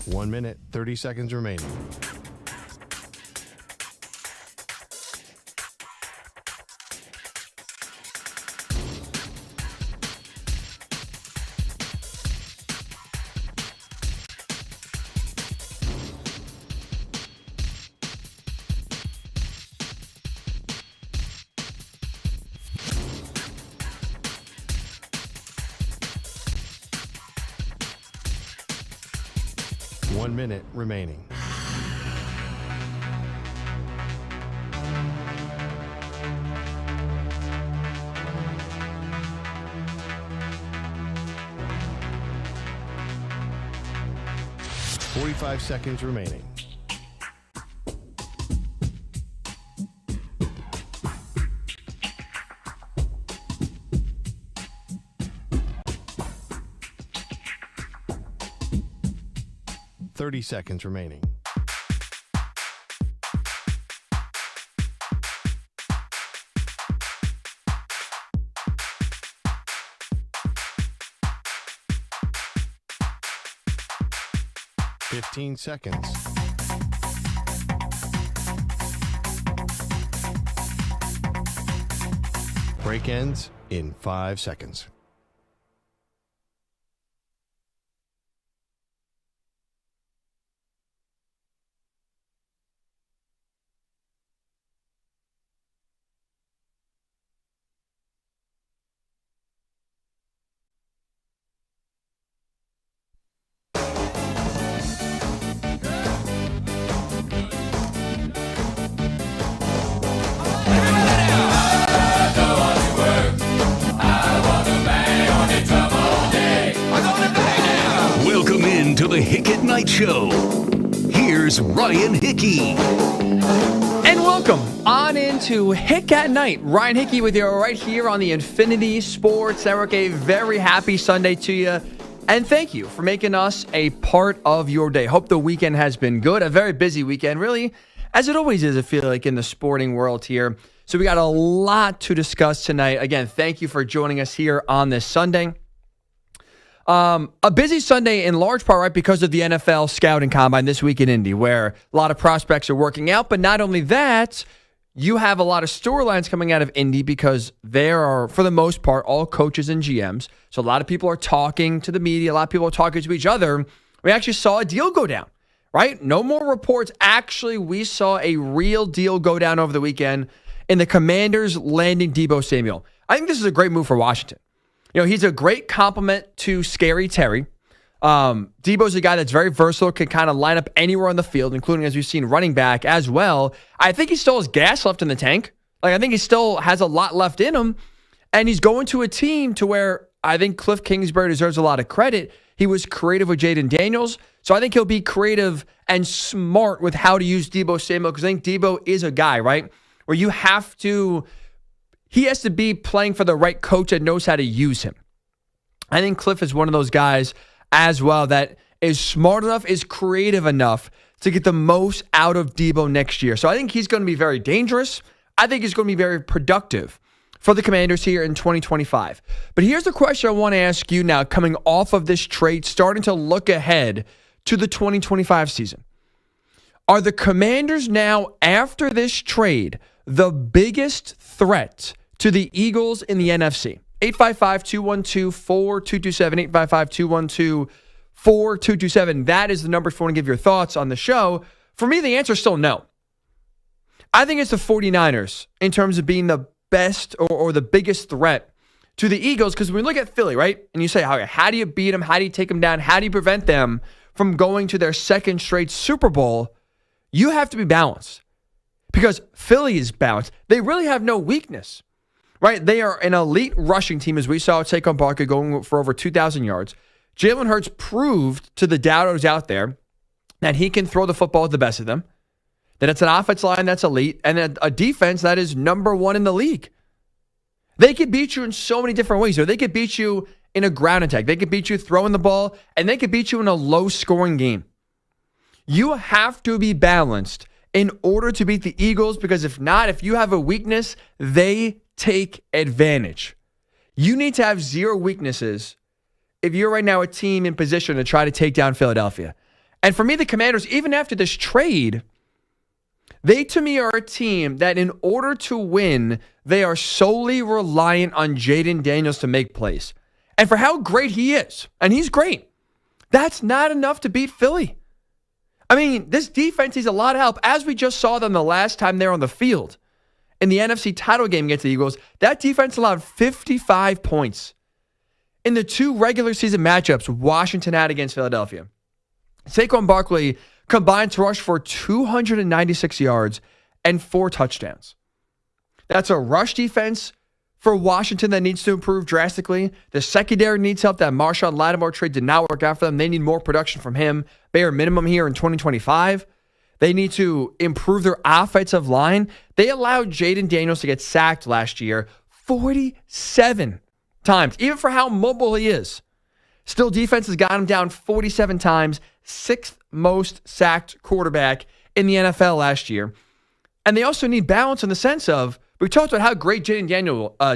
1 minute, 30 seconds remaining. One minute remaining. Forty-five seconds remaining. Thirty seconds remaining. Fifteen seconds. Break ends in 5 seconds. Welcome into the Hick At Nite Show. Here's Ryan Hickey. And welcome on into Hick At Nite. Ryan Hickey with you right here on the Infinity Sports Network. A very happy Sunday to you. And thank you for making us a part of your day. Hope the weekend has been good. A very busy weekend, really, as it always is, I feel like, in the sporting world here. So we got a lot to discuss tonight. Again, thank you for joining us here on this Sunday. A busy Sunday in large part, right, because of the NFL scouting combine this week in Indy, where a lot of prospects are working out. But not only that, you have a lot of storylines coming out of Indy because there are, for the most part, all coaches and GMs. So a lot of people are talking to the media. A lot of people are talking to each other. We actually saw a deal go down, right? No more reports. Actually, we saw a real deal go down over the weekend in the Commanders landing Deebo Samuel. I think this is a great move for Washington. You know, he's a great compliment to Scary Terry. Deebo's a guy that's very versatile, can kind of line up anywhere on the field, including, as we've seen, running back as well. I think he still has gas left in the tank. Like, I think he still has a lot left in him. And he's going to a team to where I think Cliff Kingsbury deserves a lot of credit. He was creative with Jaden Daniels. So I think he'll be creative and smart with how to use Deebo Samuel, because I think Deebo is a guy, right, where you have to... He has to be playing for the right coach that knows how to use him. I think Cliff is one of those guys as well that is smart enough, is creative enough to get the most out of Deebo next year. So I think he's going to be very dangerous. I think he's going to be very productive for the Commanders here in 2025. But here's the question I want to ask you now, coming off of this trade, starting to look ahead to the 2025 season. Are the Commanders now, after this trade, the biggest threat to the Eagles in the NFC? 855-212-4227, 855-212-4227. That is the number if you want to give your thoughts on the show. For me, the answer is still no. I think it's the 49ers in terms of being the best or the biggest threat to the Eagles, because when we look at Philly, right, and you say, how do you beat them? How do you take them down? How do you prevent them from going to their second straight Super Bowl? You have to be balanced, because Philly is balanced. They really have no weakness, right? They are an elite rushing team, as we saw with Saquon Barkley going for over 2,000 yards. Jalen Hurts proved to the doubters out there that he can throw the football with the best of them, that it's an offensive line that's elite, and a defense that is number one in the league. They could beat you in so many different ways. Or they could beat you in a ground attack. They could beat you throwing the ball, and they could beat you in a low-scoring game. You have to be balanced in order to beat the Eagles, because if not, if you have a weakness, they take advantage. You need to have zero weaknesses if you're right now a team in position to try to take down Philadelphia. And for me, the Commanders, even after this trade, they to me are a team that in order to win, they are solely reliant on Jaden Daniels to make plays. And for how great he is, and he's great, that's not enough to beat Philly. I mean, this defense needs a lot of help. As we just saw them the last time they were on the field in the NFC title game against the Eagles, that defense allowed 55 points in the 2 regular season matchups Washington had against Philadelphia. Saquon Barkley combined to rush for 296 yards and 4 touchdowns. That's a rush defense for Washington that needs to improve drastically. The secondary needs help. That Marshawn Lattimore trade did not work out for them. They need more production from him, bare minimum here in 2025. They need to improve their offensive line. They allowed Jaden Daniels to get sacked last year 47 times, even for how mobile he is. Still, defense has got him down 47 times, 6th most sacked quarterback in the NFL last year. And they also need balance in the sense of, we talked about how great Jaden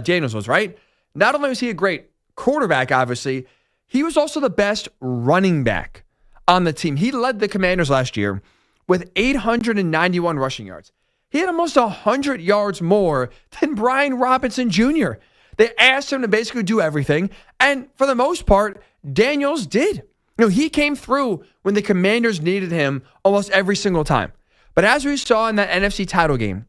Daniels was, right? Not only was he a great quarterback, obviously, he was also the best running back on the team. He led the Commanders last year with 891 rushing yards. He had almost 100 yards more than Brian Robinson Jr. They asked him to basically do everything, and for the most part, Daniels did. He came through when the Commanders needed him almost every single time. But as we saw in that NFC title game,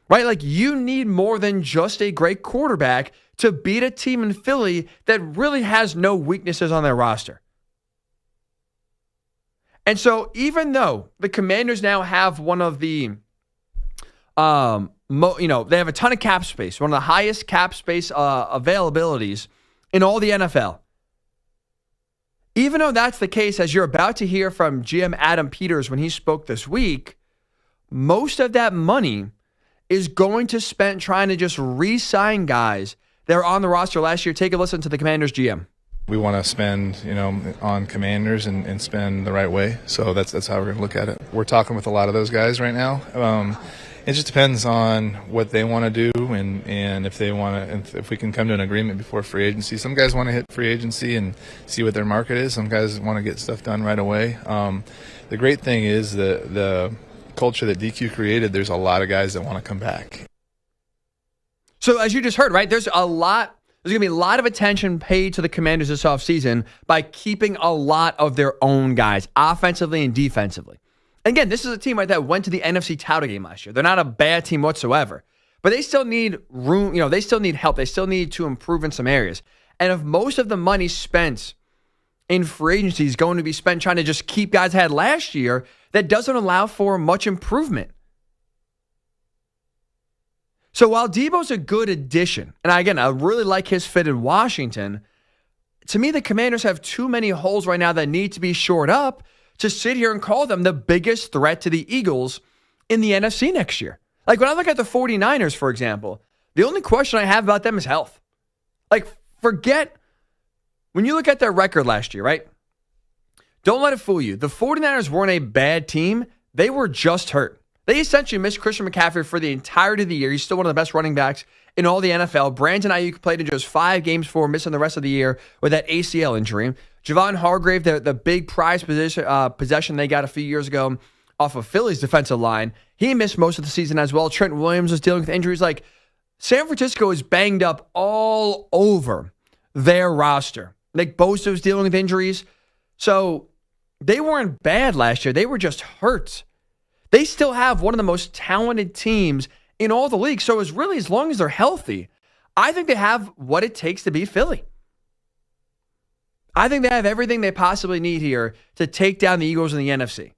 right, like you need more than just a great quarterback to beat a team in Philly that really has no weaknesses on their roster. And so even though the Commanders now have one of the, they have a ton of cap space, one of the highest cap space availabilities in all the NFL. Even though that's the case, as you're about to hear from GM Adam Peters when he spoke this week, most of that money is going to spend trying to just re-sign guys that were on the roster last year. Take a listen to the Commanders GM. We want to spend, on Commanders and spend the right way. So that's how we're going to look at it. We're talking with a lot of those guys right now. It just depends on what they want to do and if they want to, if we can come to an agreement before free agency. Some guys want to hit free agency and see what their market is. Some guys want to get stuff done right away. The great thing is the culture that DQ created, there's a lot of guys that want to come back. So as you just heard, right, there's going to be a lot of attention paid to the Commanders this offseason by keeping a lot of their own guys, offensively and defensively. Again, this is a team that went to the NFC title game last year. They're not a bad team whatsoever, but they still need room. They still need help. They still need to improve in some areas. And if most of the money spent in free agency is going to be spent trying to just keep guys had last year, that doesn't allow for much improvement. So while Debo's a good addition, and again, I really like his fit in Washington, to me, the Commanders have too many holes right now that need to be shored up to sit here and call them the biggest threat to the Eagles in the NFC next year. Like when I look at the 49ers, for example, the only question I have about them is health. Like forget, when you look at their record last year, right? Don't let it fool you. The 49ers weren't a bad team. They were just hurt. They essentially missed Christian McCaffrey for the entirety of the year. He's still one of the best running backs in all the NFL. Brandon Ayuk played in just 5 games before missing the rest of the year with that ACL injury. Javon Hargrave, the big prize possession they got a few years ago off of Philly's defensive line, he missed most of the season as well. Trent Williams was dealing with injuries. Like San Francisco is banged up all over their roster. Nick Bosa was dealing with injuries. So they weren't bad last year. They were just hurt. They still have one of the most talented teams in all the league. So as long as they're healthy, I think they have what it takes to beat Philly. I think they have everything they possibly need here to take down the Eagles in the NFC.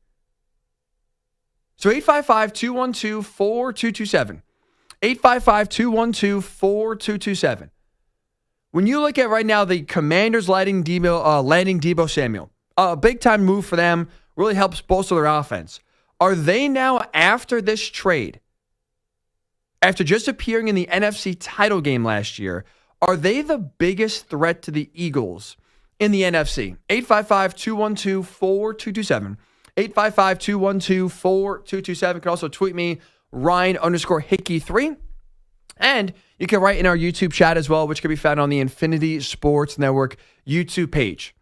So 855-212-4227. 855-212-4227. When you look at right now, the Commanders landing Deebo Samuel, a big-time move for them, really helps bolster their offense. Are they now, after this trade, after just appearing in the NFC title game last year, are they the biggest threat to the Eagles in the NFC? 855-212-4227. 855-212-4227. You can also tweet me, Ryan_Hickey3. And you can write in our YouTube chat as well, which can be found on the Infinity Sports Network YouTube page.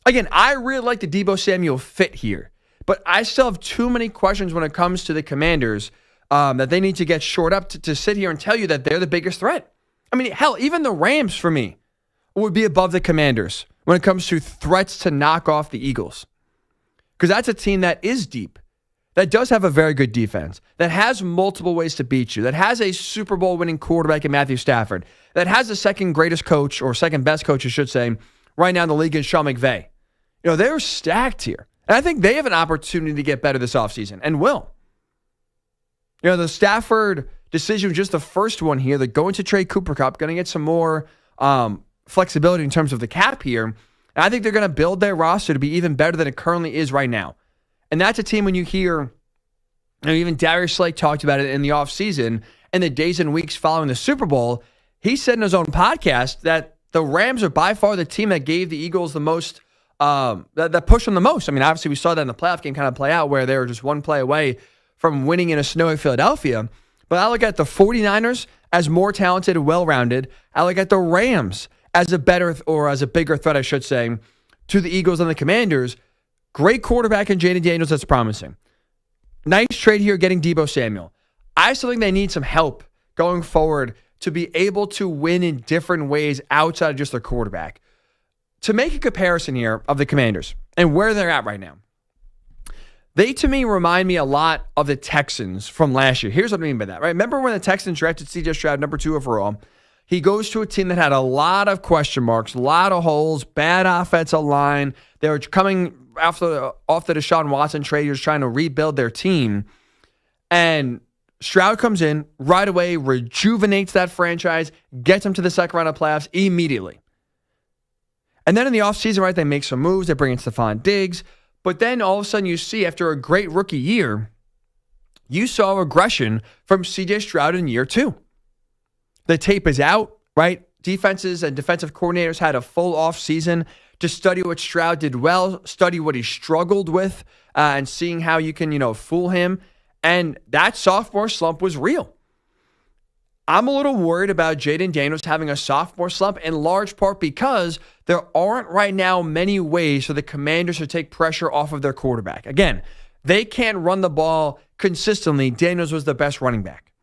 Again, I really like the Deebo Samuel fit here, but I still have too many questions when it comes to the Commanders that they need to get shored up to sit here and tell you that they're the biggest threat. I mean, hell, even the Rams for me would be above the Commanders when it comes to threats to knock off the Eagles. Because that's a team that is deep, that does have a very good defense, that has multiple ways to beat you, that has a Super Bowl winning quarterback in Matthew Stafford, that has the second greatest coach, or second best coach, I should say, right now in the league in Sean McVay. They're stacked here. And I think they have an opportunity to get better this offseason, and will. The Stafford decision was just the first one here. They're going to trade Cooper Kupp, going to get some more flexibility in terms of the cap here. And I think they're going to build their roster to be even better than it currently is right now. And that's a team when you hear, even Darius Slay talked about it in the offseason and the days and weeks following the Super Bowl. He said in his own podcast that the Rams are by far the team that gave the Eagles the most, that pushed them the most. I mean, obviously we saw that in the playoff game kind of play out where they were just one play away from winning in a snowy Philadelphia. But I look at the 49ers as more talented and well-rounded. I look at the Rams as a better, or as a bigger threat, I should say, to the Eagles and the Commanders. Great quarterback in Jaden Daniels, that's promising. Nice trade here getting Deebo Samuel. I still think they need some help going forward to be able to win in different ways outside of just their quarterback. To make a comparison here of the Commanders and where they're at right now, they, to me, remind me a lot of the Texans from last year. Here's what I mean by that, right? Remember when the Texans drafted C.J. Stroud, number 2 overall? He goes to a team that had a lot of question marks, a lot of holes, bad offensive line. They were coming off the Deshaun Watson trade. You're trying to rebuild their team. And Stroud comes in right away, rejuvenates that franchise, gets them to the second round of playoffs immediately. And then in the offseason, right, they make some moves. They bring in Stephon Diggs. But then all of a sudden you see, after a great rookie year, you saw regression from C.J. Stroud in year 2. The tape is out, right? Defenses and defensive coordinators had a full offseason to study what Stroud did well, study what he struggled with, and seeing how you can, fool him. And that sophomore slump was real. I'm a little worried about Jaden Daniels having a sophomore slump, in large part because there aren't right now many ways for the Commanders to take pressure off of their quarterback. Again, they can't run the ball consistently. Daniels was the best running back.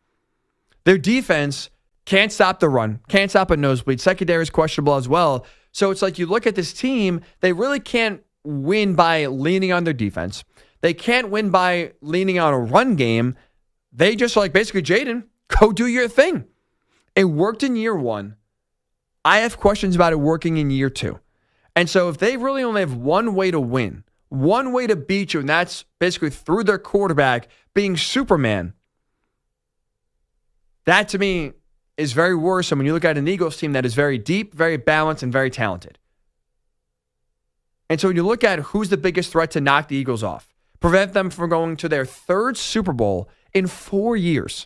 Their defense can't stop the run, can't stop a nosebleed. Secondary is questionable as well. So it's like you look at this team, they really can't win by leaning on their defense. They can't win by leaning on a run game. They just basically, Jaden, go do your thing. It worked in year 1. I have questions about it working in year 2. And so if they really only have one way to win, one way to beat you, and that's basically through their quarterback being Superman, that to me is very worrisome when you look at an Eagles team that is very deep, very balanced, and very talented. And so when you look at who's the biggest threat to knock the Eagles off, prevent them from going to their 3rd Super Bowl in 4 years,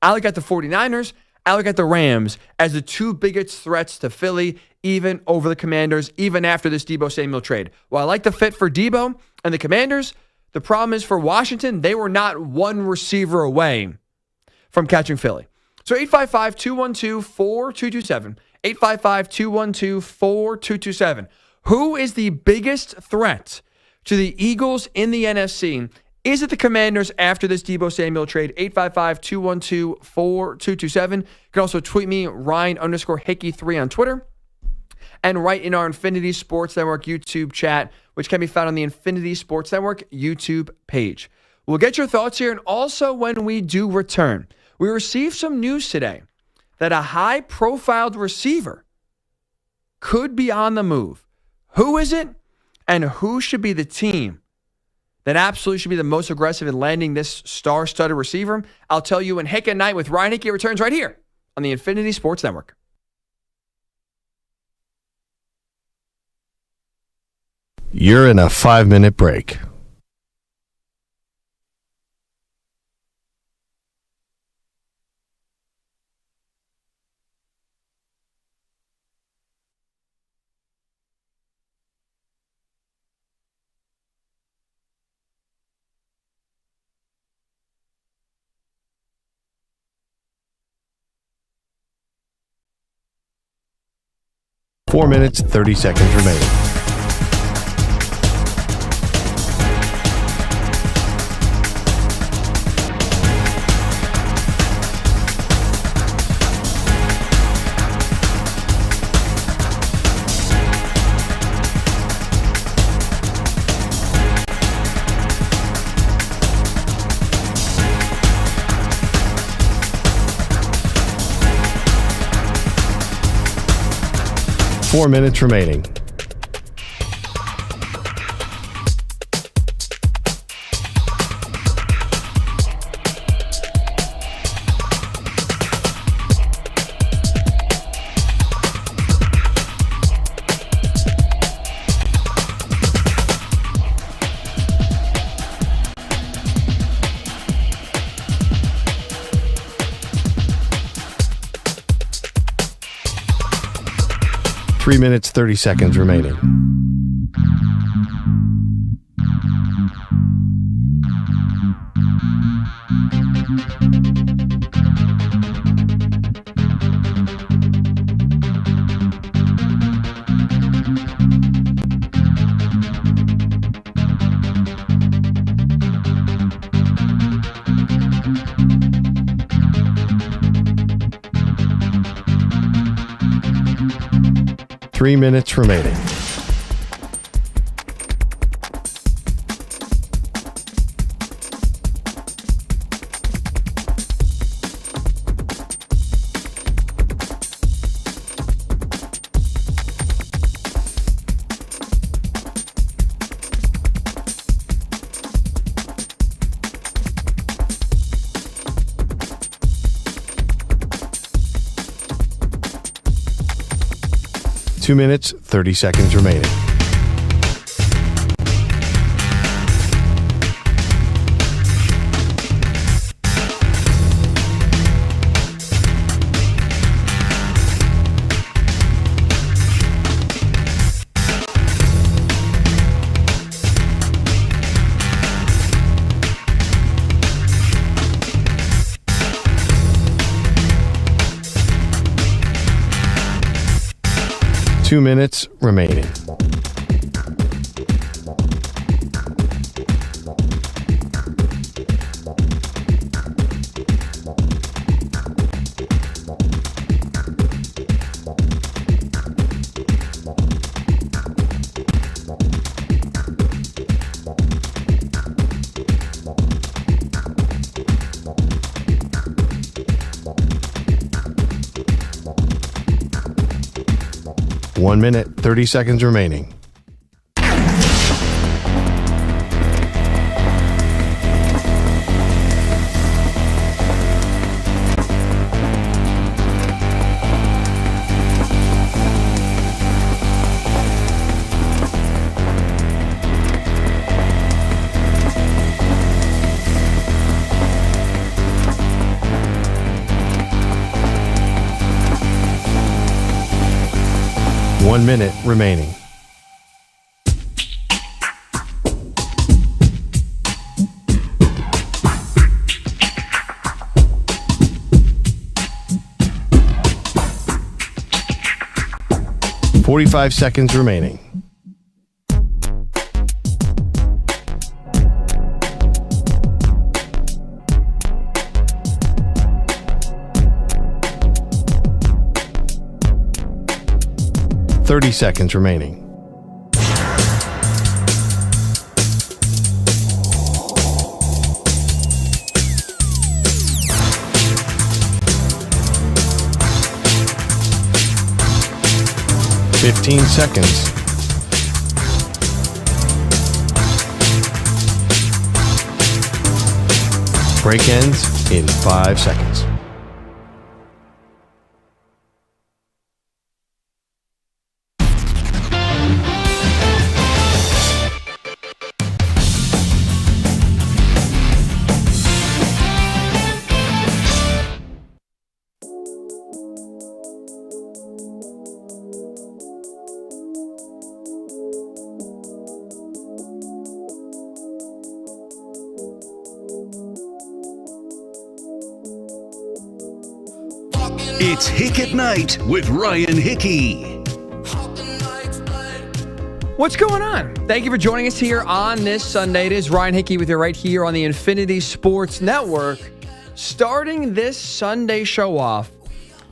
I look at the 49ers, I look at the Rams as the 2 biggest threats to Philly, even over the Commanders, even after this Deebo Samuel trade. While I like the fit for Deebo and the Commanders, the problem is for Washington, they were not one receiver away from catching Philly. So 855-212-4227, 855-212-4227. Who is the biggest threat to the Eagles in the NFC? Is it the Commanders after this Deebo Samuel trade? 855-212-4227. You can also tweet me, Ryan_Hickey3 on Twitter. And write in our Infinity Sports Network YouTube chat, which can be found on the Infinity Sports Network YouTube page. We'll get your thoughts here. And also when we do return, we received some news today that a high-profile receiver could be on the move. Who is it? And who should be the team that absolutely should be the most aggressive in landing this star-studded receiver? I'll tell you when Hick at Night with Ryan Hickey returns right here on the Infinity Sports Network. You're in a 5-minute break. Four minutes, 30 seconds remaining. 4 minutes remaining. Three minutes, 30 seconds remaining. Three minutes remaining. Two minutes, 30 seconds remaining. Two minutes remaining. One minute, 30 seconds remaining. One minute remaining. Forty-five seconds remaining. Thirty seconds remaining. Fifteen seconds. Break ends in 5 seconds. It's Hick at Night with Ryan Hickey. What's going on? Thank you for joining us here on this Sunday. It is Ryan Hickey with you right here on the Infinity Sports Network. Starting this Sunday show off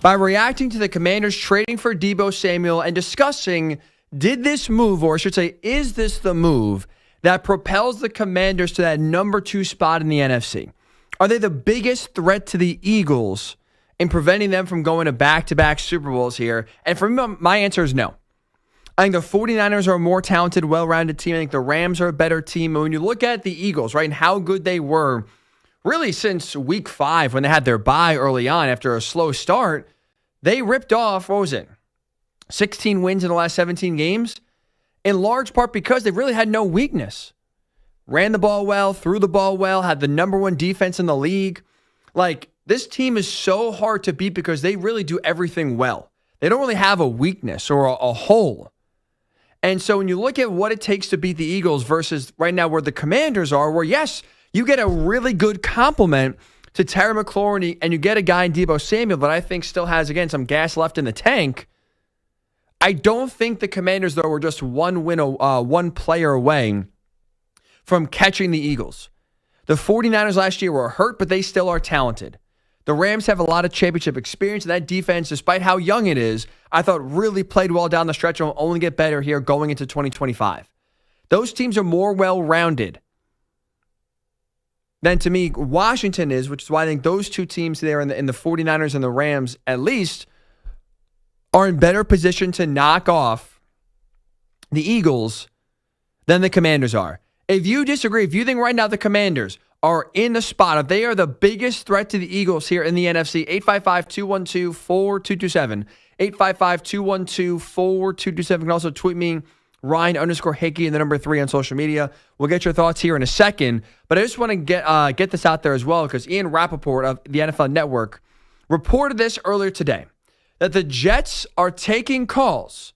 by reacting to the Commanders trading for Deebo Samuel and discussing, did this move, or I should say, is this the move that propels the Commanders to that number 2 spot in the NFC? Are they the biggest threat to the Eagles in preventing them from going to back-to-back Super Bowls here? And for me, my answer is no. I think the 49ers are a more talented, well-rounded team. I think the Rams are a better team. And when you look at the Eagles, right, and how good they were really since week 5 when they had their bye early on after a slow start, they ripped off, 16 wins in the last 17 games, in large part because they really had no weakness. Ran the ball well, threw the ball well, had the number 1 defense in the league. Like, this team is so hard to beat because they really do everything well. They don't really have a weakness or a hole. And so when you look at what it takes to beat the Eagles versus right now where the Commanders are, where yes, you get a really good compliment to Terry McLaurin and you get a guy in Deebo Samuel that I think still has, again, some gas left in the tank. I don't think the Commanders, though, were just one player away from catching the Eagles. The 49ers last year were hurt, but they still are talented. The Rams have a lot of championship experience, and that defense, despite how young it is, I thought really played well down the stretch and will only get better here going into 2025. Those teams are more well-rounded than, to me, Washington is, which is why I think those two teams there in the 49ers and the Rams, at least, are in better position to knock off the Eagles than the Commanders are. If you disagree, if you think right now the Commanders are in the spot, if they are the biggest threat to the Eagles here in the NFC, 855-212-4227. 855-212-4227. You can also tweet me, Ryan_Hickey, and the number 3 on social media. We'll get your thoughts here in a second. But I just want to get this out there as well because Ian Rappaport of the NFL Network reported this earlier today, that the Jets are taking calls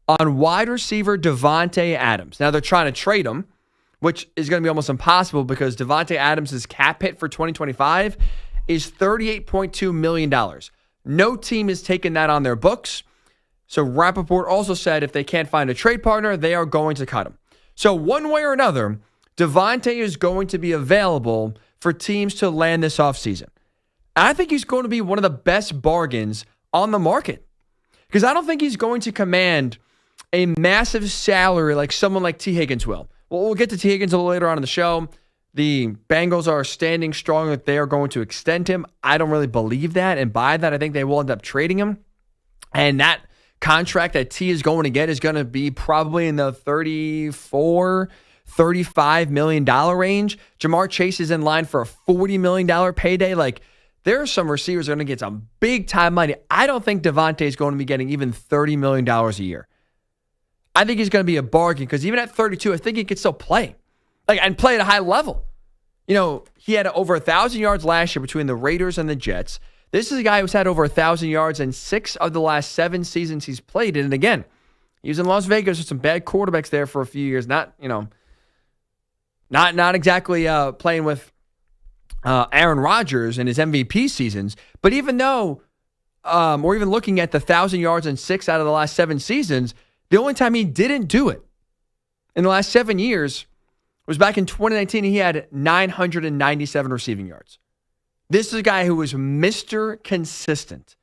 on wide receiver Davante Adams. Now, they're trying to trade him, which is going to be almost impossible because Davante Adams' cap hit for 2025 is $38.2 million. No team has taken that on their books. So Rappaport also said if they can't find a trade partner, they are going to cut him. So one way or another, Davante is going to be available for teams to land this offseason. I think he's going to be one of the best bargains on the market because I don't think he's going to command a massive salary like someone like T. Higgins will. Well, we'll get to T. Higgins a little later on in the show. The Bengals are standing strong that they are going to extend him. I don't really believe that and buy that. I think they will end up trading him. And that contract that T is going to get is going to be probably in the $34-35 million range. Jamar Chase is in line for a $40 million payday. Like, there are some receivers that are going to get some big-time money. I don't think Davante is going to be getting even $30 million a year. I think he's going to be a bargain because even at 32, I think he could still play. And play at a high level. You know, he had over 1,000 yards last year between the Raiders and the Jets. This is a guy who's had over 1,000 yards in 6 of the last 7 seasons he's played in. And again, he was in Las Vegas with some bad quarterbacks there for a few years. Not exactly playing with Aaron Rodgers in his MVP seasons. But even though, or even looking at the 1,000 yards in 6 out of the last 7 seasons, the only time he didn't do it in the last 7 years was back in 2019. He had 997 receiving yards. This is a guy who was Mr. Consistent.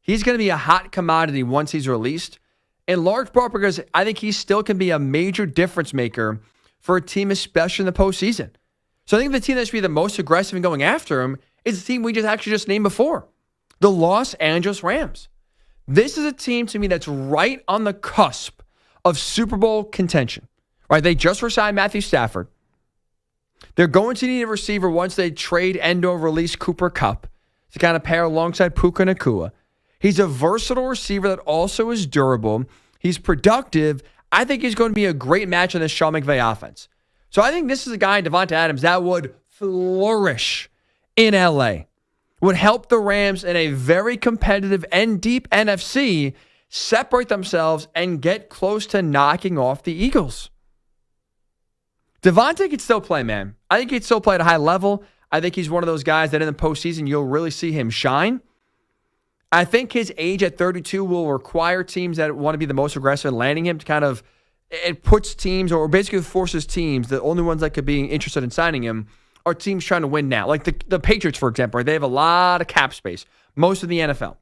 He's going to be a hot commodity once he's released, in large part because I think he still can be a major difference maker for a team, especially in the postseason. So I think the team that should be the most aggressive in going after him is the team we just named before, the Los Angeles Rams. This is a team to me that's right on the cusp of Super Bowl contention. Right? They just re-signed Matthew Stafford. They're going to need a receiver once they trade and/or release Cooper Kupp to kind of pair alongside Puka Nacua. He's a versatile receiver that also is durable. He's productive. I think he's going to be a great match on this Sean McVay offense. So I think this is a guy, Davante Adams, that would flourish in LA. Would help the Rams in a very competitive and deep NFC separate themselves and get close to knocking off the Eagles. Davante could still play, man. I think he'd still play at a high level. I think he's one of those guys that in the postseason, you'll really see him shine. I think his age at 32 will require teams that want to be the most aggressive in landing him to kind of, it puts teams or basically forces teams, the only ones that could be interested in signing him are teams trying to win now. Like the Patriots, for example, they have a lot of cap space, most of the NFL.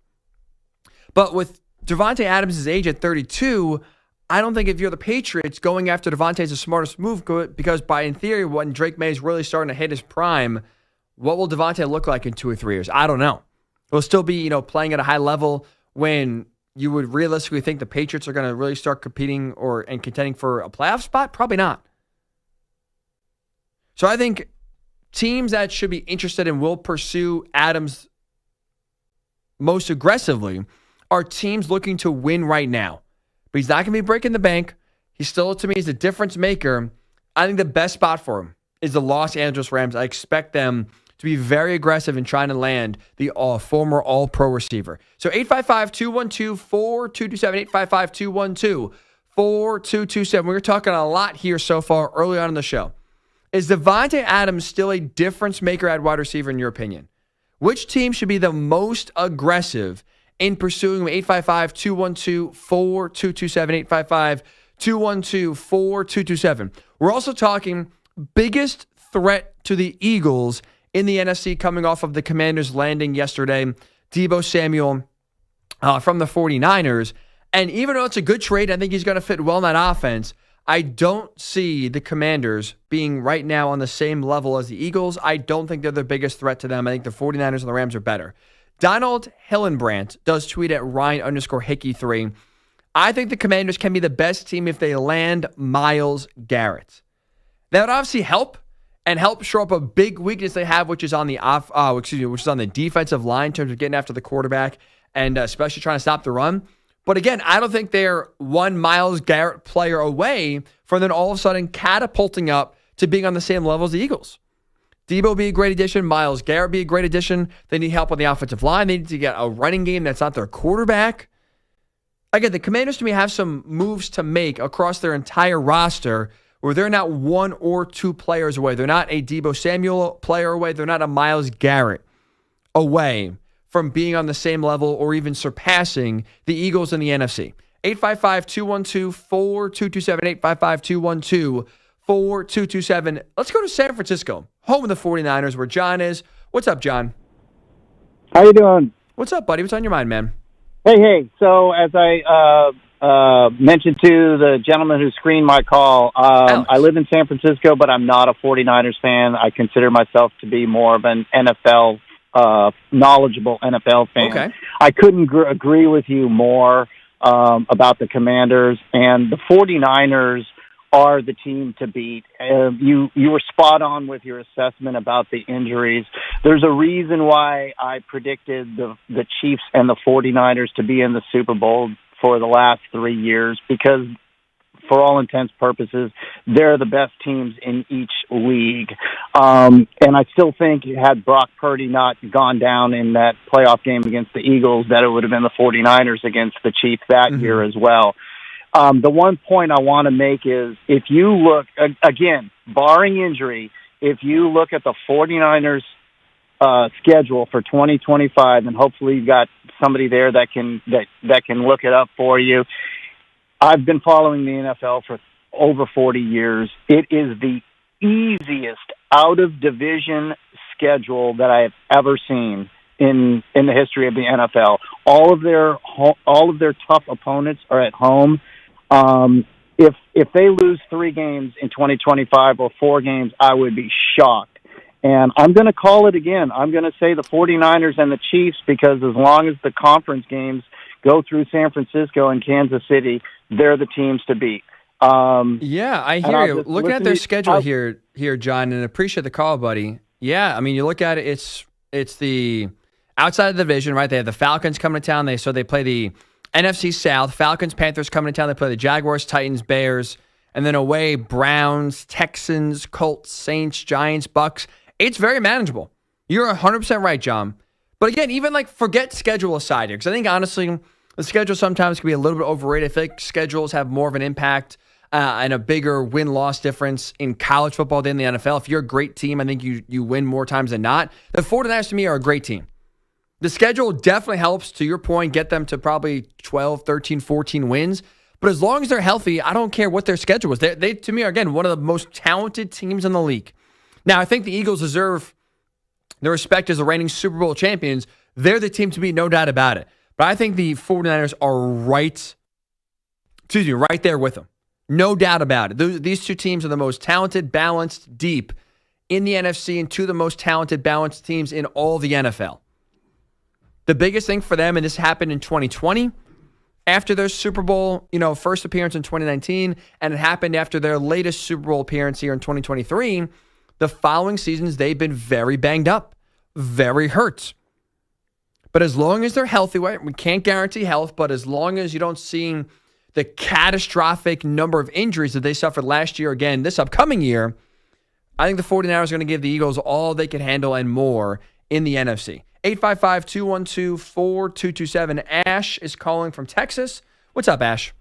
But with Davante Adams' age at 32, I don't think if you're the Patriots, going after Davante is the smartest move because in theory, when Drake May is really starting to hit his prime, what will Davante look like in 2 or 3 years? I don't know. He'll still be, playing at a high level when you would realistically think the Patriots are going to really start competing and contending for a playoff spot? Probably not. So I think teams that should be interested and will pursue Adams most aggressively are teams looking to win right now. But he's not going to be breaking the bank. He still, to me, is a difference maker. I think the best spot for him is the Los Angeles Rams. I expect them to be very aggressive in trying to land the former All-Pro receiver. So 855-212-4227, 855-212-4227. We were talking a lot here so far early on in the show. Is Davante Adams still a difference maker at wide receiver in your opinion? Which team should be the most aggressive in pursuing him? 855-212-4227, 855-212-4227. We're also talking biggest threat to the Eagles in the NFC coming off of the Commanders landing yesterday. Deebo Samuel from the 49ers. And even though it's a good trade, I think he's going to fit well in that offense. I don't see the Commanders being right now on the same level as the Eagles. I don't think they're the biggest threat to them. I think the 49ers and the Rams are better. Donald Hillenbrandt does tweet at Ryan_Hickey3. I think the Commanders can be the best team if they land Myles Garrett. That would obviously help shore up a big weakness they have, which is on the which is on the defensive line in terms of getting after the quarterback and especially trying to stop the run. But again, I don't think they're one Myles Garrett player away from then all of a sudden catapulting up to being on the same level as the Eagles. Deebo would be a great addition. Myles Garrett would be a great addition. They need help on the offensive line. They need to get a running game that's not their quarterback. Again, the Commanders to me have some moves to make across their entire roster where they're not one or two players away. They're not a Deebo Samuel player away. They're not a Myles Garrett away from being on the same level or even surpassing the Eagles in the NFC. 855-212-4227, 855-212-4227. Let's go to San Francisco, home of the 49ers, where John is. What's up, John? How you doing? What's up, buddy? What's on your mind, man? Hey. So as I mentioned to the gentleman who screened my call, I live in San Francisco, but I'm not a 49ers fan. I consider myself to be more of an NFL knowledgeable NFL fan. Okay. I couldn't agree with you more about the Commanders, and the 49ers are the team to beat. You were spot on with your assessment about the injuries. There's a reason why I predicted the Chiefs and the 49ers to be in the Super Bowl for the last 3 years, because for all intents purposes, they're the best teams in each league. And I still think had Brock Purdy not gone down in that playoff game against the Eagles, that it would have been the 49ers against the Chiefs that year as well. The one point I want to make is if you look, again, barring injury, if you look at the 49ers schedule for 2025, and hopefully you've got somebody there that can look it up for you. I've been following the NFL for over 40 years. It is the easiest out-of-division schedule that I have ever seen in the history of the NFL. All of their tough opponents are at home. If they lose 3 games in 2025 or 4 games, I would be shocked. And I'm going to call it again. I'm going to say the 49ers and the Chiefs, because as long as the conference games go through San Francisco and Kansas City, they're the teams to beat. Yeah, I hear you. Looking at their schedule here, John, and appreciate the call, buddy. Yeah, I mean, you look at it, it's the outside of the division, right? They have the Falcons coming to town. They play the NFC South. Falcons, Panthers coming to town. They play the Jaguars, Titans, Bears, and then away, Browns, Texans, Colts, Saints, Giants, Bucks. It's very manageable. You're 100% right, John. But again, even forget schedule aside here, because I think honestly, the schedule sometimes can be a little bit overrated. I feel like schedules have more of an impact and a bigger win-loss difference in college football than the NFL. If you're a great team, I think you win more times than not. The 49ers, to me, are a great team. The schedule definitely helps, to your point, get them to probably 12, 13, 14 wins. But as long as they're healthy, I don't care what their schedule is. They to me, are, again, one of the most talented teams in the league. Now, I think the Eagles deserve their respect as the reigning Super Bowl champions. They're the team to beat, no doubt about it. But I think the 49ers are right there with them. No doubt about it. These two teams are the most talented, balanced, deep in the NFC, and two of the most talented, balanced teams in all the NFL. The biggest thing for them, and this happened in 2020, after their Super Bowl, first appearance in 2019, and it happened after their latest Super Bowl appearance here in 2023. The following seasons, they've been very banged up, very hurt. But as long as they're healthy, right? We can't guarantee health, but as long as you don't see the catastrophic number of injuries that they suffered last year again this upcoming year, I think the 49ers are going to give the Eagles all they can handle and more in the NFC. 855-212-4227. Ash is calling from Texas. What's up, Ash?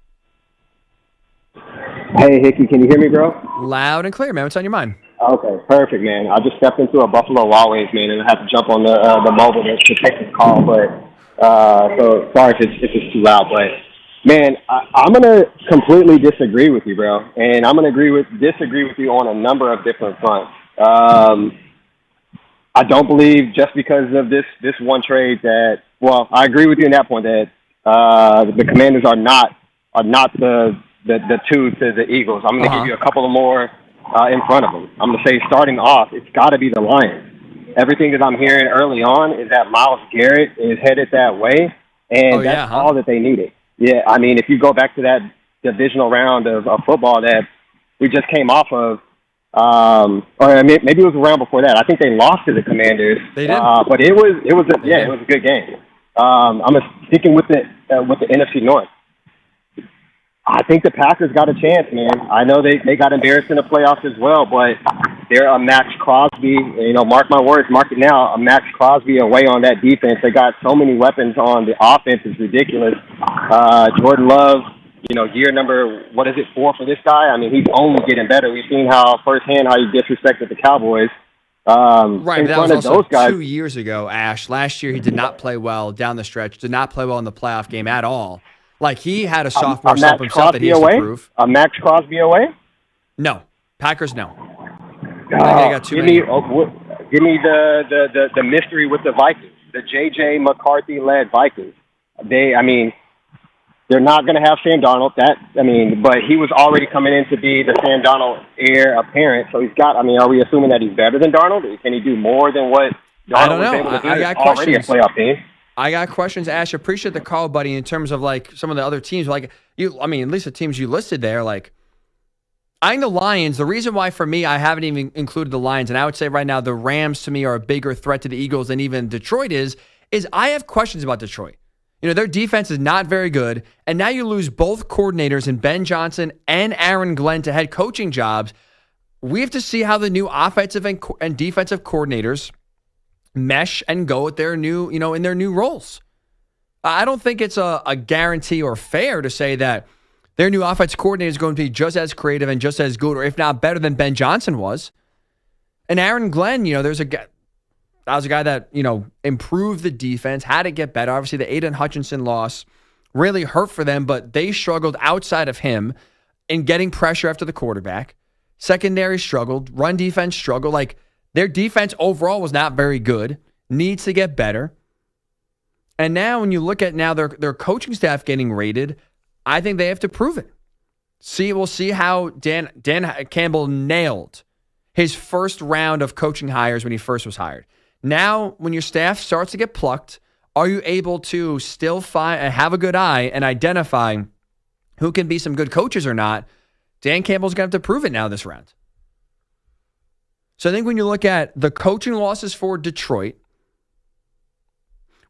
Hey, Hickey, can you hear me, bro? Loud and clear, man. What's on your mind? Okay, perfect, man. I just stepped into a Buffalo Wild Wings, man, and I had to jump on the mobile to take this call, but so sorry if it's too loud, but man, I'm gonna completely disagree with you, bro, and I'm gonna disagree with you on a number of different fronts. I don't believe just because of this one trade that. Well, I agree with you in that point that the Commanders are not the two to the Eagles. I'm gonna give you a couple of more in front of them. I'm gonna say starting off, it's got to be the Lions. Everything that I'm hearing early on is that Myles Garrett is headed that way, and that's all that they needed. Yeah, I mean, if you go back to that divisional round of football that we just came off of, or maybe it was a round before that. I think they lost to the Commanders. They did, but it was a good game. I'm sticking with the NFC North. I think the Packers got a chance, man. I know they got embarrassed in the playoffs as well, but they're a Max Crosby. Mark my words, mark it now. A Max Crosby away on that defense. They got so many weapons on the offense. It's ridiculous. Jordan Love, year number, 4 for this guy? I mean, he's only getting better. We've seen firsthand how he disrespected the Cowboys. Right, that was also 2 years ago, Ash. Last year, he did not play well down the stretch, did not play well in the playoff game at all. Like, he had a sophomore slump himself that he has to prove. A Max Crosby away? No. Packers, no. Give me the mystery with the Vikings, the J.J. McCarthy-led Vikings. They're not going to have Sam Darnold. But he was already coming in to be the Sam Darnold heir apparent. So he's got. Are we assuming that he's better than Darnold? Can he do more than what Darnold was able to do? I got already questions. A playoff team. I got questions, Ash. Appreciate the call, buddy. In terms of some of the other teams, at least the teams you listed there, I think the Lions. The reason why for me I haven't even included the Lions, and I would say right now the Rams to me are a bigger threat to the Eagles than even Detroit is I have questions about Detroit. Their defense is not very good, and now you lose both coordinators in Ben Johnson and Aaron Glenn to head coaching jobs. We have to see how the new offensive and defensive coordinators mesh and go with their new, in their new roles. I don't think it's a guarantee or fair to say that their new offense coordinator is going to be just as creative and just as good, or if not better than Ben Johnson was. And Aaron Glenn, that was a guy that, improved the defense, had to get better. Obviously, the Aiden Hutchinson loss really hurt for them, but they struggled outside of him in getting pressure after the quarterback. Secondary struggled. Run defense struggled. Their defense overall was not very good. Needs to get better. And now when you look at their coaching staff getting rated, I think they have to prove it. We'll see how Dan Campbell nailed his first round of coaching hires when he first was hired. Now, when your staff starts to get plucked, are you able to still have a good eye and identify who can be some good coaches or not? Dan Campbell's going to have to prove it now this round. So I think when you look at the coaching losses for Detroit,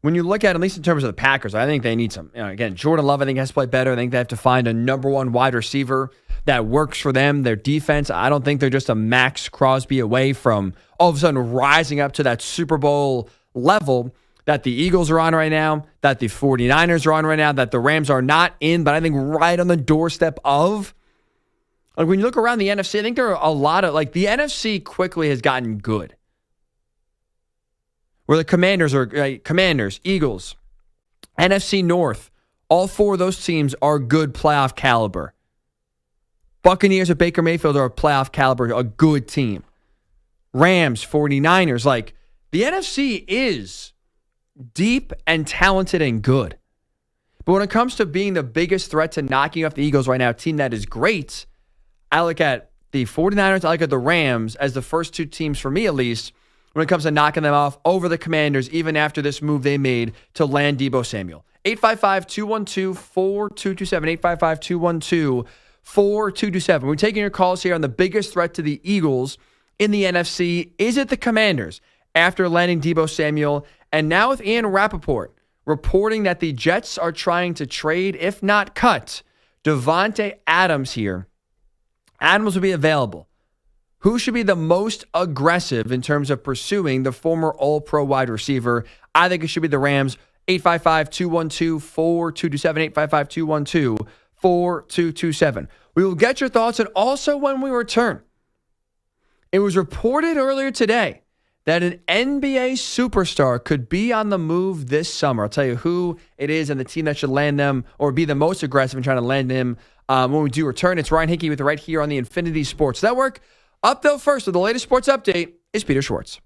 when you look at least in terms of the Packers, I think they need some. Again, Jordan Love, I think, has to play better. I think they have to find a number one wide receiver that works for them. Their defense, I don't think they're just a Max Crosby away from all of a sudden rising up to that Super Bowl level that the Eagles are on right now, that the 49ers are on right now, that the Rams are not in, but I think right on the doorstep of. When you look around the NFC, I think there are a lot of, the NFC quickly has gotten good. Where the Commanders, Eagles, NFC North, all four of those teams are good playoff caliber. Buccaneers or Baker Mayfield are a playoff caliber, a good team. Rams, 49ers, the NFC is deep and talented and good. But when it comes to being the biggest threat to knocking off the Eagles right now, a team that is great, I look at the 49ers, I look at the Rams as the first two teams, for me at least, when it comes to knocking them off over the Commanders, even after this move they made to land Deebo Samuel. 855-212-4227. 855-212-4227. We're taking your calls here on the biggest threat to the Eagles in the NFC. Is it the Commanders after landing Deebo Samuel? And now with Ian Rappaport reporting that the Jets are trying to trade, if not cut, Davante Adams here. Adams will be available. Who should be the most aggressive in terms of pursuing the former All-Pro wide receiver? I think it should be the Rams. 855-212-4227. 855-212-4227. We will get your thoughts, and also when we return. It was reported earlier today that an NBA superstar could be on the move this summer. I'll tell you who it is and the team that should land them or be the most aggressive in trying to land him when we do return. It's Ryan Hickey with it right here on the Infinity Sports Network. Up though first with the latest sports update is Peter Schwartz.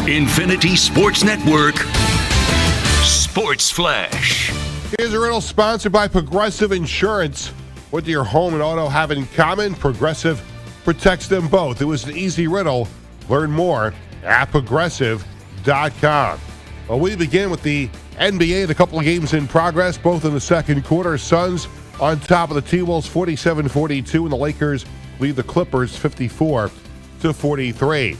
Infinity Sports Network Sports Flash. Here's a riddle sponsored by Progressive Insurance. What do your home and auto have in common? Progressive protects them both. It was an easy riddle. Learn more at Progressive.com. Well, we begin with the NBA. The couple of games in progress, both in the second quarter. Suns on top of the T-Wolves 47-42, and the Lakers lead the Clippers 54-43.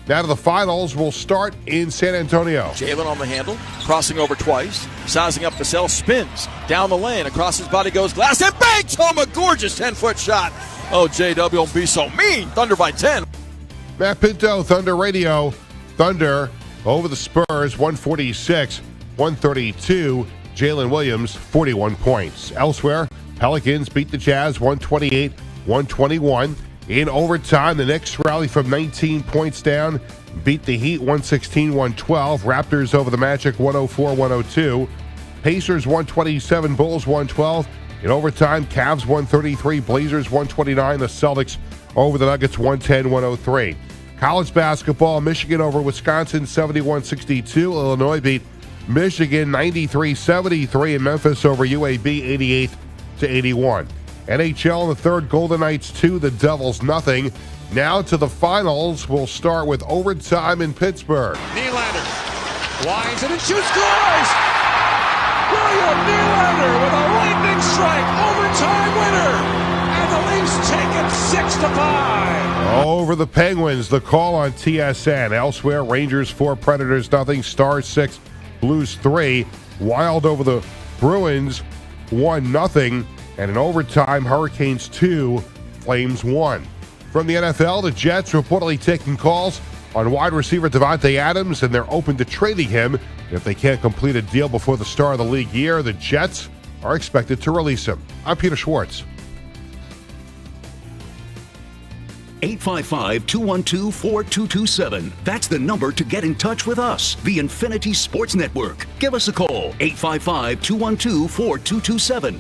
Now to the finals. We'll start in San Antonio. Jalen on the handle, crossing over twice, sizing up Vassell, spins down the lane, across his body goes glass, and bangs home a gorgeous 10-foot shot. Oh, JW, don't be so mean. Thunder by 10. Matt Pinto, Thunder Radio. Thunder over the Spurs, 146-132. Jalen Williams, 41 points. Elsewhere, Pelicans beat the Jazz, 128-121. In overtime, the Knicks rally from 19 points down, beat the Heat 116-112. Raptors over the Magic 104-102. Pacers 127, Bulls 112. In overtime, Cavs 133, Blazers 129. The Celtics over the Nuggets 110-103. College basketball, Michigan over Wisconsin 71-62. Illinois beat Michigan 93-73, and Memphis over UAB 88-81. NHL in the third, Golden Knights 2, the Devils nothing. Now to the finals. We'll start with overtime in Pittsburgh. Nylander winds it and shoots, scores! William Nylander with a lightning strike, overtime winner, and the Leafs take it 6-5. Over the Penguins, the call on TSN. Elsewhere, Rangers 4, Predators nothing. Stars 6, Blues 3. Wild over the Bruins 1-0. And in overtime, Hurricanes 2, Flames 1. From the NFL, the Jets reportedly taking calls on wide receiver Davante Adams, and they're open to trading him. If they can't complete a deal before the start of the league year, the Jets are expected to release him. I'm Peter Schwartz. 855-212-4227. That's the number to get in touch with us. The Infinity Sports Network. Give us a call. 855-212-4227.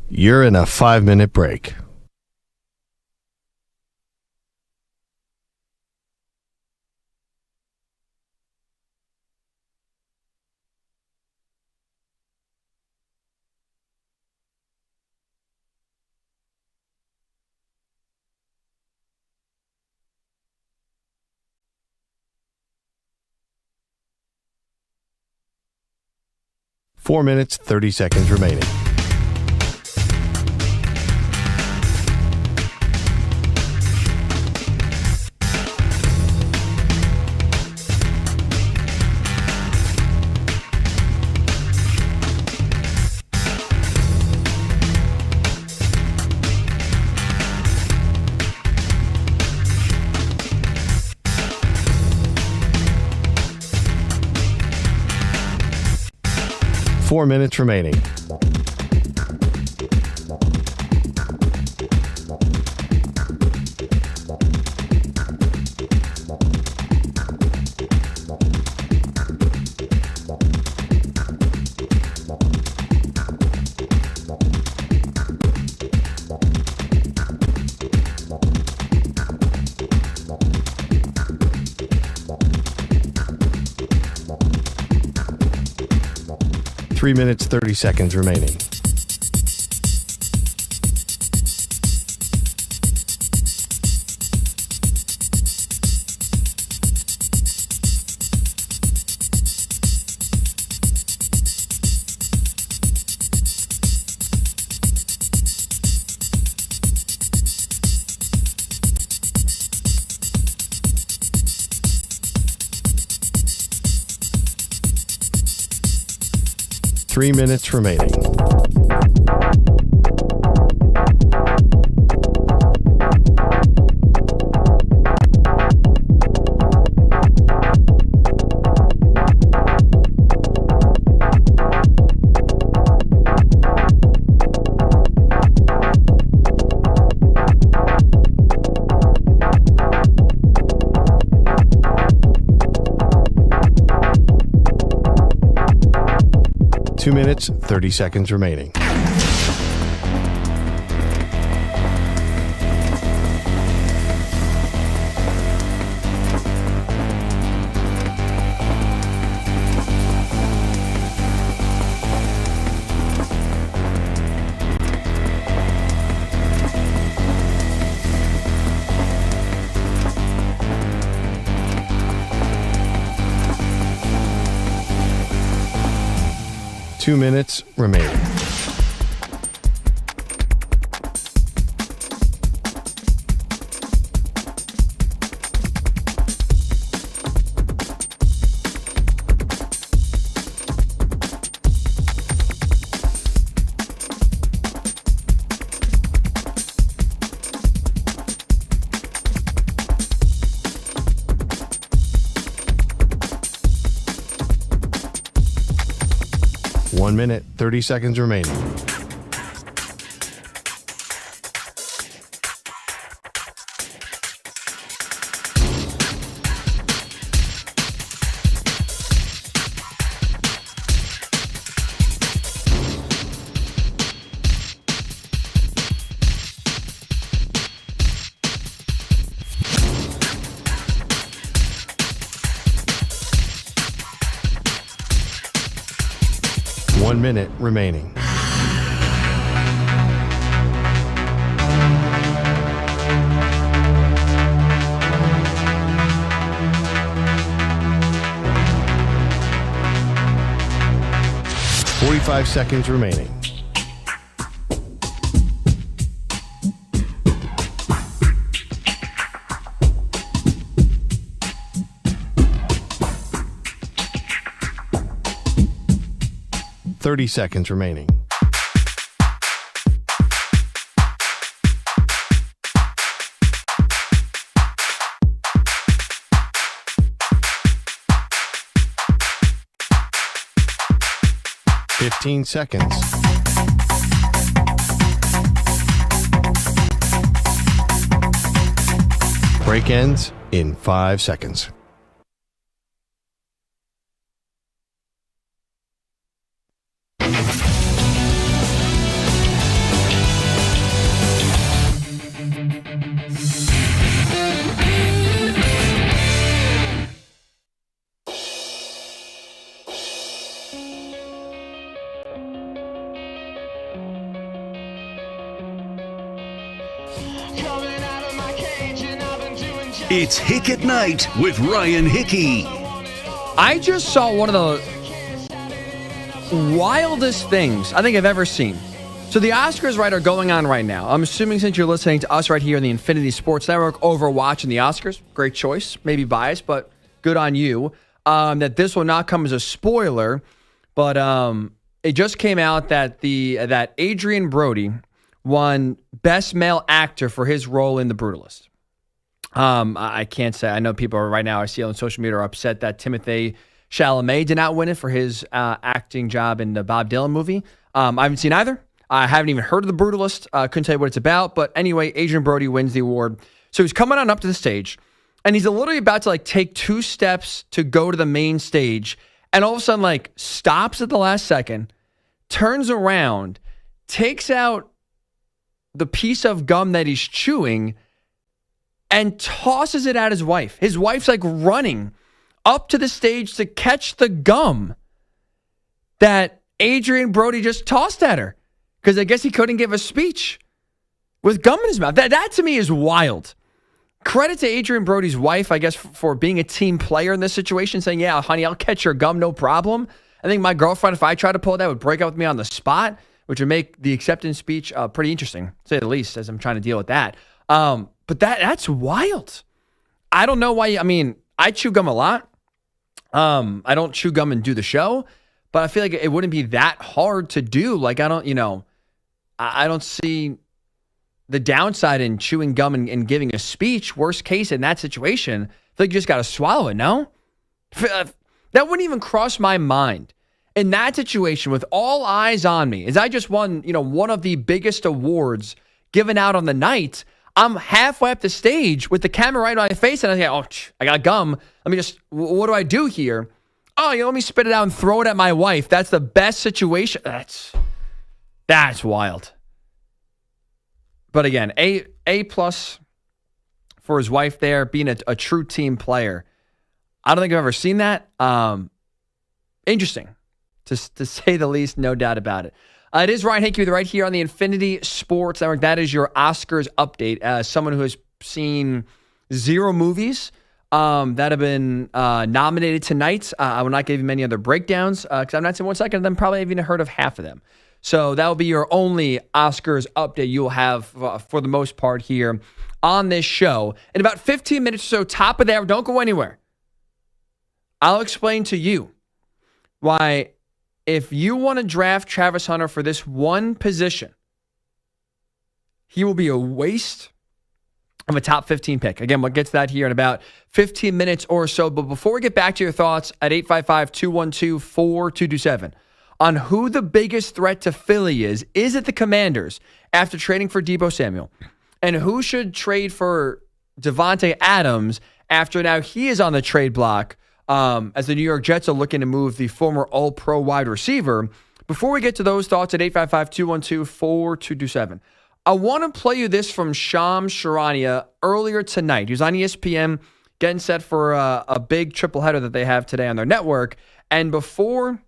You're in a 5-minute break. Four minutes, 30 seconds remaining. Four minutes remaining. 3 minutes, 30 seconds remaining. Three minutes remaining. Two minutes, 30 seconds remaining. Two minutes remaining. One minute, 30 seconds remaining. One minute remaining. Forty-five seconds remaining. Thirty seconds remaining. Fifteen seconds. Break ends in 5 seconds. It's Hick at Night with Ryan Hickey. I just saw one of the wildest things I think I've ever seen. So the Oscars, right, are going on right now. I'm assuming since you're listening to us right here on the Infinity Sports Network, overwatching the Oscars, great choice, maybe biased, but good on you. That this will not come as a spoiler, but it just came out that that Adrian Brody won Best Male Actor for his role in The Brutalist. I can't say. I know people right now I see on social media are upset that Timothée Chalamet did not win it for his acting job in the Bob Dylan movie. I haven't seen either. I haven't even heard of The Brutalist. Couldn't tell you what it's about. But anyway, Adrian Brody wins the award. So he's coming on up to the stage, and he's literally about to take 2 steps to go to the main stage, and all of a sudden stops at the last second, turns around, takes out the piece of gum that he's chewing, and tosses it at his wife. His wife's running up to the stage to catch the gum that Adrian Brody just tossed at her because I guess he couldn't give a speech with gum in his mouth. That to me is wild. Credit to Adrian Brody's wife, I guess, for being a team player in this situation, saying, yeah, honey, I'll catch your gum, no problem. I think my girlfriend, if I tried to pull that, would break up with me on the spot, which would make the acceptance speech pretty interesting, to say the least, as I'm trying to deal with that. But that's wild. I don't know why. I chew gum a lot. I don't chew gum and do the show, but I feel like it wouldn't be that hard to do. Like, I don't see the downside in chewing gum and giving a speech. Worst case in that situation, I feel like you just got to swallow it, no? That wouldn't even cross my mind. In that situation, with all eyes on me, as I just won, one of the biggest awards given out on the night, I'm halfway up the stage with the camera right on my face, and I think, I got gum. What do I do here? Oh, let me spit it out and throw it at my wife. That's the best situation. That's wild. But again, A plus for his wife there, being a true team player. I don't think I've ever seen that. Interesting, to say the least, no doubt about it. It is Ryan Hickey right here on the Infinity Sports Network. That is your Oscars update. As someone who has seen 0 movies that have been nominated tonight, I will not give you many other breakdowns because I'm not saying 1 second of them. Probably haven't even heard of half of them. So that will be your only Oscars update you'll have for the most part here on this show. In about 15 minutes or so, top of the hour, don't go anywhere. I'll explain to you why, if you want to draft Travis Hunter for this one position, he will be a waste of a top 15 pick. Again, we'll get to that here in about 15 minutes or so. But before we get back to your thoughts at 855-212-4227 on who the biggest threat to Philly is it the Commanders after trading for Deebo Samuel? And who should trade for Davante Adams after now he is on the trade block as the New York Jets are looking to move the former All-Pro wide receiver? Before we get to those thoughts at 855-212-4227, I want to play you this from Shams Charania earlier tonight. He was on ESPN getting set for a big triple header that they have today on their network. And before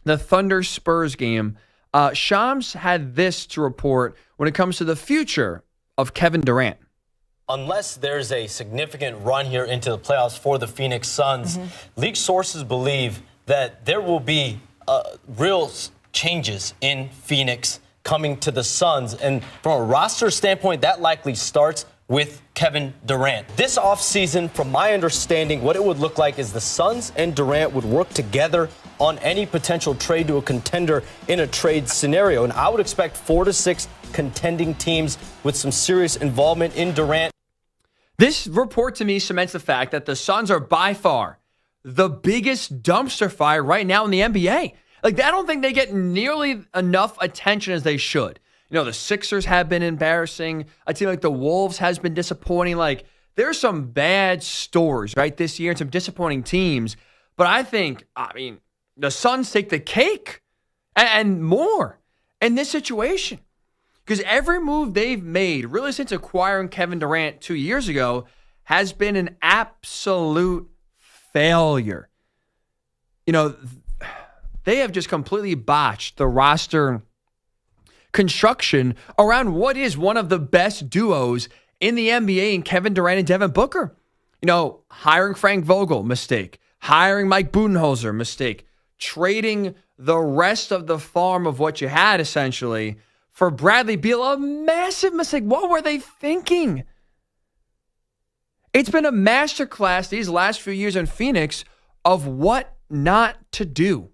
the Thunder-Spurs game, Shams had this to report when it comes to the future of Kevin Durant. Unless there's a significant run here into the playoffs for the Phoenix Suns, league sources believe that there will be real changes in Phoenix coming to the Suns. And from a roster standpoint, that likely starts with Kevin Durant. This offseason, from my understanding, what it would look like is the Suns and Durant would work together on any potential trade to a contender in a trade scenario. And I would expect 4 to 6 contending teams with some serious involvement in Durant. This report to me cements the fact that the Suns are by far the biggest dumpster fire right now in the NBA. Like, I don't think they get nearly enough attention as they should. The Sixers have been embarrassing. A team like the Wolves has been disappointing. Like, there's some bad stories, right, this year and some disappointing teams. But I think, the Suns take the cake and more in this situation. Because every move they've made, really since acquiring Kevin Durant 2 years ago, has been an absolute failure. They have just completely botched the roster construction around what is one of the best duos in the NBA in Kevin Durant and Devin Booker. Hiring Frank Vogel, mistake. Hiring Mike Budenholzer, mistake. Trading the rest of the farm of what you had, essentially, for Bradley Beal, a massive mistake. What were they thinking? It's been a masterclass these last few years in Phoenix of what not to do.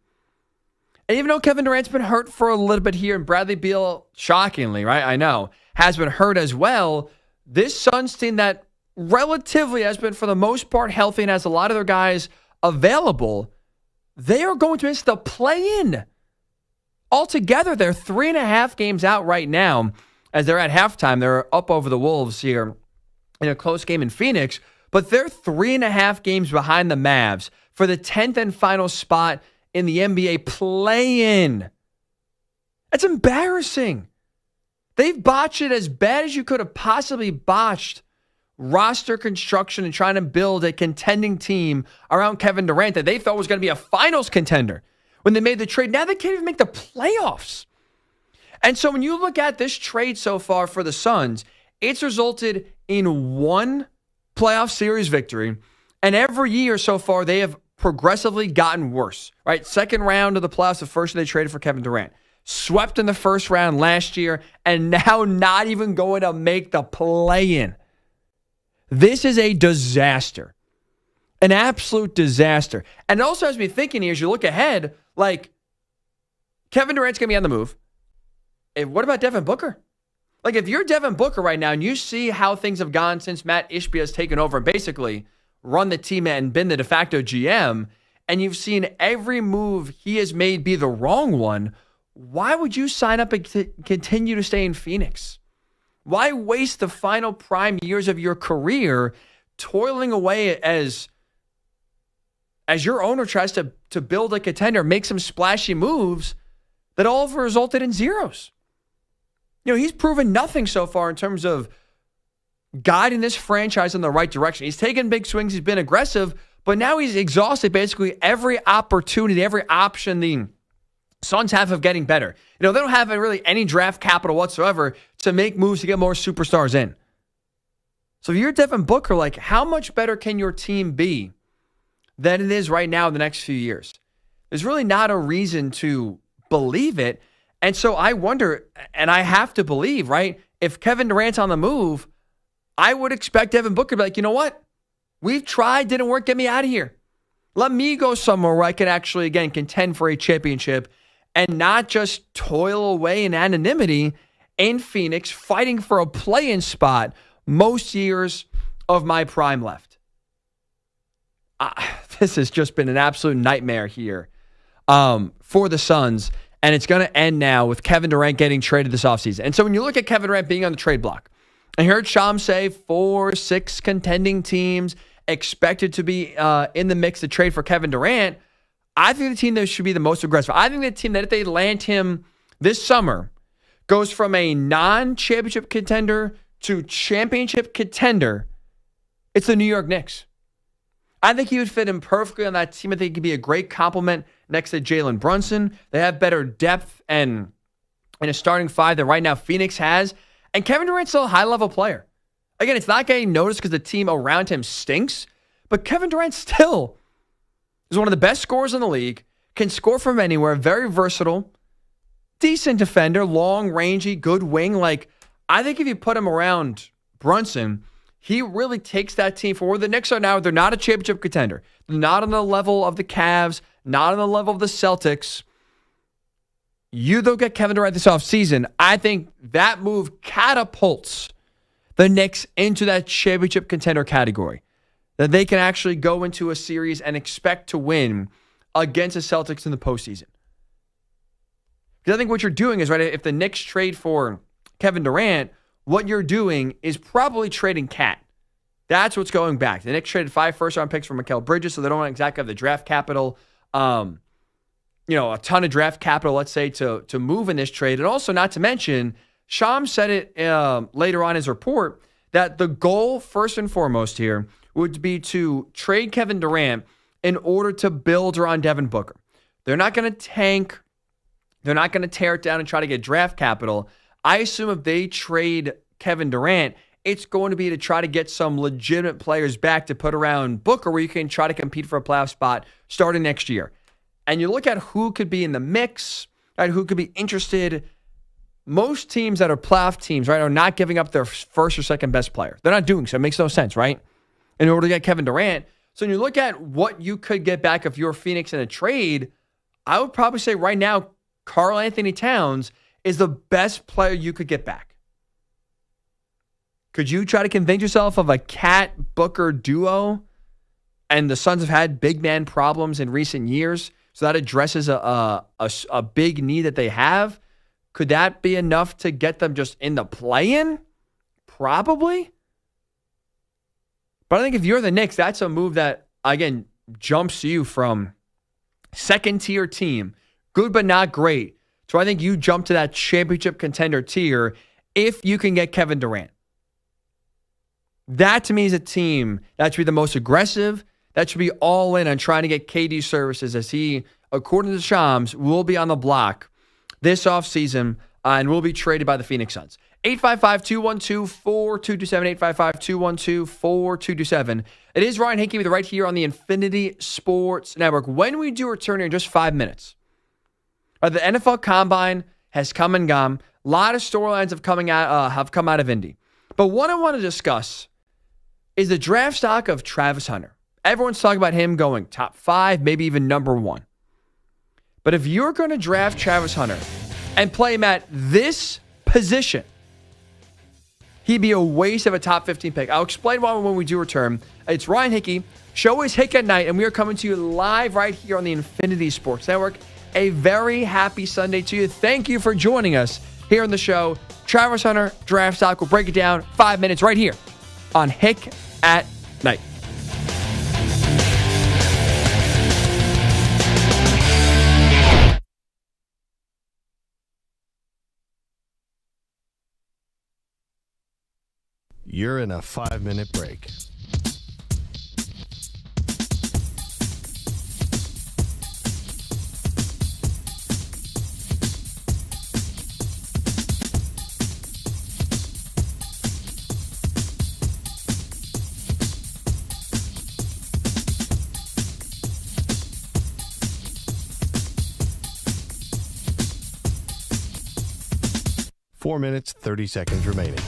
And even though Kevin Durant's been hurt for a little bit here, and Bradley Beal, shockingly, right, I know, has been hurt as well, this Suns team that relatively has been, for the most part, healthy and has a lot of their guys available, they are going to miss the play-in. Altogether, they're 3.5 games out right now. As they're at halftime, they're up over the Wolves here in a close game in Phoenix, but they're 3.5 games behind the Mavs for the 10th and final spot in the NBA play-in. That's embarrassing. They've botched it as bad as you could have possibly botched roster construction and trying to build a contending team around Kevin Durant that they thought was going to be a finals contender. when they made the trade. Now they can't even make the playoffs. And so when you look at this trade so far for the Suns, it's resulted in one playoff series victory. And every year so far, they have progressively gotten worse, right? Second round of the playoffs, the first year they traded for Kevin Durant. Swept in the first round last year, and now not even going to make the play-in. This is a disaster. An absolute disaster. And it also has me thinking here, as you look ahead, like, Kevin Durant's going to be on the move. What about Devin Booker? Like, if you're Devin Booker right now and you see how things have gone since Matt Ishbia has taken over and basically run the team and been the de facto GM, and you've seen every move he has made be the wrong one, why would you sign up and continue to stay in Phoenix? Why waste the final prime years of your career toiling away as your owner tries to build a contender, make some splashy moves that all have resulted in zeros? You know, he's proven nothing so far in terms of guiding this franchise in the right direction. He's taken big swings. He's been aggressive, but now he's exhausted basically every opportunity, every option the Suns have of getting better. You know, they don't have really any draft capital whatsoever to make moves to get more superstars in. So if you're Devin Booker, like, how much better can your team be than it is right now in the next few years? There's really not a reason to believe it. And so I wonder, and I have to believe, right, if Kevin Durant's on the move, I would expect Devin Booker to be like, you know what? We've tried, didn't work, get me out of here. Let me go somewhere where I can actually, again, contend for a championship and not just toil away in anonymity in Phoenix, fighting for a play-in spot most years of my prime left. This has just been an absolute nightmare here for the Suns. And it's going to end now with Kevin Durant getting traded this offseason. And so when you look at Kevin Durant being on the trade block, I heard Sham say 4-6 contending teams expected to be in the mix to trade for Kevin Durant. I think the team that should be the most aggressive, I think the team that if they land him this summer goes from a non-championship contender to championship contender, it's the New York Knicks. I think he would fit in perfectly on that team. I think he could be a great compliment next to Jalen Brunson. They have better depth and in a starting five than right now Phoenix has. And Kevin Durant's still a high-level player. Again, it's not getting noticed because the team around him stinks, but Kevin Durant still is one of the best scorers in the league, can score from anywhere, very versatile, decent defender, long, rangy, good wing. Like, I think if you put him around Brunson, he really takes that team forward. The Knicks are now, they're not a championship contender. They're not on the level of the Cavs, not on the level of the Celtics. You, though, get Kevin Durant this offseason. I think that move catapults the Knicks into that championship contender category. That they can actually go into a series and expect to win against the Celtics in the postseason. Because I think what you're doing is, right, if the Knicks trade for Kevin Durant, what you're doing is probably trading Cat. That's what's going back. The Knicks traded 5 first-round picks for Mikal Bridges, so they don't exactly have the draft capital, a ton of draft capital, let's say, to move in this trade. And also, not to mention, Sham said it later on in his report, that the goal, first and foremost here, would be to trade Kevin Durant in order to build around Devin Booker. They're not going to tank. They're not going to tear it down and try to get draft capital. I assume if they trade Kevin Durant, it's going to be to try to get some legitimate players back to put around Booker where you can try to compete for a playoff spot starting next year. And you look at who could be in the mix, right, who could be interested. Most teams that are playoff teams, right, are not giving up their first or second best player. They're not doing so. It makes no sense, right? In order to get Kevin Durant. So when you look at what you could get back if you're Phoenix in a trade, I would probably say right now, Karl Anthony Towns is the best player you could get back. Could you try to convince yourself of a Cat Booker duo? And the Suns have had big man problems in recent years, so that addresses a big need that they have. Could that be enough to get them just in the play-in? Probably. But I think if you're the Knicks, that's a move that, again, jumps you from second-tier team, good but not great. So I think you jump to that championship contender tier if you can get Kevin Durant. That, to me, is a team that should be the most aggressive, that should be all in on trying to get KD services as he according to Shams, will be on the block this offseason and will be traded by the Phoenix Suns. 855-212-4227, 855-212-4227. It is Ryan Hickey with right here on the Infinity Sports Network. When we do return here in just 5 minutes, the NFL Combine has come and gone. A lot of storylines have come out of Indy. But what I want to discuss is the draft stock of Travis Hunter. Everyone's talking about him going top 5, maybe even number 1. But if you're going to draft Travis Hunter and play him at this position, he'd be a waste of a top 15 pick. I'll explain why when we do return. It's Ryan Hickey. Show is Hick at Night, and we are coming to you live right here on the Infinity Sports Network. A very happy Sunday to you. Thank you for joining us here on the show. Travis Hunter, draft stock. We'll break it down 5 minutes right here on Hick at Night. You're in a 5-minute break. Four minutes, 30 seconds remaining.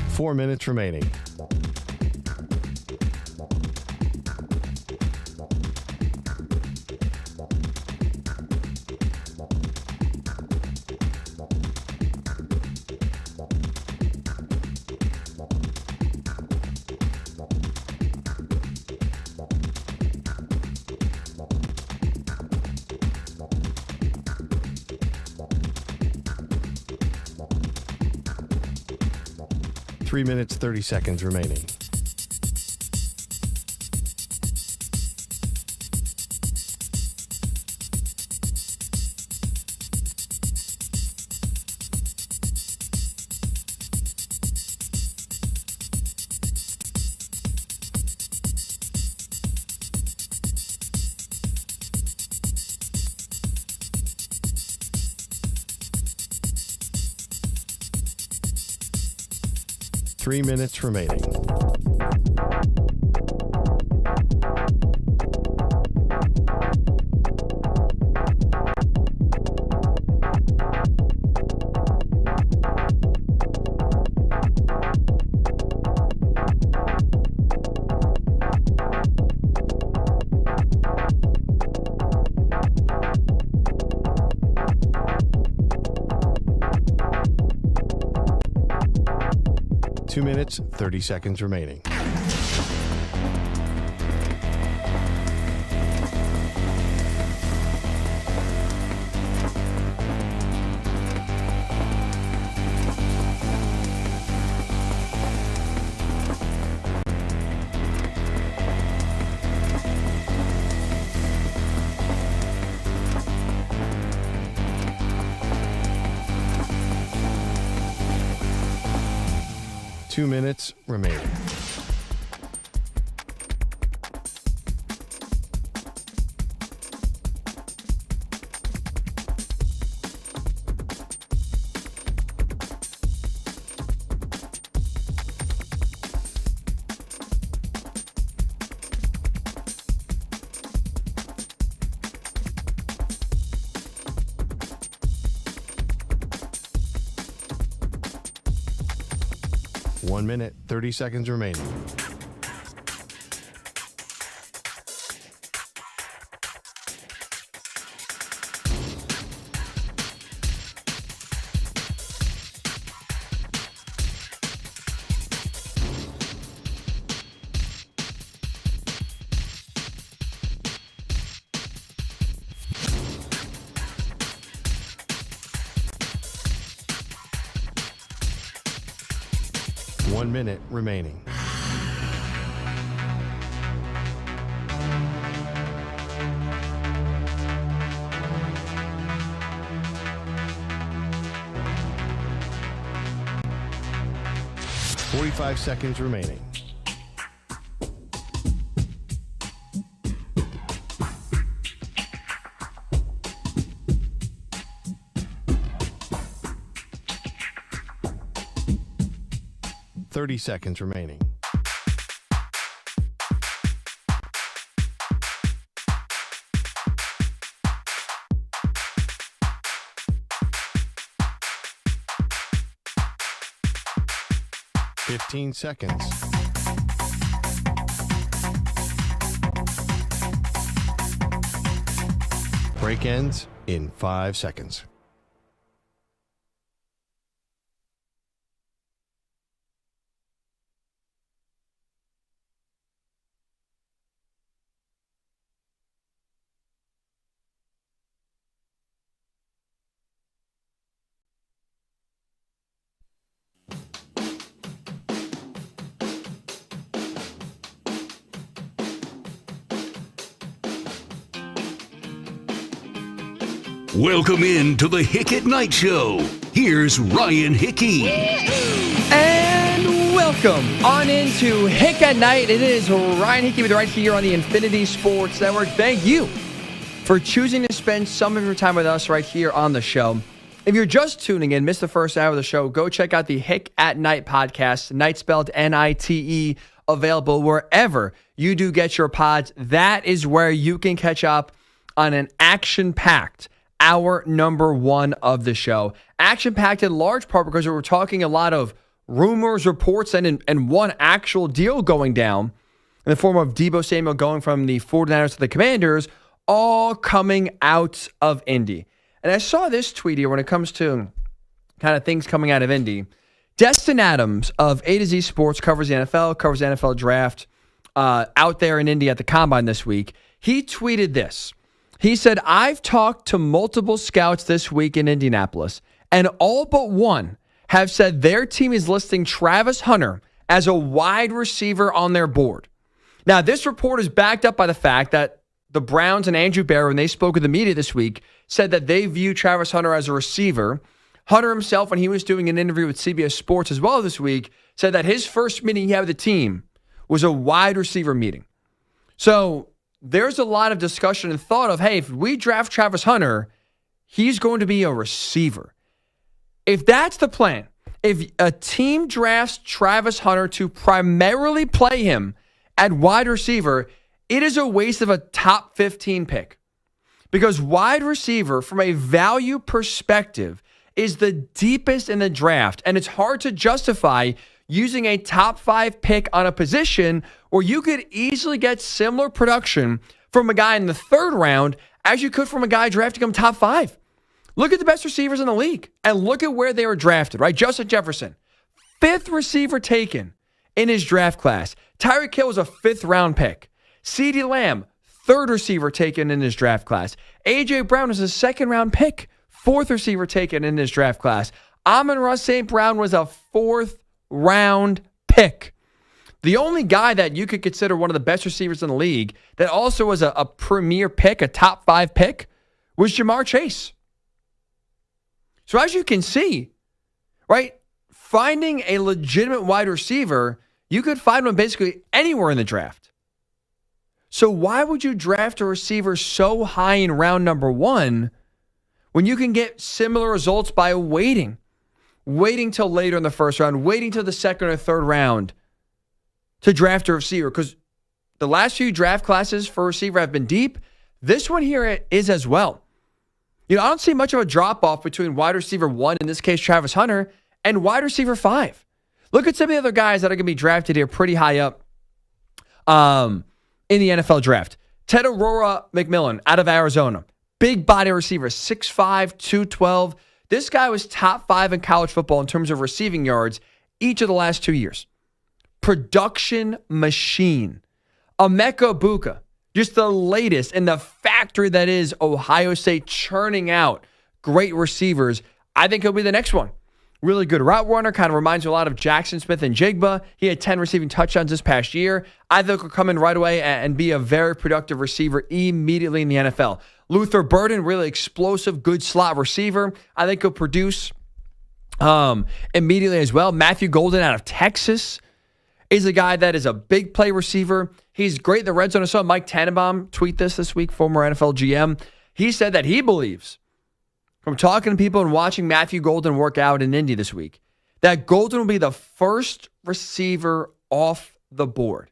Four minutes remaining. Three minutes, 30 seconds remaining. Three minutes remaining. Two minutes, 30 seconds remaining. Two minutes remaining. One minute, 30 seconds remaining. 1 minute remaining. Forty-five seconds remaining. Thirty seconds remaining. Fifteen seconds. Break ends in 5 seconds. Welcome in to the Hick At Nite Show. Here's Ryan Hickey. And welcome on into Hick At Nite. It is Ryan Hickey with right here on the Infinity Sports Network. Thank you for choosing to spend some of your time with us right here on the show. If you're just tuning in, missed the first hour of the show, go check out the Hick At Nite podcast, Nite spelled Nite, available wherever you do get your pods. That is where you can catch up on an action-packed hour number one of the show. Action-packed in large part because we were talking a lot of rumors, reports, and one actual deal going down in the form of Deebo Samuel going from the 49ers to the Commanders, all coming out of Indy. And I saw this tweet here when it comes to kind of things coming out of Indy. Davante Adams of A to Z Sports covers the NFL, covers the NFL draft out there in Indy at the Combine this week. He tweeted this. He said, I've talked to multiple scouts this week in Indianapolis, and all but one have said their team is listing Travis Hunter as a wide receiver on their board. Now, this report is backed up by the fact that the Browns and Andrew Barrow, when they spoke with the media this week, said that they view Travis Hunter as a receiver. Hunter himself, when he was doing an interview with CBS Sports as well this week, said that his first meeting he had with the team was a wide receiver meeting. So there's a lot of discussion and thought of, hey, if we draft Travis Hunter, he's going to be a receiver. If that's the plan, if a team drafts Travis Hunter to primarily play him at wide receiver, it is a waste of a top 15 pick. Because wide receiver, from a value perspective, is the deepest in the draft, and it's hard to justify using a top 5 pick on a position where you could easily get similar production from a guy in the 3rd round as you could from a guy drafting him top 5. Look at the best receivers in the league and look at where they were drafted, right? Justin Jefferson, 5th receiver taken in his draft class. Tyreek Hill was a 5th round pick. CeeDee Lamb, 3rd receiver taken in his draft class. A.J. Brown was a 2nd round pick, 4th receiver taken in his draft class. Amon-Ra St. Brown was a 4th round pick. The only guy that you could consider one of the best receivers in the league that also was a premier pick, a top 5 pick, was Jamar Chase. So as you can see, right, finding a legitimate wide receiver, you could find one basically anywhere in the draft. So why would you draft a receiver so high in round number 1 when you can get similar results by waiting till later in the 1st round, waiting till the 2nd or 3rd round to draft a receiver? Because the last few draft classes for receiver have been deep. This one here is as well. I don't see much of a drop-off between wide receiver 1, in this case Travis Hunter, and wide receiver 5. Look at some of the other guys that are going to be drafted here pretty high up in the NFL draft. Ted Aurora McMillan out of Arizona. Big body receiver, 6'5", 212. This guy was top 5 in college football in terms of receiving yards each of the last 2 years. Production machine. Emeka Egbuka, just the latest in the factory that is Ohio State, churning out great receivers. I think he'll be the next one. Really good route runner. Kind of reminds you a lot of Jackson Smith and Jigba. He had 10 receiving touchdowns this past year. I think he'll come in right away and be a very productive receiver immediately in the NFL. Luther Burden, really explosive, good slot receiver. I think he'll produce immediately as well. Matthew Golden out of Texas is a guy that is a big play receiver. He's great in the red zone. I saw Mike Tannenbaum tweet this week, former NFL GM. He said that he believes, from talking to people and watching Matthew Golden work out in Indy this week, that Golden will be the first receiver off the board.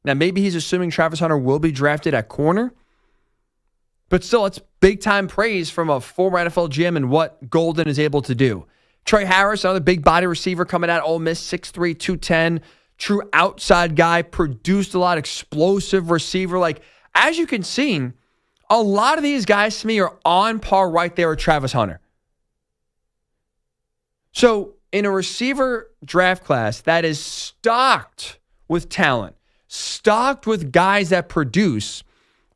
Now, maybe he's assuming Travis Hunter will be drafted at corner, but still, it's big-time praise from a former NFL GM and what Golden is able to do. Trey Harris, another big body receiver coming out of Ole Miss, 6'3", 210, true outside guy, produced a lot, explosive receiver. Like, as you can see, a lot of these guys to me are on par right there with Travis Hunter. So, in a receiver draft class that is stocked with talent, stocked with guys that produce,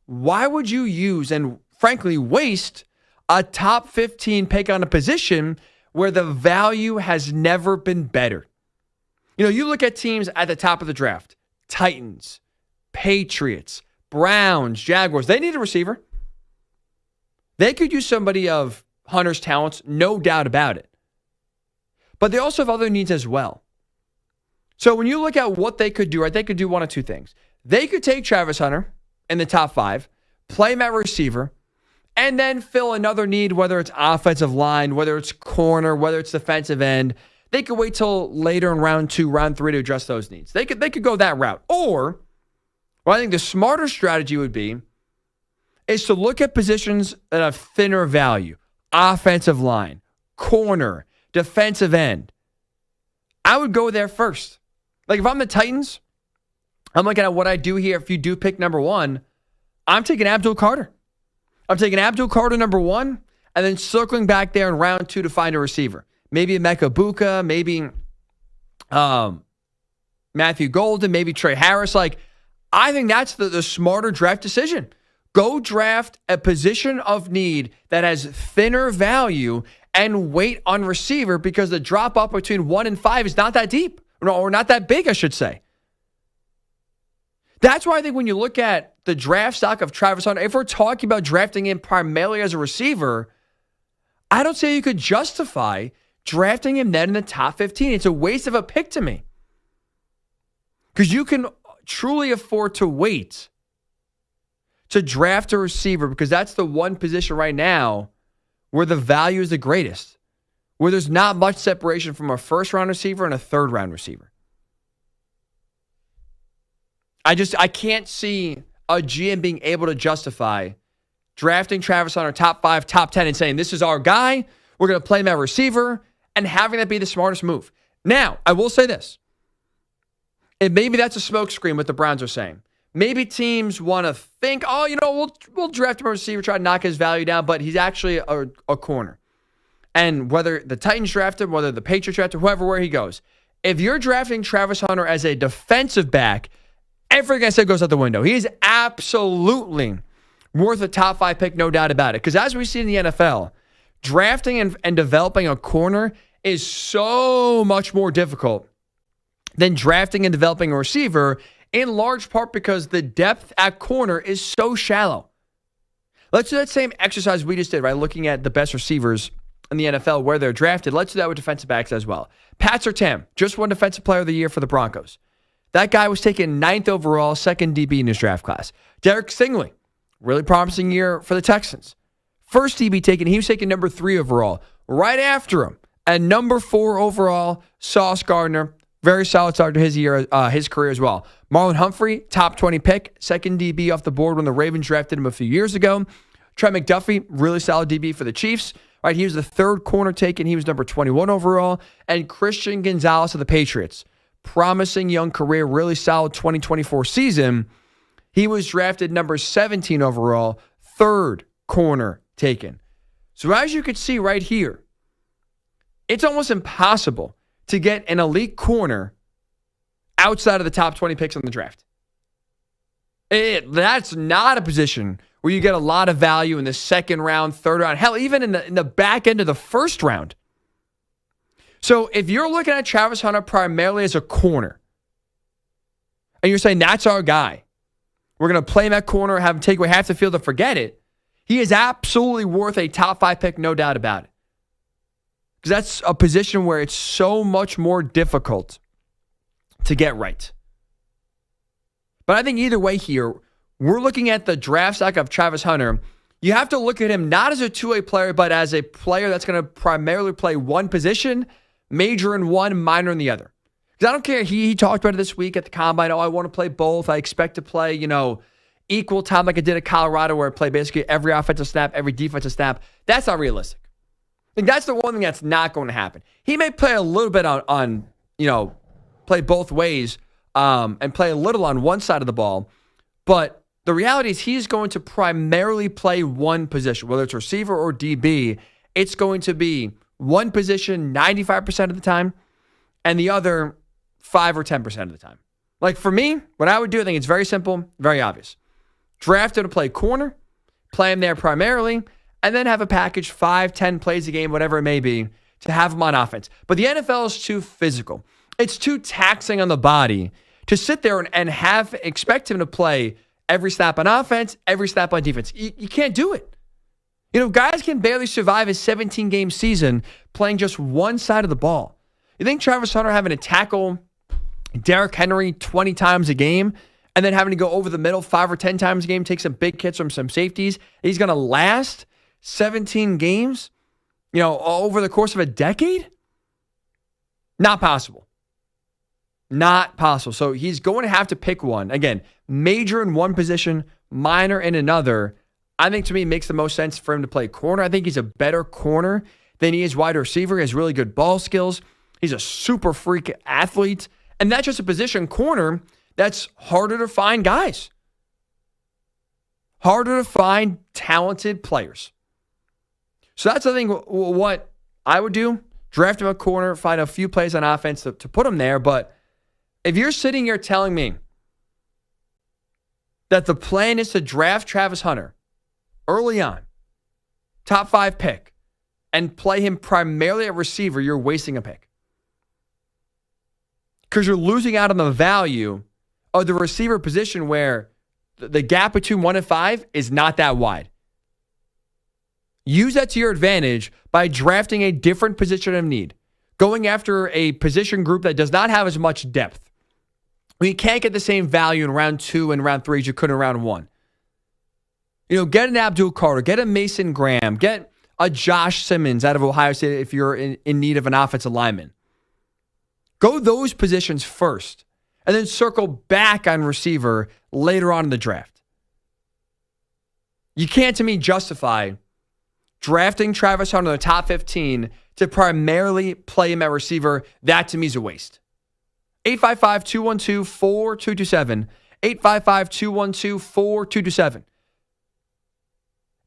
why would you use and frankly waste a top 15 pick on a position where the value has never been better? You know, you look at teams at the top of the draft, Titans, Patriots, Browns, Jaguars, they need a receiver. They could use somebody of Hunter's talents, no doubt about it. But they also have other needs as well. So when you look at what they could do, right, they could do one of two things. They could take Travis Hunter in the top 5, play him at receiver, and then fill another need, whether it's offensive line, whether it's corner, whether it's defensive end. They could wait till later in round 2, round 3 to address those needs. They could go that route. Or, what I think the smarter strategy would be is to look at positions that have thinner value. Offensive line, corner, defensive end. I would go there first. Like if I'm the Titans, I'm looking at what I do here. If you do pick number 1, I'm taking Abdul Carter. I'm taking Abdul Carter number 1 and then circling back there in round 2 to find a receiver. Maybe Emeka Buka, maybe Matthew Golden, maybe Trey Harris. Like, I think that's the smarter draft decision. Go draft a position of need that has thinner value and wait on receiver because the drop off between 1 and 5 is not that deep, or not that big, I should say. That's why I think when you look at the draft stock of Travis Hunter, if we're talking about drafting him primarily as a receiver, I don't see how you could justify drafting him then in the top 15. It's a waste of a pick to me. Because you can truly afford to wait to draft a receiver because that's the one position right now where the value is the greatest, where there's not much separation from a first-round receiver and a third-round receiver. I can't see a GM being able to justify drafting Travis Hunter top 5, top 10 and saying, this is our guy, we're going to play him at receiver, and having that be the smartest move. Now, I will say this. And maybe that's a smokescreen what the Browns are saying. Maybe teams want to think, we'll draft him a receiver, try to knock his value down, but he's actually a corner. And whether the Titans draft him, whether the Patriots draft him, where he goes. If you're drafting Travis Hunter as a defensive back, everything I said goes out the window. He is absolutely worth a top 5 pick, no doubt about it. Because as we see in the NFL, drafting and developing a corner is so much more difficult than drafting and developing a receiver, in large part because the depth at corner is so shallow. Let's do that same exercise we just did, right? Looking at the best receivers in the NFL, where they're drafted. Let's do that with defensive backs as well. Pat Surtain just won Defensive Player of the Year for the Broncos. That guy was taken 9th overall, second DB in his draft class. Derek Stingley, really promising year for the Texans. First DB taken, he was taken number 3 overall. Right after him, at number 4 overall, Sauce Gardner. Very solid start to his year, his career as well. Marlon Humphrey, top 20 pick, second DB off the board when the Ravens drafted him a few years ago. Trent McDuffie, really solid DB for the Chiefs. Right, he was the 3rd corner taken. He was number 21 overall. And Christian Gonzalez of the Patriots. Promising young career, really solid 2024 season. He was drafted number 17 overall, 3rd corner taken. So as you can see right here, it's almost impossible to get an elite corner outside of the top 20 picks in the draft. That's not a position where you get a lot of value in the 2nd round, 3rd round, hell, even in the back end of the 1st round. So if you're looking at Travis Hunter primarily as a corner, and you're saying that's our guy, we're going to play him at corner, have him take away half the field and forget it, he is absolutely worth a top 5 pick, no doubt about it. Because that's a position where it's so much more difficult to get right. But I think either way here, we're looking at the draft stock of Travis Hunter. You have to look at him not as a two-way player, but as a player that's going to primarily play one position, major in one, minor in the other. Because I don't care. He talked about it this week at the Combine. Oh, I want to play both. I expect to play, equal time like I did at Colorado where I play basically every offensive snap, every defensive snap. That's not realistic. I think that's the one thing that's not going to happen. He may play a little bit on play both ways and play a little on one side of the ball, but the reality is he's going to primarily play one position, whether it's receiver or DB. It's going to be one position 95% of the time and the other 5 or 10% of the time. Like for me, what I would do, I think it's very simple, very obvious. Draft him to play corner, play him there primarily, and then have a package 5, 10 plays a game, whatever it may be, to have him on offense. But the NFL is too physical. It's too taxing on the body to sit there and expect him to play every snap on offense, every snap on defense. You can't do it. Guys can barely survive a 17-game season playing just one side of the ball. You think Travis Hunter having to tackle Derrick Henry 20 times a game and then having to go over the middle 5 or 10 times a game, take some big hits from some safeties, he's going to last 17 games, over the course of a decade? Not possible. Not possible. So he's going to have to pick one. Again, major in one position, minor in another. I think to me it makes the most sense for him to play corner. I think he's a better corner than he is wide receiver. He has really good ball skills. He's a super freak athlete. And that's just a position corner that's harder to find guys. Harder to find talented players. So that's, I think, what I would do. Draft him a corner, find a few plays on offense to put him there. But if you're sitting here telling me that the plan is to draft Travis Hunter early on, top 5 pick, and play him primarily at receiver, you're wasting a pick. Because you're losing out on the value of the receiver position where the gap between 1 and 5 is not that wide. Use that to your advantage by drafting a different position of need. Going after a position group that does not have as much depth. You can't get the same value in round 2 and round 3 as you could in round 1. Get an Abdul Carter, get a Mason Graham, get a Josh Simmons out of Ohio State if you're in need of an offensive lineman. Go those positions first, and then circle back on receiver later on in the draft. You can't, to me, justify drafting Travis Hunter in the top 15 to primarily play him at receiver. That, to me, is a waste. 855-212-4227. 855-212-4227.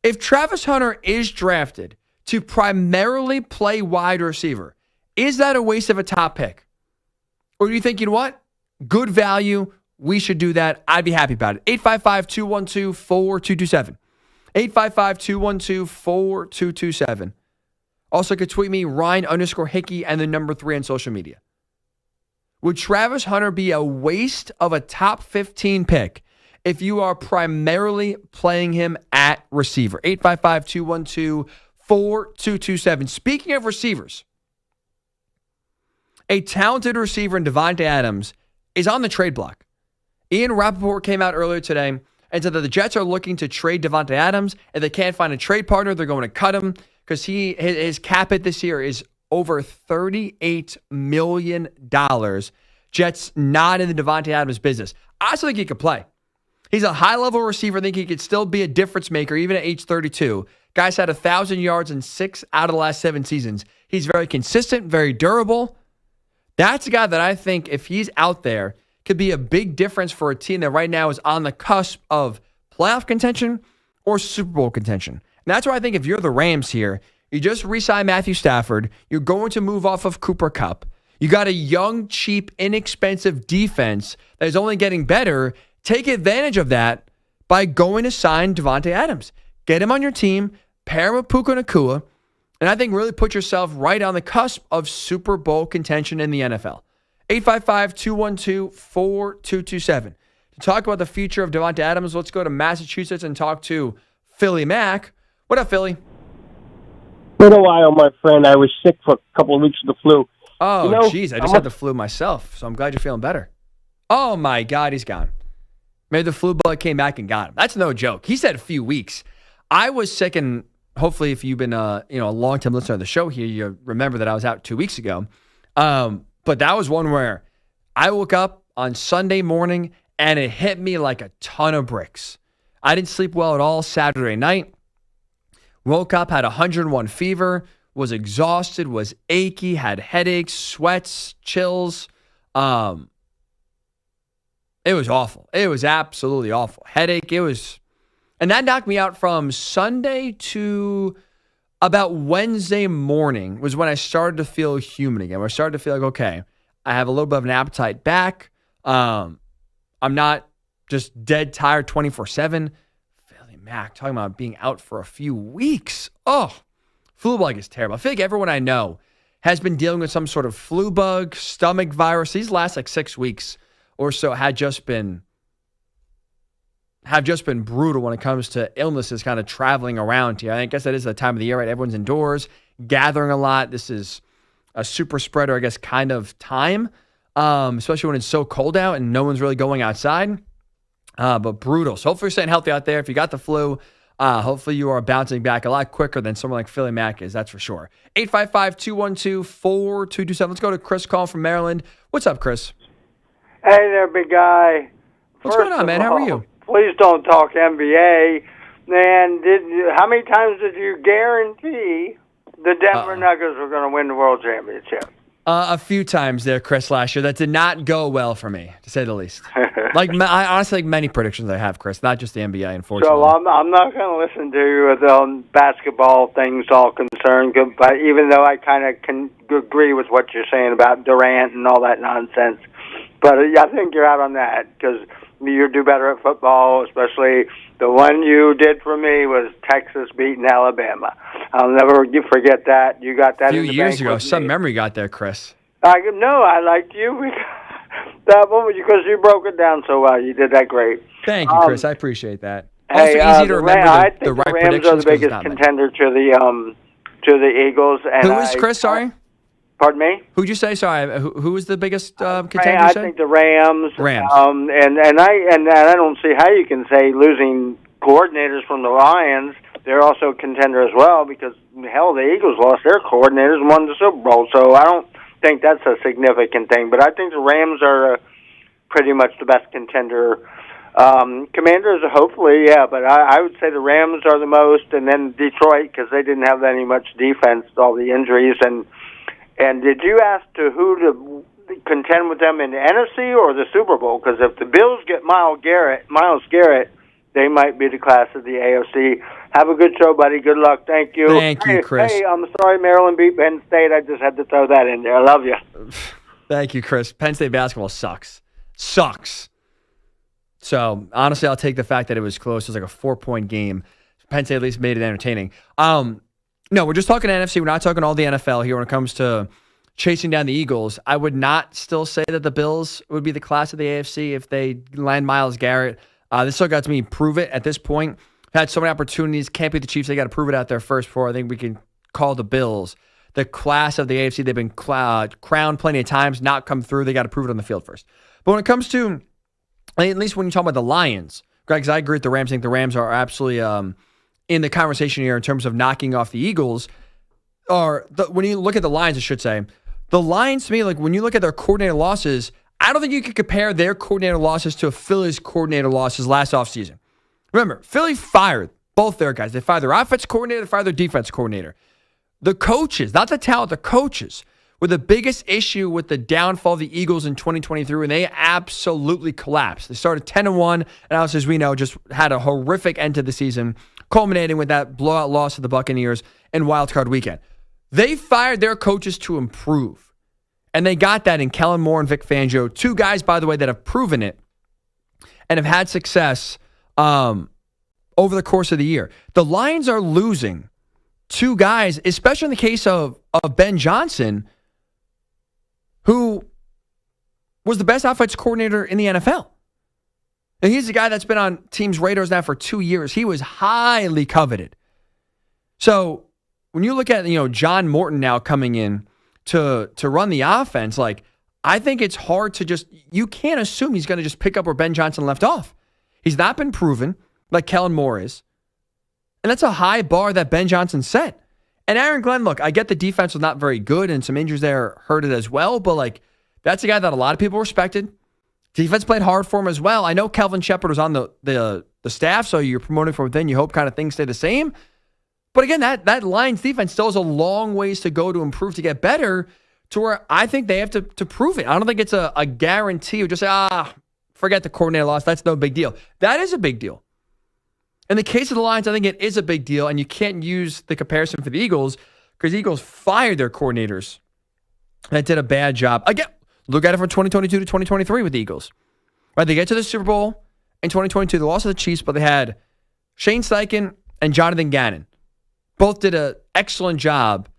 If Travis Hunter is drafted to primarily play wide receiver, is that a waste of a top pick? Or do you think, what? Good value. We should do that. I'd be happy about it. 855-212-4227. 855-212-4227. Also, you could tweet me, Ryan_Hickey and the number 3 on social media. Would Travis Hunter be a waste of a top 15 pick if you are primarily playing him at receiver? 855-212-4227. Speaking of receivers, a talented receiver in Davante Adams is on the trade block. Ian Rappaport came out earlier today and said that the Jets are looking to trade Davante Adams. If they can't find a trade partner, they're going to cut him because his cap hit this year is over $38 million. Jets not in the Davante Adams business. I still think he could play. He's a high-level receiver. I think he could still be a difference maker even at age 32. Guy's had 1,000 yards in 6 out of the last 7 seasons. He's very consistent, very durable. That's a guy that I think, if he's out there, could be a big difference for a team that right now is on the cusp of playoff contention or Super Bowl contention. And that's why I think if you're the Rams here, you just re-sign Matthew Stafford. You're going to move off of Cooper Kupp. You got a young, cheap, inexpensive defense that is only getting better. Take advantage of that by going to sign Davante Adams. Get him on your team, pair him with Puka Nacua, And I think really put yourself right on the cusp of Super Bowl contention in the NFL. 855-212-4227. To talk about the future of Davante Adams, let's go to Massachusetts and talk to Philly Mac. What up, Philly? Been a while, my friend. I was sick for a couple of weeks with the flu. Oh, jeez. I just had the flu myself, so I'm glad you're feeling better. Oh, my God, he's gone. Maybe the flu bug came back and got him. That's no joke. He said a few weeks. I was sick, and hopefully if you've been a long-time listener of the show here, you remember that I was out 2 weeks ago. But that was one where I woke up on Sunday morning, and it hit me like a ton of bricks. I didn't sleep well at all Saturday night. Woke up, had 101 fever, was exhausted, was achy, had headaches, sweats, chills. It was awful. It was absolutely awful. Headache, and that knocked me out from Sunday to about Wednesday morning was when I started to feel human again. Where I started to feel like, okay, I have a little bit of an appetite back. I'm not just dead tired 24/7. Mac, talking about being out for a few weeks. Oh, flu bug is terrible. I feel like everyone I know has been dealing with some sort of flu bug, stomach virus. These last 6 weeks or so have just been brutal when it comes to illnesses kind of traveling around here. I guess that is the time of the year, right? Everyone's indoors, gathering a lot. This is a super spreader, I guess, kind of time, especially when it's so cold out and no one's really going outside. But brutal. So hopefully you're staying healthy out there. If you got the flu, hopefully you are bouncing back a lot quicker than someone like Philly Mac is, that's for sure. 855-212-4227. Let's go to Chris calling from Maryland. What's up, Chris? Hey there, big guy. What's going on, man? How are you? Please don't talk NBA. Man, how many times did you guarantee the Denver Nuggets were going to win the World Championship? A few times there, Chris, last year. That did not go well for me, to say the least. I honestly like many predictions I have, Chris, not just the NBA, unfortunately. So I'm not going to listen to you with basketball things all concerned, but even though I kind of can agree with what you're saying about Durant and all that nonsense. But I think you're out on that because you do better at football, especially the one you did for me was Texas beating Alabama. I'll never forget that. You got that a few in the years bank ago. with Some me. memory got there, Chris. No, I liked you. That one because you broke it down so well. You did that great. Thank you, Chris. I appreciate that. Hey, also easy to remember I think the right the Rams predictions. are the biggest contender to the Eagles. And Who is Chris? Sorry. Pardon me? Who'd you say? Sorry, who is the biggest contender? I think the Rams. Rams. And I don't see how you can say losing coordinators from the Lions. They're also a contender as well because hell, the Eagles lost their coordinators and won the Super Bowl. So I don't think that's a significant thing. But I think the Rams are pretty much the best contender. Commanders, hopefully, yeah. But I would say the Rams are the most, and then Detroit because they didn't have any much defense, all the injuries And did you ask to who to contend with them in the NFC or the Super Bowl? Because if the Bills get Myles Garrett, they might be the class of the AFC. Have a good show, buddy. Good luck. Thank you. Thank you, Chris. Hey, I'm sorry Maryland beat Penn State. I just had to throw that in there. I love you. Thank you, Chris. Penn State basketball sucks. Sucks. So, honestly, I'll take the fact that it was close. It was like a 4-point game. Penn State at least made it entertaining. No, we're just talking NFC. We're not talking all the NFL here when it comes to chasing down the Eagles. I would not still say that the Bills would be the class of the AFC if they land Myles Garrett. This still got to me prove it at this point. Had so many opportunities. Can't beat the Chiefs. They got to prove it out there first before I think we can call the Bills the class of the AFC. They've been crowned plenty of times, not come through. They got to prove it on the field first. But when it comes to, at least when you talk about the Lions, Greg, because I agree with the Rams. I think the Rams are absolutely in the conversation here in terms of knocking off the Eagles. When you look at the Lions, I should say, the Lions, to me, like when you look at their coordinator losses, I don't think you could compare their coordinator losses to Philly's coordinator losses last offseason. Remember, Philly fired both their guys. They fired their offense coordinator, they fired their defense coordinator. The coaches, not the talent, the coaches were the biggest issue with the downfall of the Eagles in 2023, and they absolutely collapsed. They started 10-1, and obviously, as we know, just had a horrific end to the season, culminating with that blowout loss to the Buccaneers in Wild Card Weekend. They fired their coaches to improve, and they got that in Kellen Moore and Vic Fangio, two guys, by the way, that have proven it and have had success over the course of the year. The Lions are losing two guys, especially in the case of Ben Johnson, who was the best offensive coordinator in the NFL. And he's the guy that's been on teams' radars now for 2 years. He was highly coveted. So when you look at, John Morton now coming in to run the offense, like, I think it's hard to you can't assume he's going to just pick up where Ben Johnson left off. He's not been proven like Kellen Moore is. And that's a high bar that Ben Johnson set. And Aaron Glenn, look, I get the defense was not very good and some injuries there hurt it as well, but like, that's a guy that a lot of people respected. Defense played hard for him as well. I know Kelvin Shepard was on the staff, so you're promoting from within. You hope kind of things stay the same. But again, that Lions defense still has a long ways to go to improve, to get better, to where I think they have to prove it. I don't think it's a guarantee of just say, forget the coordinator loss. That's no big deal. That is a big deal. In the case of the Lions, I think it is a big deal, and you can't use the comparison for the Eagles because the Eagles fired their coordinators that did a bad job. Again, look at it from 2022 to 2023 with the Eagles. Right, they get to the Super Bowl in 2022. They lost to the Chiefs, but they had Shane Steichen and Jonathan Gannon. Both did an excellent job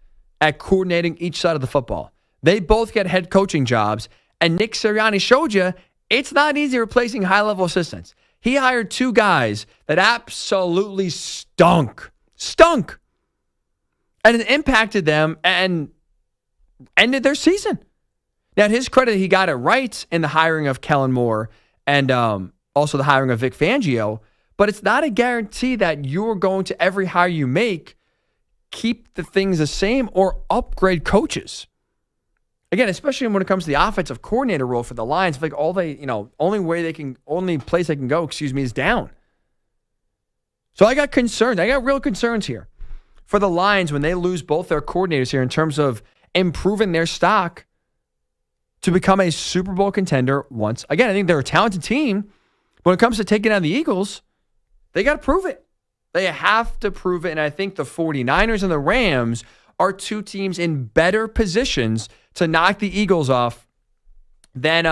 at coordinating each side of the football. They both get head coaching jobs, and Nick Sirianni showed you it's not easy replacing high-level assistants. He hired two guys that absolutely stunk. And it impacted them and ended their season. Now, to his credit, he got it right in the hiring of Kellen Moore and also the hiring of Vic Fangio, but it's not a guarantee that you're going to every hire you make keep the things the same or upgrade coaches. Again, especially when it comes to the offensive coordinator role for the Lions, I think only place they can go, is down. So I got concerns. I got real concerns here for the Lions when they lose both their coordinators here in terms of improving their stock to become a Super Bowl contender once again. I think they're a talented team. When it comes to taking on the Eagles, they got to prove it. They have to prove it. And I think the 49ers and the Rams are two teams in better positions to knock the Eagles off than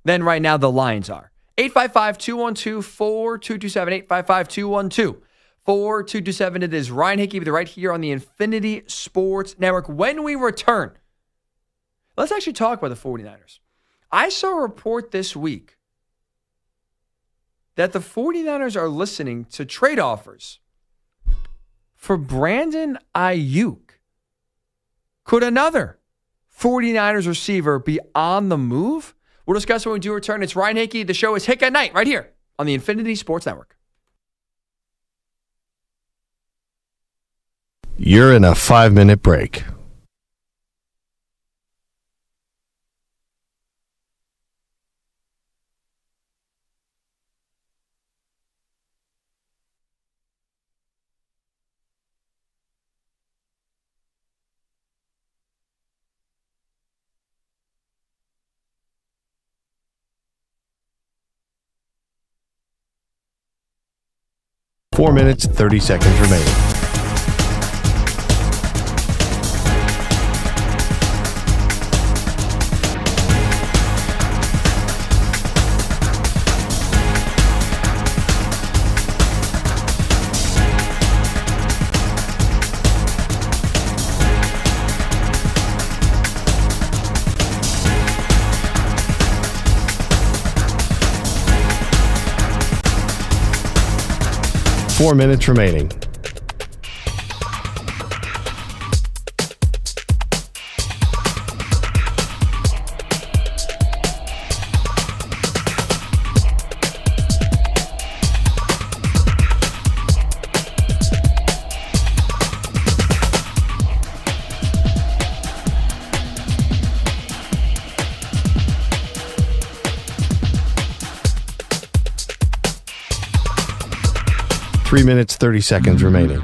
right now the Lions are. 855-212-4227. 855-212-4227. It is Ryan Hickey with you right here on the Infinity Sports Network. When we return, let's actually talk about the 49ers. I saw a report this week that the 49ers are listening to trade offers for Brandon Ayuk. Could another 49ers receiver be on the move? We'll discuss when we do return. It's Ryan Hickey. The show is Hick at Night right here on the Infinity Sports Network. You're in a 5-minute break. Four minutes, 30 seconds remaining. Four minutes remaining. Three minutes, 30 seconds remaining.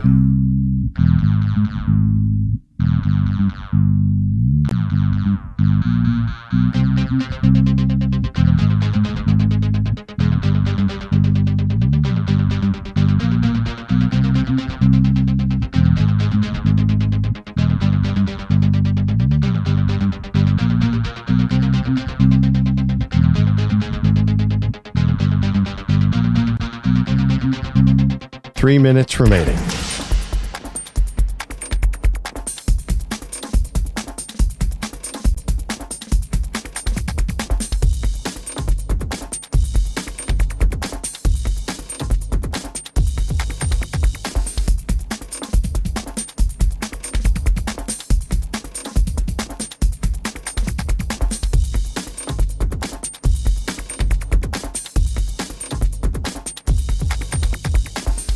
Three minutes remaining.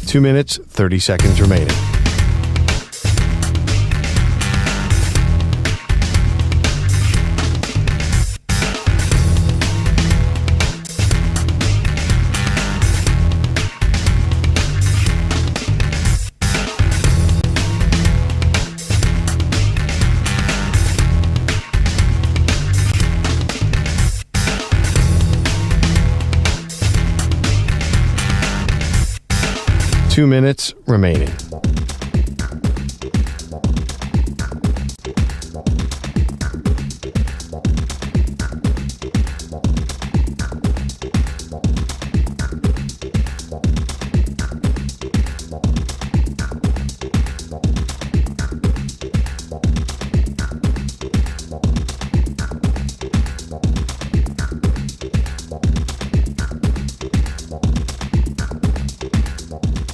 2 minutes, 30 seconds remaining. Two minutes remaining.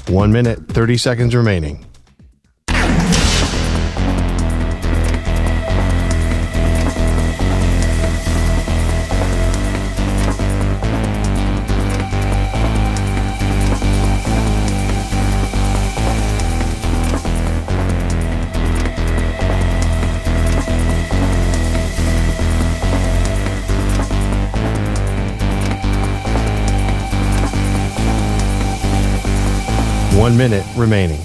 One minute, 30 seconds remaining. One minute remaining.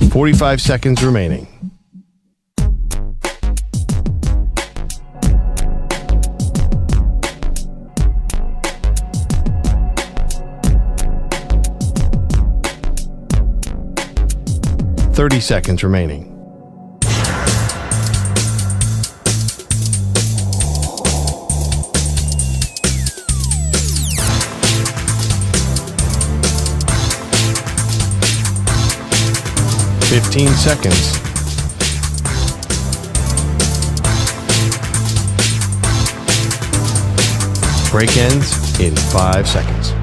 Forty-five seconds remaining. Thirty seconds remaining. Fifteen seconds. Break ends in 5 seconds.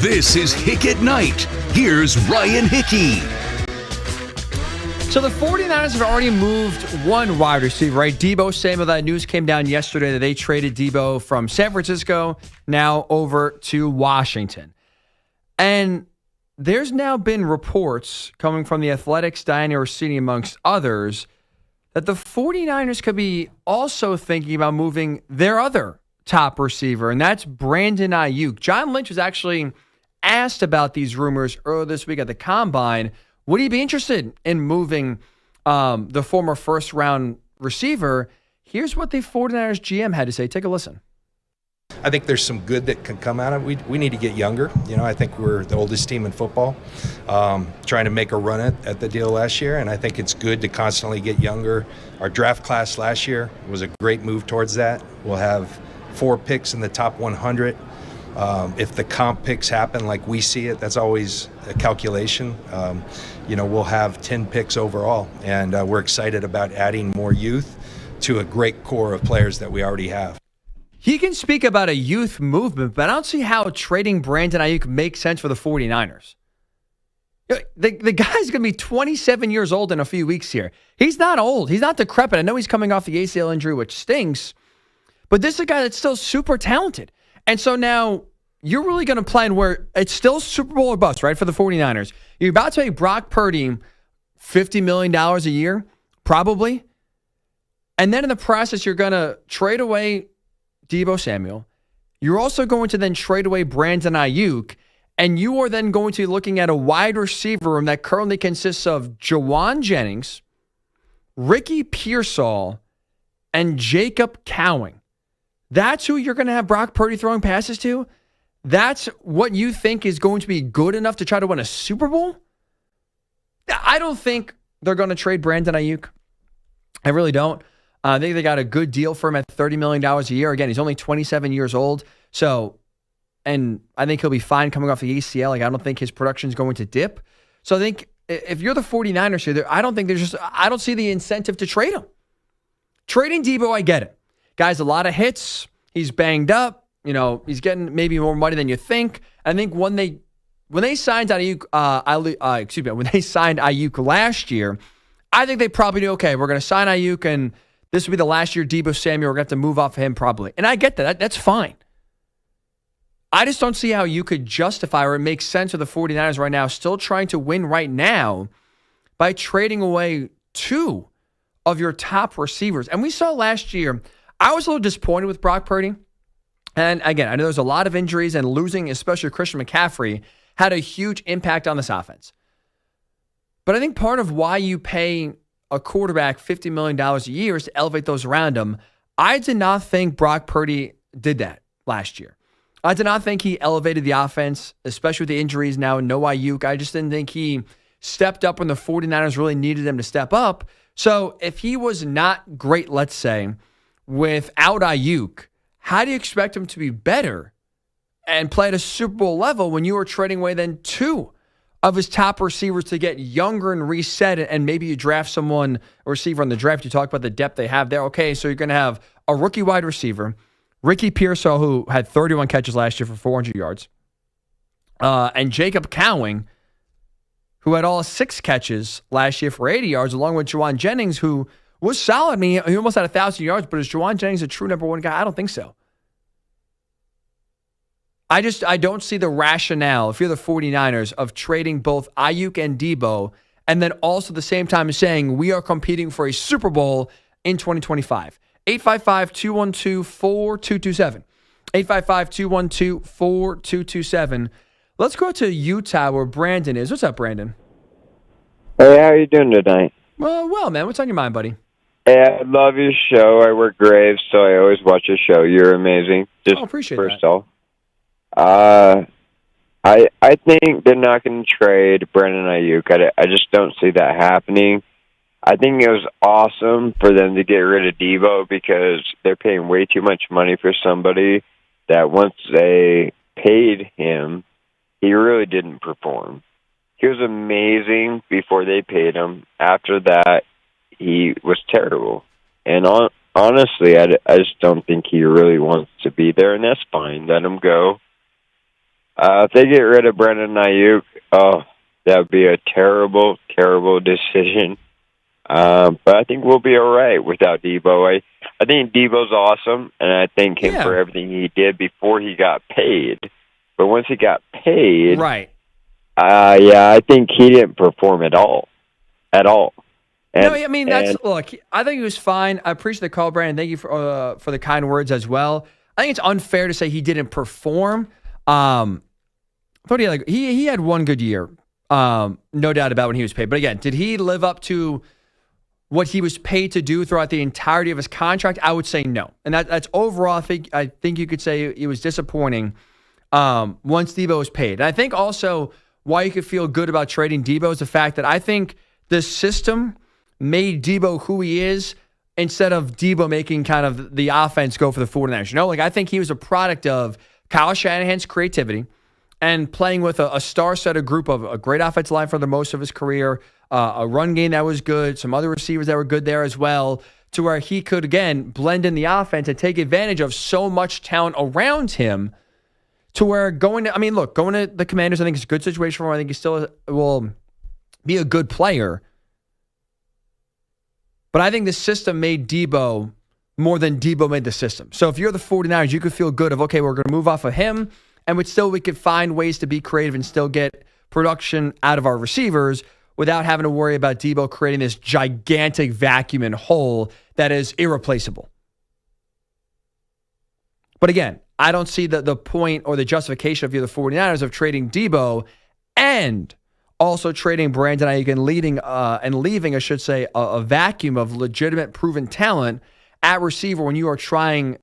This is Hick at Night. Here's Ryan Hickey. So the 49ers have already moved one wide receiver, right? Deebo Samuel. That news came down yesterday that they traded Deebo from San Francisco now over to Washington. And there's now been reports coming from the Athletics, Diana Orsini, amongst others, that the 49ers could be also thinking about moving their other top receiver, and that's Brandon Ayuk. John Lynch was actually asked about these rumors earlier this week at the Combine. Would he be interested in moving the former first-round receiver? Here's what the 49ers GM had to say. Take a listen. I think there's some good that can come out of it. We need to get younger. You know, I think we're the oldest team in football, trying to make a run at the deal last year, and I think it's good to constantly get younger. Our draft class last year was a great move towards that. We'll have 4 picks in the top 100. If the comp picks happen like we see it, that's always a calculation. We'll have 10 picks overall, and we're excited about adding more youth to a great core of players that we already have. He can speak about a youth movement, but I don't see how trading Brandon Ayuk makes sense for the 49ers. The guy's going to be 27 years old in a few weeks here. He's not old. He's not decrepit. I know he's coming off the ACL injury, which stinks, but this is a guy that's still super talented. And so now you're really going to plan where it's still Super Bowl or bust, right, for the 49ers. You're about to pay Brock Purdy $50 million a year, probably. And then in the process, you're going to trade away Deebo Samuel. You're also going to then trade away Brandon Ayuk. And you are then going to be looking at a wide receiver room that currently consists of Jawan Jennings, Ricky Pearsall, and Jacob Cowing. That's who you're going to have Brock Purdy throwing passes to? That's what you think is going to be good enough to try to win a Super Bowl? I don't think they're going to trade Brandon Ayuk. I really don't. I think they got a good deal for him at $30 million a year. Again, he's only 27 years old. So, and I think he'll be fine coming off the ACL. Like, I don't think his production is going to dip. So I think if you're the 49ers here, I don't see the incentive to trade him. Trading Debo, I get it. Guy's a lot of hits. He's banged up. He's getting maybe more money than you think. I think when they signed Ayuk, when they signed Ayuk last year, I think they probably knew, okay, we're going to sign Ayuk, and this will be the last year Debo Samuel. We're going to have to move off of him probably. And I get that. That's fine. I just don't see how you could justify or it makes sense for the 49ers right now still trying to win right now by trading away 2 of your top receivers. And we saw last year, I was a little disappointed with Brock Purdy. And again, I know there's a lot of injuries, and losing, especially Christian McCaffrey, had a huge impact on this offense. But I think part of why you pay a quarterback $50 million a year is to elevate those around him. I did not think Brock Purdy did that last year. I did not think he elevated the offense, especially with the injuries now. No Ayuk. I just didn't think he stepped up when the 49ers really needed him to step up. So if he was not great, let's say, without Ayuk, how do you expect him to be better and play at a Super Bowl level when you are trading away then 2 of his top receivers to get younger and reset it, and maybe you draft a receiver on the draft? You talk about the depth they have there. Okay, so you're going to have a rookie wide receiver, Ricky Pearsall, who had 31 catches last year for 400 yards, and Jacob Cowing, who had all 6 catches last year for 80 yards, along with Juwan Jennings, who was solid. I mean, he almost had 1,000 yards, but is Juwan Jennings a true number 1 guy? I don't think so. I don't see the rationale, if you're the 49ers, of trading both Ayuk and Debo, and then also at the same time saying we are competing for a Super Bowl in 2025. 855-212-4227. 855-212-4227. Let's go to Utah where Brandon is. What's up, Brandon? Hey, how are you doing tonight? Well, man. What's on your mind, buddy? Hey, I love your show. I work Graves, so I always watch your show. You're amazing. Appreciate first that. off. I think they're not going to trade Brandon Ayuk. I just don't see that happening. I think it was awesome for them to get rid of Debo because they're paying way too much money for somebody that once they paid him, he really didn't perform. He was amazing before they paid him. After that, he was terrible. And honestly, I just don't think he really wants to be there, and that's fine. Let him go. If they get rid of Brandon Ayuk, that would be a terrible, terrible decision. But I think we'll be all right without Debo. I think Debo's awesome, and I thank him for everything he did before he got paid. But once he got paid, right? I think he didn't perform at all. And, no, I mean look. I think he was fine. I appreciate the call, Brandon. Thank you for the kind words as well. I think it's unfair to say he didn't perform. I thought he had one good year, no doubt about when he was paid. But again, did he live up to what he was paid to do throughout the entirety of his contract? I would say no. And that's overall. I think you could say it was disappointing once Debo was paid. And I think also why you could feel good about trading Debo is the fact that I think the system made Debo who he is instead of Debo making kind of the offense go for the 49ers. I think he was a product of Kyle Shanahan's creativity and playing with a star-studded group of a great offensive line for the most of his career, a run game that was good, some other receivers that were good there as well, to where he could, again, blend in the offense and take advantage of so much talent around him to where going to the Commanders, I think it's a good situation for him. I think he still will be a good player. But I think the system made Debo more than Debo made the system. So if you're the 49ers, you could feel good of, okay, we're going to move off of him, and we could find ways to be creative and still get production out of our receivers without having to worry about Debo creating this gigantic vacuum and hole that is irreplaceable. But again, I don't see the point or the justification if you're the 49ers of trading Debo and also trading Brandon Ayuk and leaving, I should say, a vacuum of legitimate proven talent at receiver when you are trying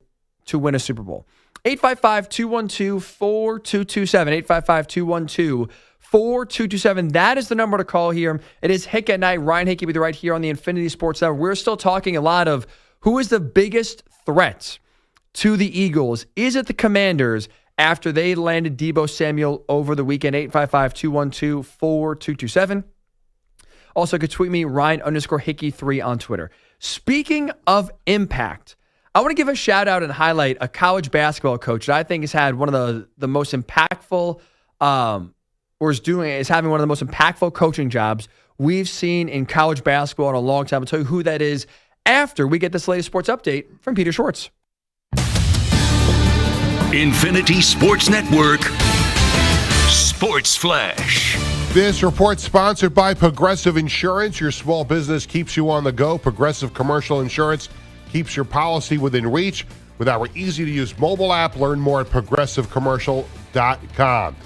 to win a Super Bowl. 855-212-4227. 855-212-4227. That is the number to call here. It is Hick at Night. Ryan Hickey with you right here on the Infinity Sports Network. We're still talking a lot of who is the biggest threat to the Eagles. Is it the Commanders after they landed Deebo Samuel over the weekend? 855-212-4227. Also, you could tweet me, Ryan_Hickey3 on Twitter. Speaking of impact, I want to give a shout out and highlight a college basketball coach that I think has had one of the most impactful, is having one of the most impactful coaching jobs we've seen in college basketball in a long time. I'll tell you who that is after we get this latest sports update from Peter Schwartz. Infinity Sports Network Sports Flash. This report sponsored by Progressive Insurance. Your small business keeps you on the go. Progressive Commercial Insurance keeps your policy within reach with our easy-to-use mobile app. Learn more at progressivecommercial.com.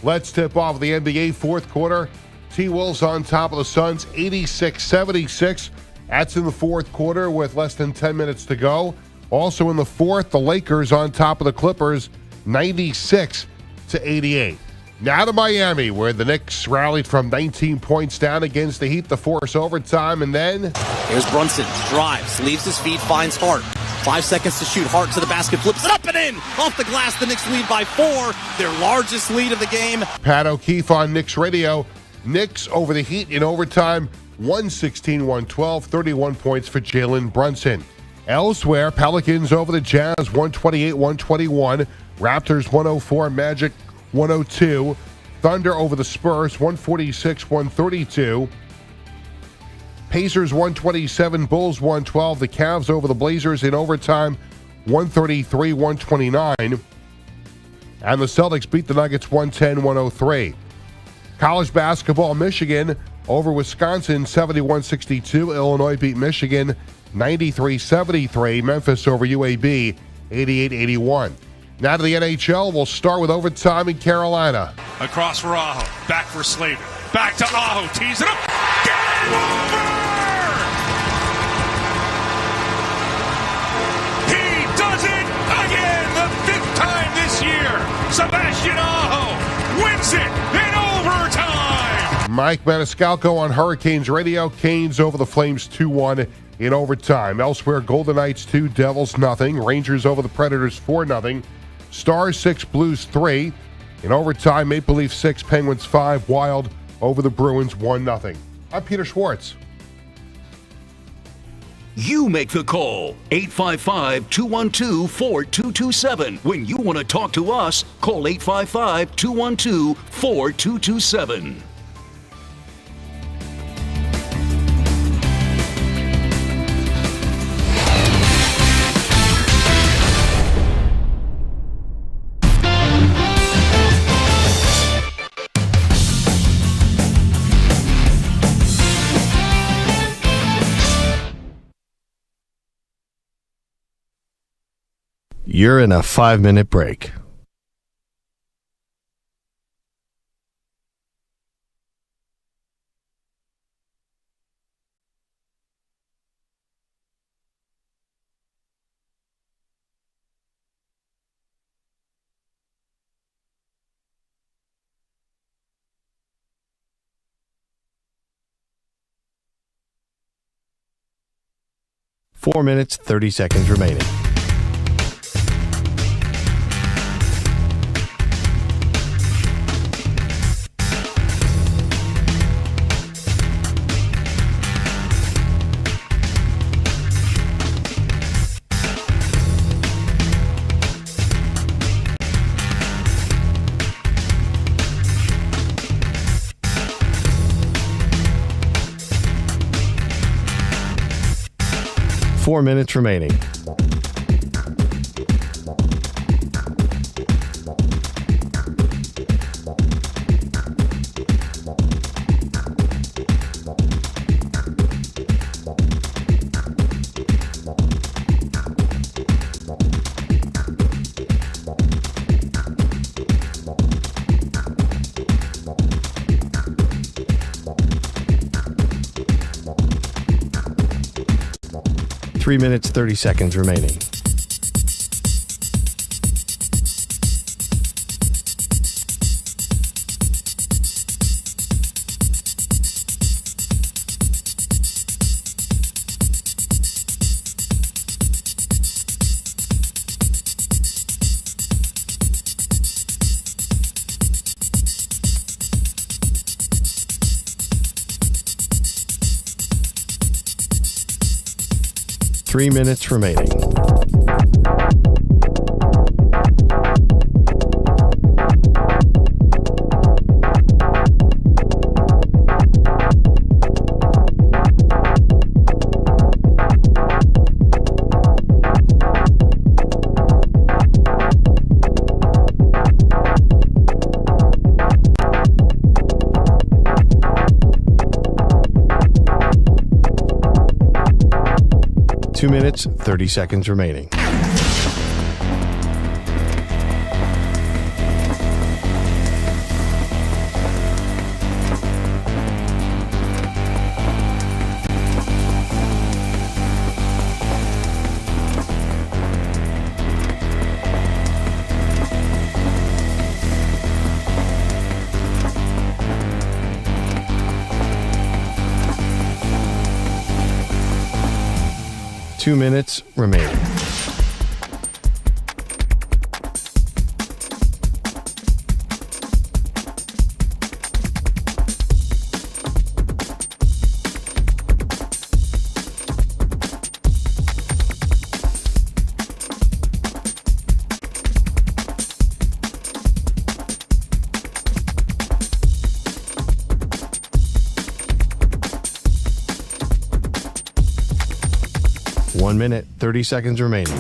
Let's tip off the NBA fourth quarter. T-Wolves on top of the Suns, 86-76. That's in the fourth quarter with less than 10 minutes to go. Also in the fourth, the Lakers on top of the Clippers, 96-88. Now to Miami, where the Knicks rallied from 19 points down against the Heat to force overtime, and then here's Brunson, drives, leaves his feet, finds Hart. 5 seconds to shoot. Hart to the basket, flips it up and in. Off the glass, the Knicks lead by 4, their largest lead of the game. Pat O'Keefe on Knicks Radio. Knicks over the Heat in overtime, 116-112, 31 points for Jalen Brunson. Elsewhere, Pelicans over the Jazz, 128-121. Raptors 104, Magic 102. Thunder over the Spurs, 146-132. Pacers 127, Bulls 112. The Cavs over the Blazers in overtime, 133-129. And the Celtics beat the Nuggets 110-103. College basketball, Michigan over Wisconsin, 71-62. Illinois beat Michigan 93-73. Memphis over UAB, 88-81. Now to the NHL. We'll start with overtime in Carolina. Across for Aho. Back for Slater. Back to Aho. Tees it up. Game over! He does it again. The 5th time this year. Sebastian Aho wins it in overtime. Mike Maniscalco on Hurricanes Radio. Canes over the Flames 2-1 in overtime. Elsewhere, Golden Knights 2, Devils nothing. Rangers over the Predators 4-0. Stars 6, Blues 3. In overtime, Maple Leafs 6, Penguins 5. Wild over the Bruins 1-0. I'm Peter Schwartz. You make the call. 855-212-4227. When you want to talk to us, call 855-212-4227. You're in a 5-minute break. Four minutes, 30 seconds remaining. Four minutes remaining. Three minutes, 30 seconds remaining. 3 minutes remaining. Two minutes, 30 seconds remaining. Two minutes remaining. One minute, 30 seconds remaining.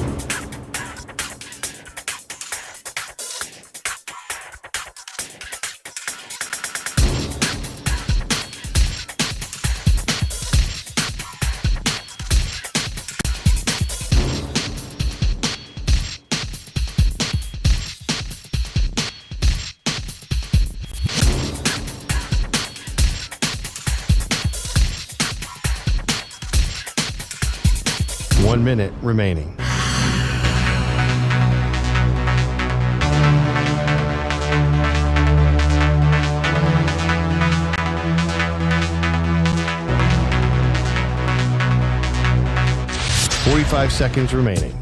One minute remaining. Forty-five seconds remaining.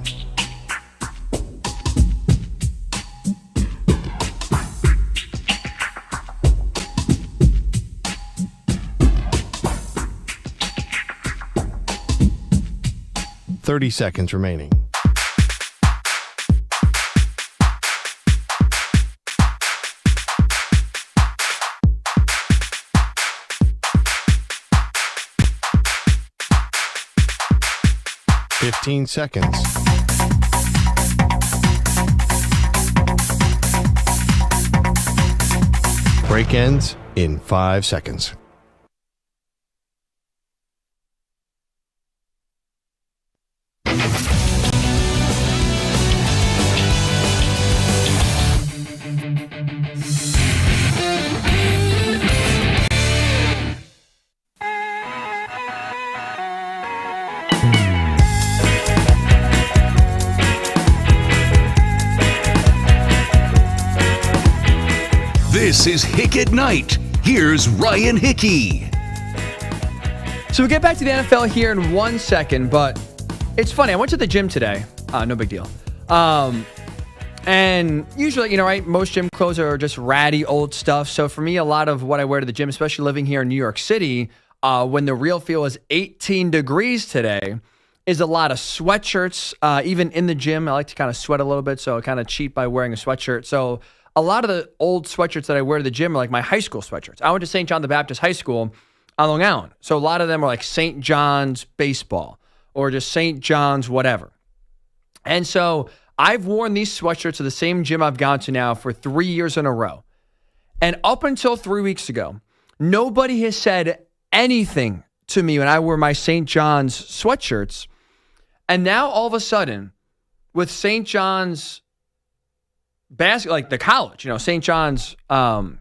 Thirty seconds remaining. Fifteen seconds. Break ends in 5 seconds. This is Hick at Night. Here's Ryan Hickey. So we'll get back to the NFL here in 1 second, but it's funny. I went to the gym today. No big deal. And usually, right, most gym clothes are just ratty old stuff. So for me, a lot of what I wear to the gym, especially living here in New York City, when the real feel is 18 degrees today, is a lot of sweatshirts. Even in the gym, I like to kind of sweat a little bit, so I kind of cheat by wearing a sweatshirt. So a lot of the old sweatshirts that I wear to the gym are like my high school sweatshirts. I went to St. John the Baptist High School on Long Island. So a lot of them are like St. John's baseball or just St. John's whatever. And so I've worn these sweatshirts to the same gym I've gone to now for 3 years in a row. And up until 3 weeks ago, nobody has said anything to me when I wear my St. John's sweatshirts. And now all of a sudden, with St. John's like the college, St. John's, the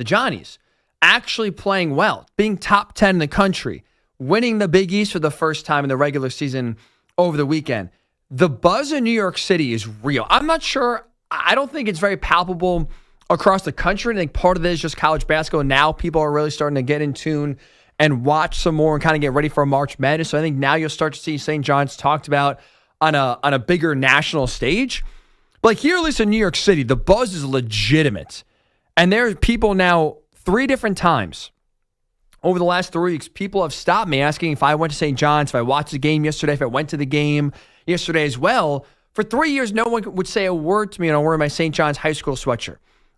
Johnnies, actually playing well, being top 10 in the country, winning the Big East for the first time in the regular season over the weekend. The buzz in New York City is real. I'm not sure. I don't think it's very palpable across the country. I think part of it is just college basketball. Now people are really starting to get in tune and watch some more and kind of get ready for March Madness. So I think now you'll start to see St. John's talked about on a bigger national stage. Like here, at least in New York City, the buzz is legitimate. And there are people now 3 different times over the last 3 weeks, people have stopped me asking if I went to St. John's, if I watched the game yesterday, if I went to the game yesterday as well. For 3 years, no one would say a word to me, and I'm wearing my St. John's high school sweatshirt.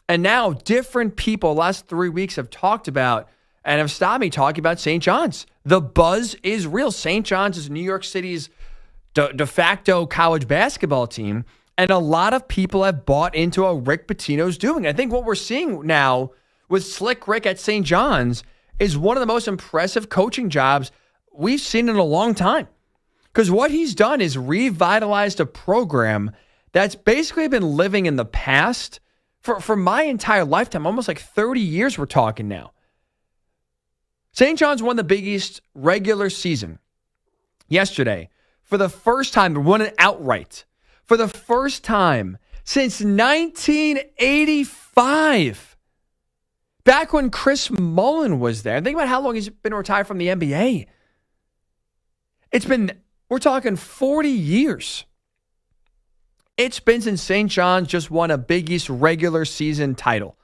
And now different people the last 3 weeks have talked about and have stopped me talking about St. John's. The buzz is real. St. John's is New York City's de facto college basketball team, and a lot of people have bought into what Rick Pitino's doing. I think what we're seeing now with Slick Rick at St. John's is one of the most impressive coaching jobs we've seen in a long time. Because what he's done is revitalized a program that's basically been living in the past for my entire lifetime, almost like 30 years we're talking now. St. John's won the Big East regular season yesterday for the first time. They won it outright for the first time since 1985. Back when Chris Mullen was there. Think about how long he's been retired from the NBA. We're talking 40 years. It's been since St. John's just won a Big East regular season title.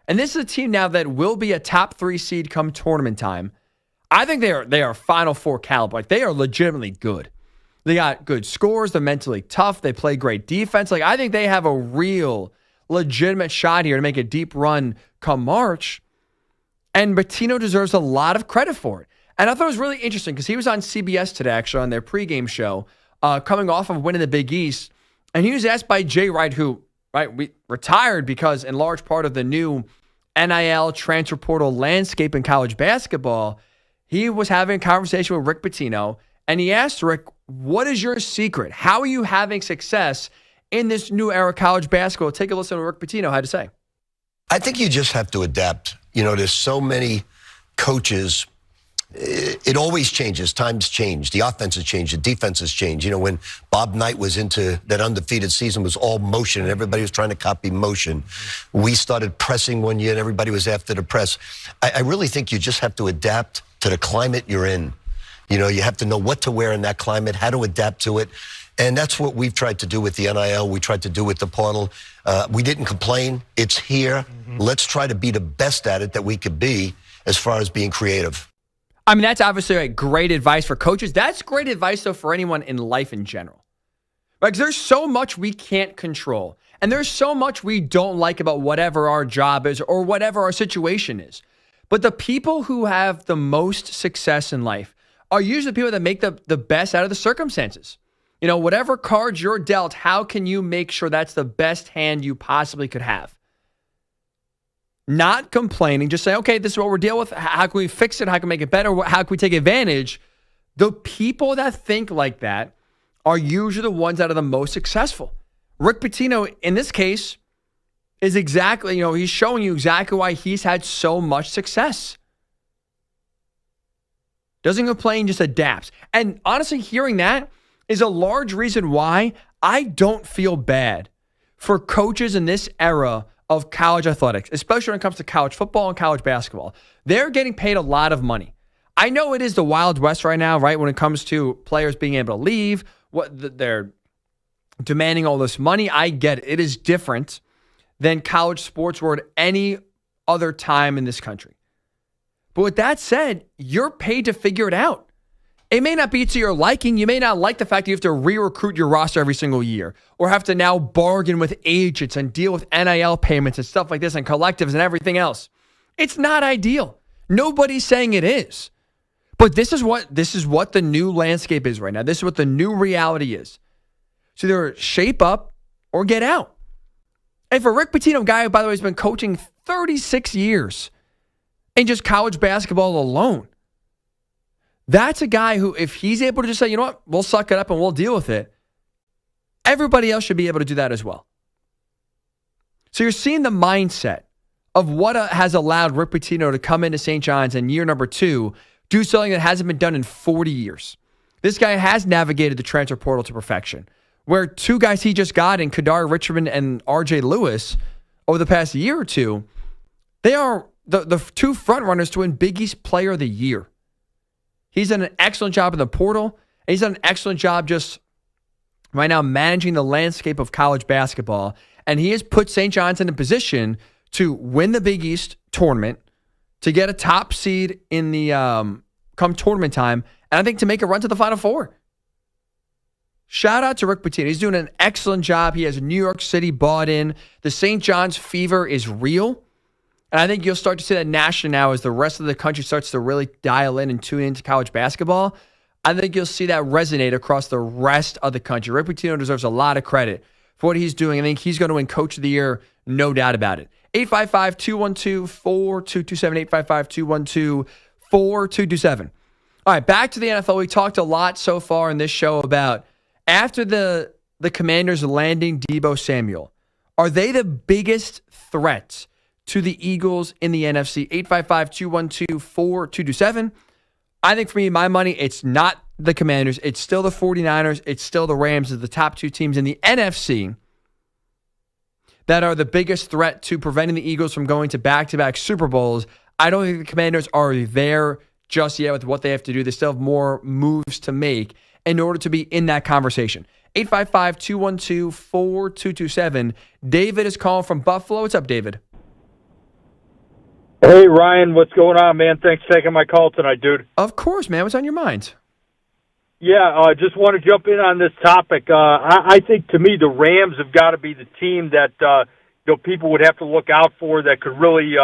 And this is a team now that will be a top 3 seed come tournament time. I think they are Final Four caliber. Like, they are legitimately good. They got good scores. They're mentally tough. They play great defense. Like, I think they have a real legitimate shot here to make a deep run come March. And Pitino deserves a lot of credit for it. And I thought it was really interesting because he was on CBS today, actually, on their pregame show, coming off of winning the Big East. And he was asked by Jay Wright, who we retired because in large part of the new NIL transfer portal landscape in college basketball. He was having a conversation with Rick Pitino, and he asked Rick, what is your secret? How are you having success in this new era of college basketball? Take a listen to what Rick Pitino had to say. I think you just have to adapt. There's so many coaches. It always changes. Times change. The offense has changed. The defense has changed. When Bob Knight was into that undefeated season, was all motion, and everybody was trying to copy motion. We started pressing one year, and everybody was after the press. I really think you just have to adapt to the climate you're in. You have to know what to wear in that climate, how to adapt to it. And that's what we've tried to do with the NIL. We tried to do with the portal. We didn't complain. It's here. Let's try to be the best at it that we could be as far as being creative. I mean, that's obviously great advice for coaches. That's great advice, though, for anyone in life in general. Because there's so much we can't control. And there's so much we don't like about whatever our job is or whatever our situation is. But the people who have the most success in life are usually the people that make the best out of the circumstances. Whatever cards you're dealt, how can you make sure that's the best hand you possibly could have? Not complaining, just saying, okay, this is what we're dealing with. How can we fix it? How can we make it better? How can we take advantage? The people that think like that are usually the ones that are the most successful. Rick Pitino, in this case, is exactly, he's showing you exactly why he's had so much success. Doesn't complain, just adapts. And honestly, hearing that is a large reason why I don't feel bad for coaches in this era of college athletics, especially when it comes to college football and college basketball. They're getting paid a lot of money. I know it is the Wild West right now, right? When it comes to players being able to leave, they're demanding all this money. I get it. It is different than college sports or at any other time in this country. But with that said, you're paid to figure it out. It may not be to your liking. You may not like the fact that you have to re-recruit your roster every single year or have to now bargain with agents and deal with NIL payments and stuff like this and collectives and everything else. It's not ideal. Nobody's saying it is. But this is what the new landscape is right now. This is what the new reality is. So either shape up or get out. And for Rick Pitino, a guy who, by the way, has been coaching 36 years in just college basketball alone, that's a guy who, if he's able to just say, you know what, we'll suck it up and we'll deal with it, everybody else should be able to do that as well. So you're seeing the mindset of what has allowed Rick Pitino to come into St. John's in year number 2, do something that hasn't been done in 40 years. This guy has navigated the transfer portal to perfection, where 2 guys he just got in Kadar Richmond and R.J. Lewis over the past year or two, they are the 2 front runners to win Big East Player of the Year. He's done an excellent job in the portal. And he's done an excellent job just right now managing the landscape of college basketball. And he has put St. John's in a position to win the Big East tournament, to get a top seed in the come tournament time, and I think to make a run to the Final Four. Shout out to Rick Pitino. He's doing an excellent job. He has New York City bought in. The St. John's fever is real. And I think you'll start to see that nationally now as the rest of the country starts to really dial in and tune into college basketball. I think you'll see that resonate across the rest of the country. Rick Pitino deserves a lot of credit for what he's doing. I think he's going to win Coach of the Year, no doubt about it. 855-212-4227, 855-212-4227. All right, back to the NFL. We talked a lot so far in this show about after the Commanders landing Deebo Samuel, are they the biggest threat to the Eagles in the NFC? 855-212-4227. I think for me, my money, it's not the Commanders. It's still the 49ers. It's still the Rams as the top two teams in the NFC that are the biggest threat to preventing the Eagles from going to back-to-back Super Bowls. I don't think the Commanders are there just yet with what they have to do. They still have more moves to make in order to be in that conversation. 855-212-4227. David is calling from Buffalo. What's up, David? Hey, Ryan. What's going on, man? Thanks for taking my call tonight, dude. Of course, man. What's on your mind? Yeah, just want to jump in on this topic. I think, to me, the Rams have got to be the team that people would have to look out for that could really,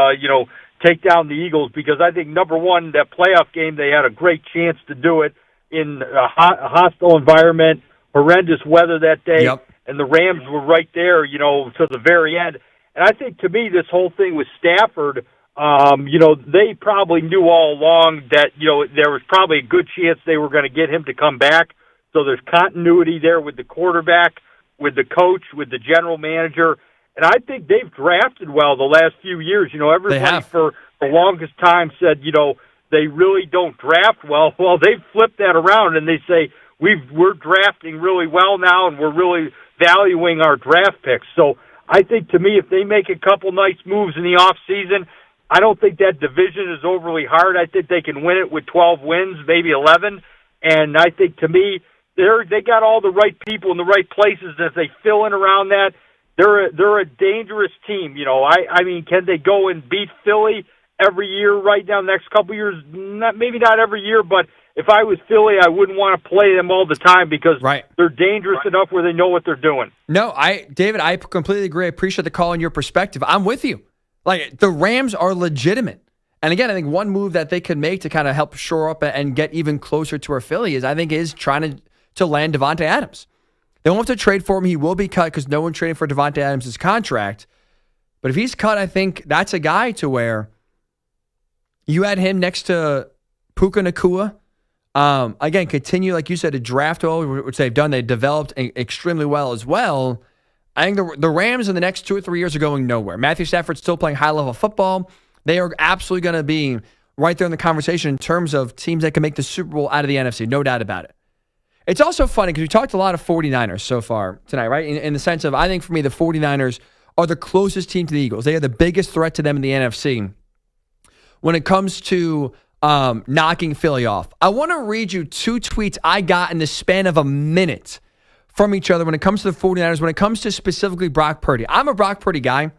take down the Eagles, because I think, number one, that playoff game, they had a great chance to do it in a hostile environment, horrendous weather that day, and the Rams were right there, to the very end. And I think, to me, this whole thing with Stafford, they probably knew all along that, there was probably a good chance they were going to get him to come back. So there's continuity there with the quarterback, with the coach, with the general manager. And I think they've drafted well the last few years. Everybody for the longest time said, they really don't draft well. Well, they've flipped that around and they say, we're drafting really well now and we're really valuing our draft picks. So I think, to me, if they make a couple nice moves in the offseason, I don't think that division is overly hard. I think they can win it with 12 wins, maybe 11. And I think, to me, they got all the right people in the right places. As they fill in around that, they're a dangerous team. I mean, can they go and beat Philly every year right now, next couple of years? Maybe not every year, but if I was Philly, I wouldn't want to play them all the time because they're dangerous enough where they know what they're doing. No, David, I completely agree. I appreciate the call and your perspective. I'm with you. Like, the Rams are legitimate. And again, I think one move that they could make to kind of help shore up and get even closer to our Philly is trying to land Davante Adams. They won't have to trade for him. He will be cut because no one traded for Davante Adams' contract. But if he's cut, I think that's a guy to where you had him next to Puka Nacua. Again, continue, like you said, to draft well, which they've done. They developed extremely well as well. I think the Rams in the next 2 or 3 years are going nowhere. Matthew Stafford's still playing high-level football. They are absolutely going to be right there in the conversation in terms of teams that can make the Super Bowl out of the NFC, no doubt about it. It's also funny because we talked a lot of 49ers so far tonight, right? In the sense of, I think for me, the 49ers are the closest team to the Eagles. They are the biggest threat to them in the NFC when it comes to knocking Philly off. I want to read you 2 tweets I got in the span of a minute from each other when it comes to the 49ers, when it comes to specifically Brock Purdy. I'm a Brock Purdy guy.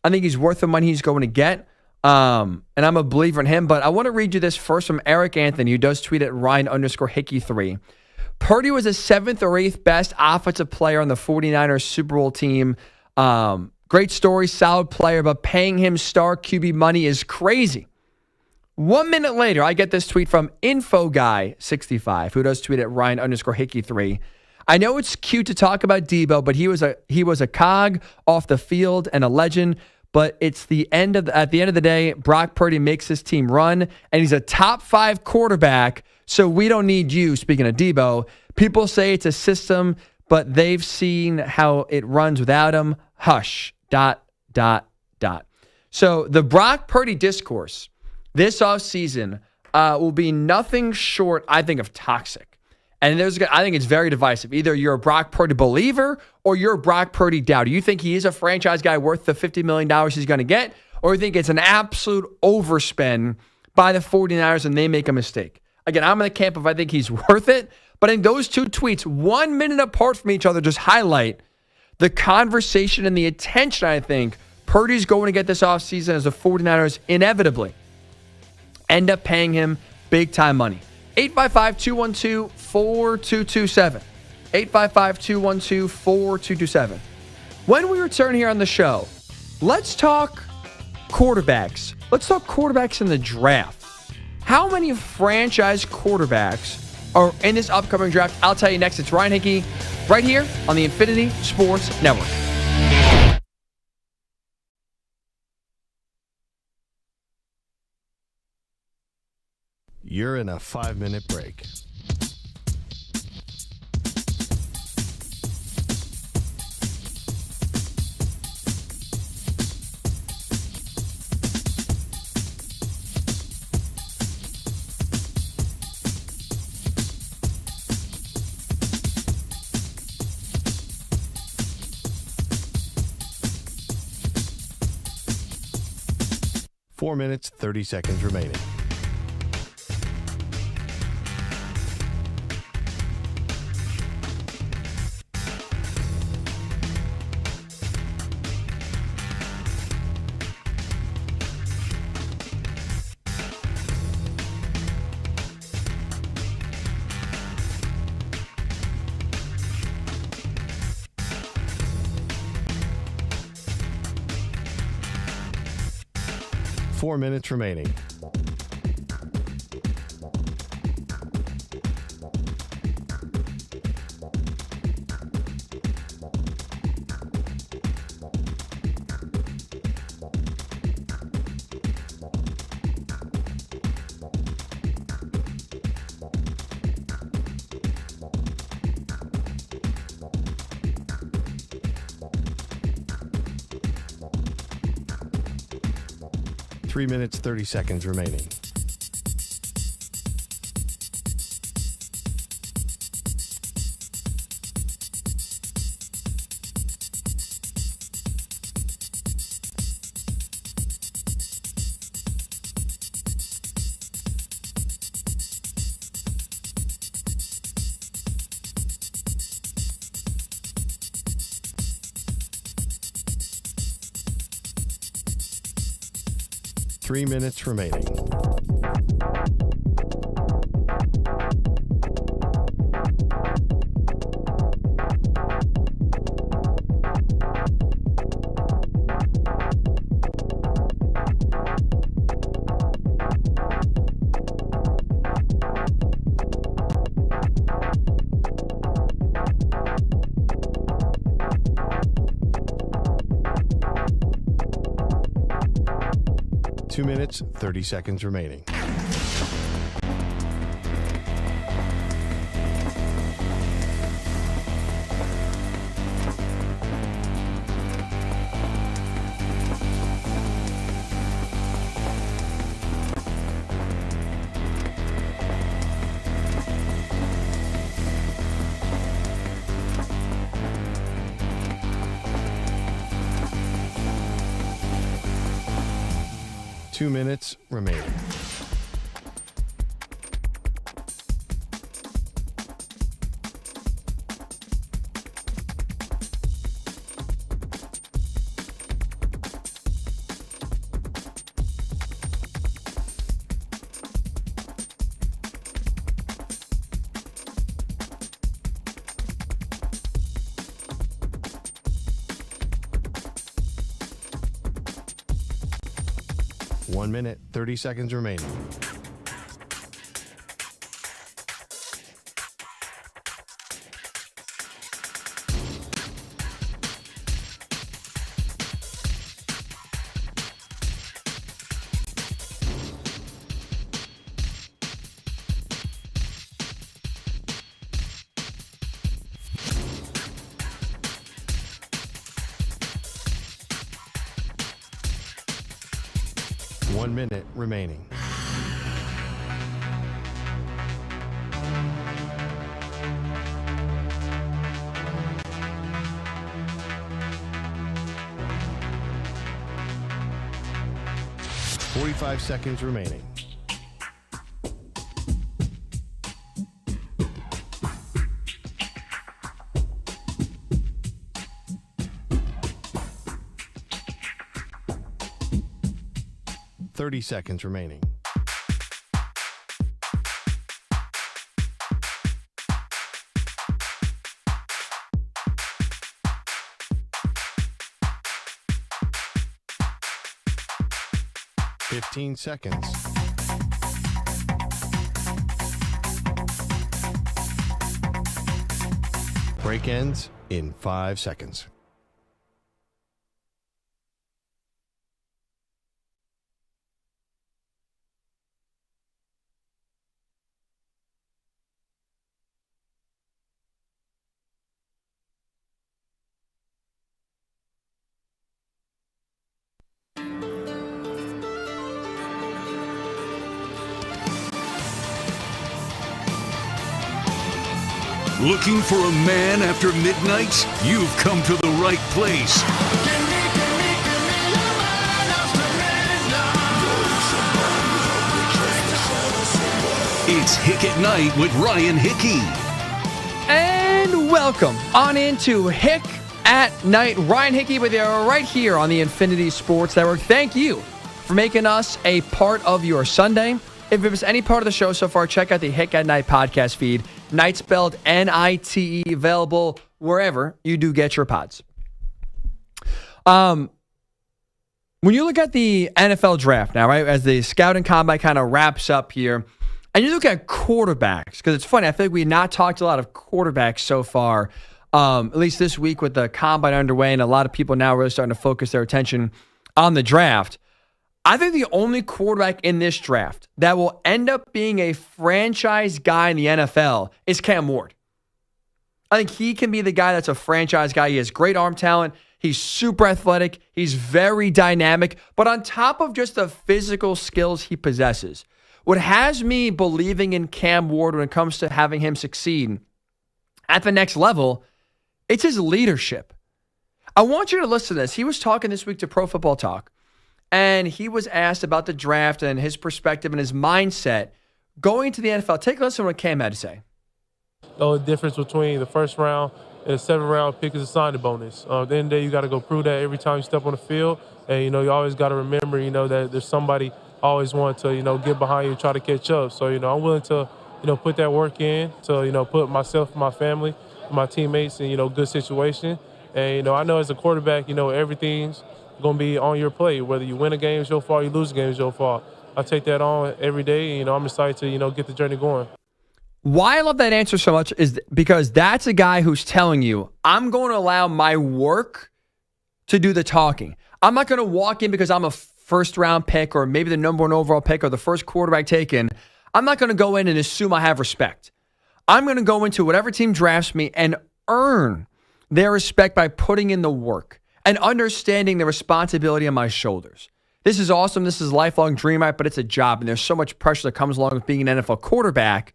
I think he's worth the money he's going to get, and I'm a believer in him. But I want to read you this first from Eric Anthony, who does tweet at Ryan_Hickey3. Purdy was the 7th or 8th best offensive player on the 49ers Super Bowl team. Great story, solid player, but paying him star QB money is crazy. 1 minute later, I get this tweet from InfoGuy65, who does tweet at Ryan_Hickey3. I know it's cute to talk about Deebo, but he was a cog off the field and a legend. But it's at the end of the day, Brock Purdy makes his team run, and he's a top 5 quarterback. So we don't need you. Speaking of Deebo, people say it's a system, but they've seen how it runs without him. Hush. ... So the Brock Purdy discourse this offseason will be nothing short, I think, of toxic. And I think it's very divisive. Either you're a Brock Purdy believer or you're a Brock Purdy doubter. You think he is a franchise guy worth the $50 million he's going to get, or you think it's an absolute overspend by the 49ers and they make a mistake. Again, I'm in the camp of I think he's worth it, but in those 2 tweets, 1 minute apart from each other, just highlight the conversation and the attention I think Purdy's going to get this offseason as the 49ers inevitably end up paying him big-time money. 855-212-4227. 855-212-4227. When we return here on the show, let's talk quarterbacks. Let's talk quarterbacks in the draft. How many franchise quarterbacks are in this upcoming draft? I'll tell you next. It's Ryan Hickey right here on the Infinity Sports Network. You're in a 5-minute break. Four minutes, 30 seconds remaining. Four minutes remaining. Three minutes, 30 seconds remaining. Three minutes remaining. Two minutes, 30 seconds remaining. Two minutes remaining. One minute, 30 seconds remaining. One minute remaining. Forty-five seconds remaining. Thirty seconds remaining. 15 seconds. Break ends in 5 seconds. Looking for a man after midnight? You've come to the right place. It's Hick at Night with Ryan Hickey. And welcome on into Hick at Night. Ryan Hickey with you right here on the Infinity Sports Network. Thank you for making us a part of your Sunday. If it was any part of the show so far, check out the Hick at Night podcast feed. Night spelled N-I-T-E, available wherever you do get your pods. When you look at the NFL draft now, right, as the scouting combine kind of wraps up here, and you look at quarterbacks, because it's funny, I feel like we've not talked a lot of quarterbacks so far, at least this week with the combine underway, and a lot of people now really starting to focus their attention on the draft. I think the only quarterback in this draft that will end up being a franchise guy in the NFL is Cam Ward. I think he can be the guy that's a franchise guy. He has great arm talent. He's super athletic. He's very dynamic. But on top of just the physical skills he possesses, what has me believing in Cam Ward when it comes to having him succeed at the next level, it's his leadership. I want you to listen to this. He was talking this week to Pro Football Talk. And he was asked about the draft and his perspective and his mindset going to the NFL. Take a listen to what Cam had to say. The only difference between the first round and the seventh round pick is a signing bonus. At the end of the day, you got to go prove that every time you step on the field. And, you always got to remember, that there's somebody always want to, get behind you and try to catch up. So, I'm willing to, put that work in to, put myself, my family, my teammates in, good situation. And, I know as a quarterback, everything's going to be on your plate. Whether you win a game, it's your fault. You lose a game, it's your fault. I take that on every day. I'm excited to, get the journey going. Why I love that answer so much is because that's a guy who's telling you, I'm going to allow my work to do the talking. I'm not going to walk in because I'm a first-round pick or maybe the number one overall pick or the first quarterback taken. I'm not going to go in and assume I have respect. I'm going to go into whatever team drafts me and earn their respect by putting in the work and understanding the responsibility on my shoulders. This is awesome. This is a lifelong dream, right? But it's a job, and there's so much pressure that comes along with being an NFL quarterback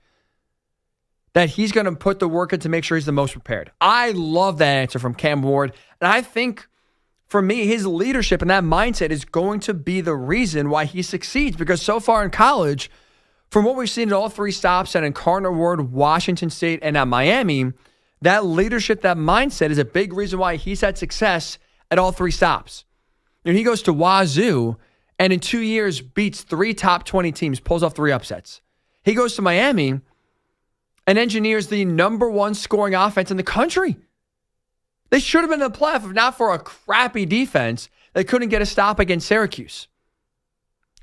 that he's going to put the work in to make sure he's the most prepared. I love that answer from Cam Ward, and I think, for me, his leadership and that mindset is going to be the reason why he succeeds, because so far in college, from what we've seen at all three stops, and in Cardinal Ward, Washington State, and at Miami, that leadership, that mindset is a big reason why he's had success at all three stops. He goes to Wazoo and in 2 years beats 3 top 20 teams, pulls off 3 upsets. He goes to Miami and engineers the number 1 scoring offense in the country. They should have been in the playoff if not for a crappy defense that couldn't get a stop against Syracuse.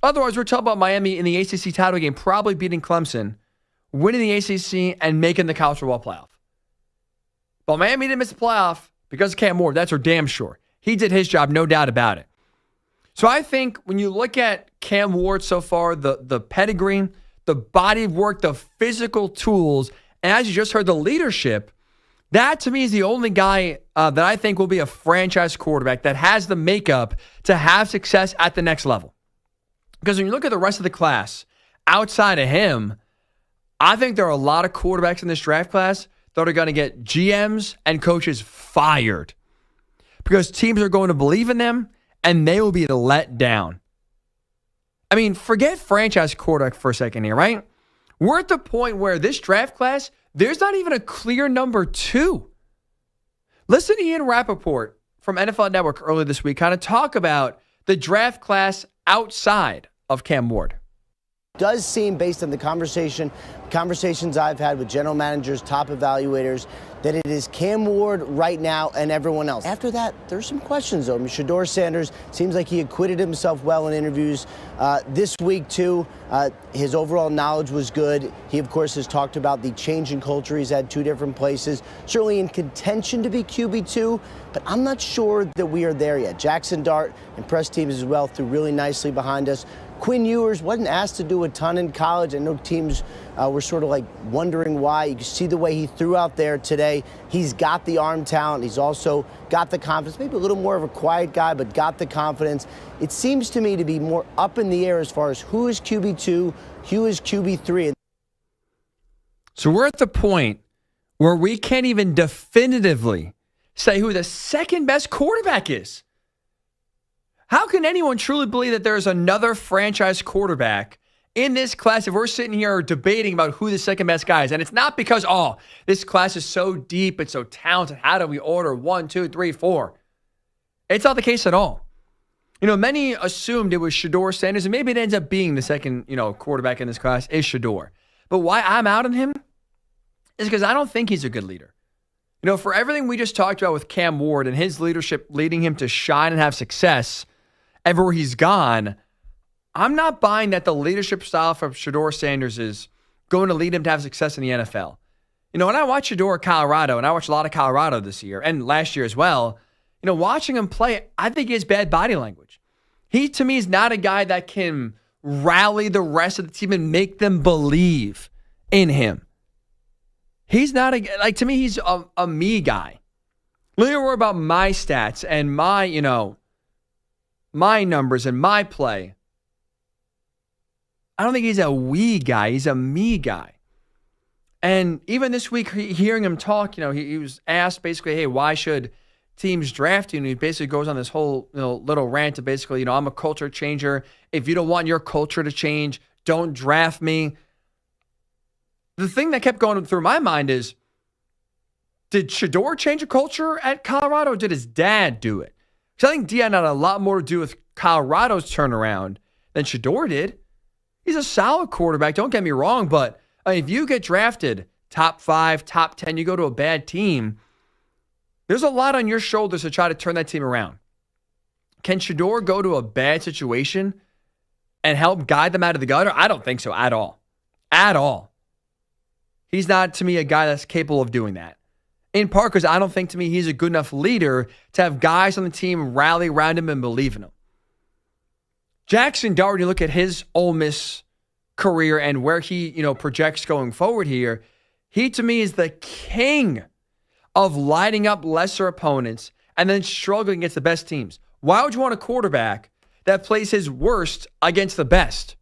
Otherwise, we're talking about Miami in the ACC title game, probably beating Clemson, winning the ACC, and making the college football playoff. But Miami didn't miss the playoff because of Cam Ward. That's for damn sure. He did his job, no doubt about it. So I think when you look at Cam Ward so far, the pedigree, the body of work, the physical tools, and as you just heard, the leadership, that to me is the only guy that I think will be a franchise quarterback that has the makeup to have success at the next level. Because when you look at the rest of the class, outside of him, I think there are a lot of quarterbacks in this draft class that are going to get GMs and coaches fired. Because teams are going to believe in them, and they will be let down. I mean, forget franchise quarterback for a second here, right? We're at the point where this draft class, there's not even a clear number 2. Listen to Ian Rappaport from NFL Network earlier this week kind of talk about the draft class outside of Cam Ward. does seem, based on the conversations I've had with general managers, top evaluators, that it is Cam Ward right now and everyone else. After that, there's some questions, though. I mean, Shedeur Sanders seems like he acquitted himself well in interviews this week, too. His overall knowledge was good. He, of course, has talked about the change in culture. He's had 2 different places, certainly in contention to be QB2, but I'm not sure that we are there yet. Jackson Dart and press teams as well threw really nicely behind us. Quinn Ewers wasn't asked to do a ton in college. I know teams were sort of like wondering why. You can see the way he threw out there today. He's got the arm talent. He's also got the confidence. Maybe a little more of a quiet guy, but got the confidence. It seems to me to be more up in the air as far as who is QB2, who is QB3. So we're at the point where we can't even definitively say who the second best quarterback is. How can anyone truly believe that there's another franchise quarterback in this class if we're sitting here debating about who the second best guy is? And it's not because, this class is so deep, it's so talented. How do we order 1, 2, 3, 4? It's not the case at all. Many assumed it was Shedeur Sanders, and maybe it ends up being the second, quarterback in this class is Shedeur. But why I'm out on him is because I don't think he's a good leader. For everything we just talked about with Cam Ward and his leadership leading him to shine and have success everywhere he's gone, I'm not buying that the leadership style from Shedeur Sanders is going to lead him to have success in the NFL. When I watch Shedeur at Colorado, and I watched a lot of Colorado this year and last year as well, watching him play, I think he has bad body language. He, to me, is not a guy that can rally the rest of the team and make them believe in him. He's not to me, he's a me guy. Let me worry about my stats and my numbers and my play. I don't think he's a we guy. He's a me guy. And even this week, hearing him talk, he was asked basically, hey, why should teams draft you? And he basically goes on this whole little rant to basically, I'm a culture changer. If you don't want your culture to change, don't draft me. The thing that kept going through my mind is, did Shedeur change a culture at Colorado, or did his dad do it? Because I think Deion had a lot more to do with Colorado's turnaround than Shedeur did. He's a solid quarterback, don't get me wrong, but if you get drafted top 5, top 10, you go to a bad team, there's a lot on your shoulders to try to turn that team around. Can Shedeur go to a bad situation and help guide them out of the gutter? I don't think so at all. At all. He's not, to me, a guy that's capable of doing that. In part because I don't think, to me, he's a good enough leader to have guys on the team rally around him and believe in him. Jackson Dart, you look at his Ole Miss career and where he, projects going forward here, he, to me, is the king of lighting up lesser opponents and then struggling against the best teams. Why would you want a quarterback that plays his worst against the best?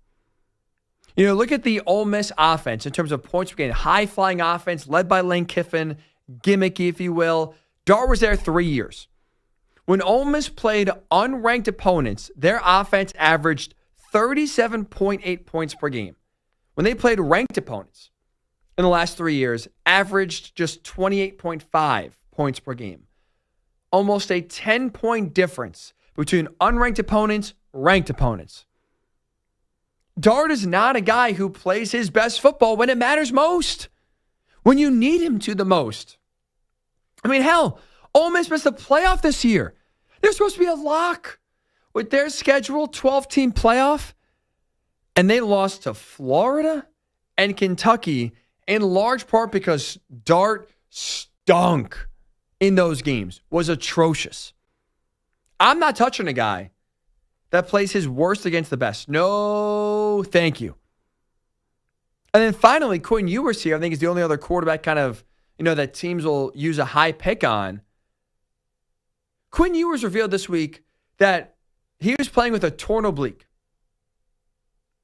Look at the Ole Miss offense in terms of points per game. High-flying offense led by Lane Kiffin, gimmicky, if you will. Dart was there 3 years. When Ole Miss played unranked opponents, their offense averaged 37.8 points per game. When they played ranked opponents in the last 3 years, averaged just 28.5 points per game. Almost a 10-point difference between unranked opponents, ranked opponents. Dart is not a guy who plays his best football when it matters most. When you need him to the most. I mean, hell, Ole Miss missed the playoff this year. They're supposed to be a lock with their scheduled 12-team playoff. And they lost to Florida and Kentucky in large part because Dart stunk in those games, was atrocious. I'm not touching a guy that plays his worst against the best. No, thank you. And then finally, Quinn Ewers here, I think, is the only other quarterback kind of, that teams will use a high pick on. Quinn Ewers revealed this week that he was playing with a torn oblique.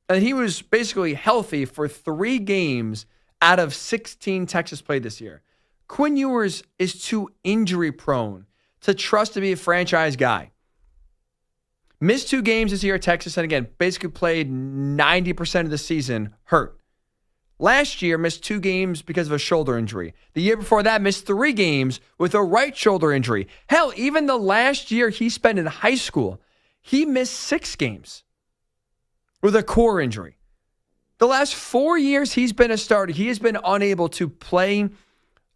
And he was basically healthy for 3 games out of 16 Texas played this year. Quinn Ewers is too injury prone to trust to be a franchise guy. Missed 2 games this year at Texas, and again, basically played 90% of the season hurt. Last year, missed 2 games because of a shoulder injury. The year before that, missed 3 games with a right shoulder injury. Hell, even the last year he spent in high school, he missed 6 games with a core injury. The last 4 years he's been a starter, he has been unable to play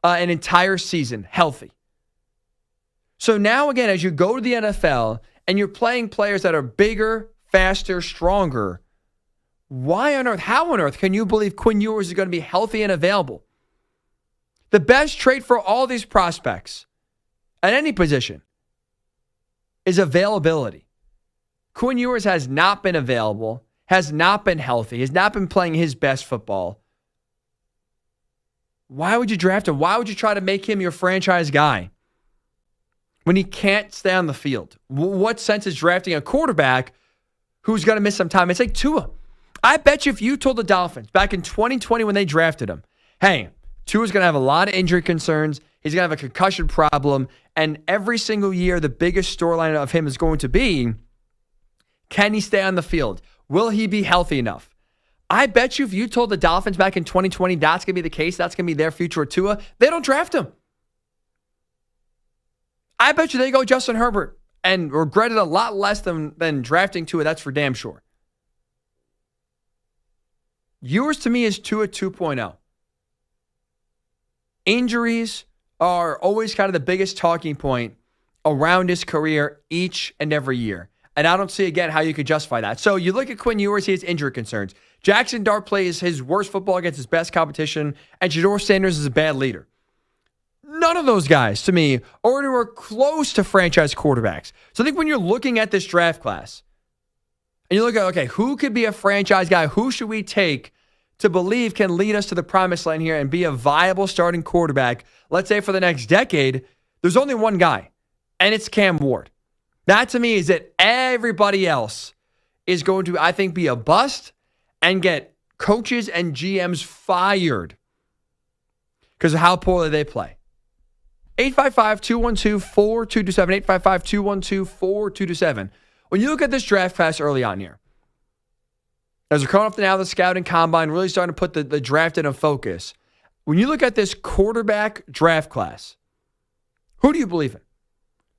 an entire season healthy. So now, again, as you go to the NFL and you're playing players that are bigger, faster, stronger, how on earth can you believe Quinn Ewers is going to be healthy and available? The best trait for all these prospects at any position is availability. Quinn Ewers has not been available, has not been healthy, has not been playing his best football. Why would you draft him? Why would you try to make him your franchise guy when he can't stay on the field? What sense is drafting a quarterback who's going to miss some time? It's like Tua. I bet you if you told the Dolphins back in 2020 when they drafted him, hey, Tua's going to have a lot of injury concerns, he's going to have a concussion problem, and every single year the biggest storyline of him is going to be, can he stay on the field? Will he be healthy enough? I bet you if you told the Dolphins back in 2020 that's going to be the case, that's going to be their future with Tua, they don't draft him. I bet you they go Justin Herbert and regret it a lot less than drafting Tua, that's for damn sure. Ewers to me is Tua 2.0. Injuries are always kind of the biggest talking point around his career each and every year. And I don't see, again, how you could justify that. So you look at Quinn Ewers, he has injury concerns. Jackson Dart plays his worst football against his best competition, and Shedeur Sanders is a bad leader. None of those guys, to me, are anywhere close to franchise quarterbacks. So I think when you're looking at this draft class, and you look at, okay, who could be a franchise guy? Who should we take to believe can lead us to the promised land here and be a viable starting quarterback, let's say for the next decade? There's only one guy, and it's Cam Ward. That to me is that everybody else is going to, I think, be a bust and get coaches and GMs fired because of how poorly they play. 855-212-4227, 855-212-4227. When you look at this draft class early on here, as we're coming up now, the scouting combine really starting to put the draft in a focus. When you look at this quarterback draft class, who do you believe in?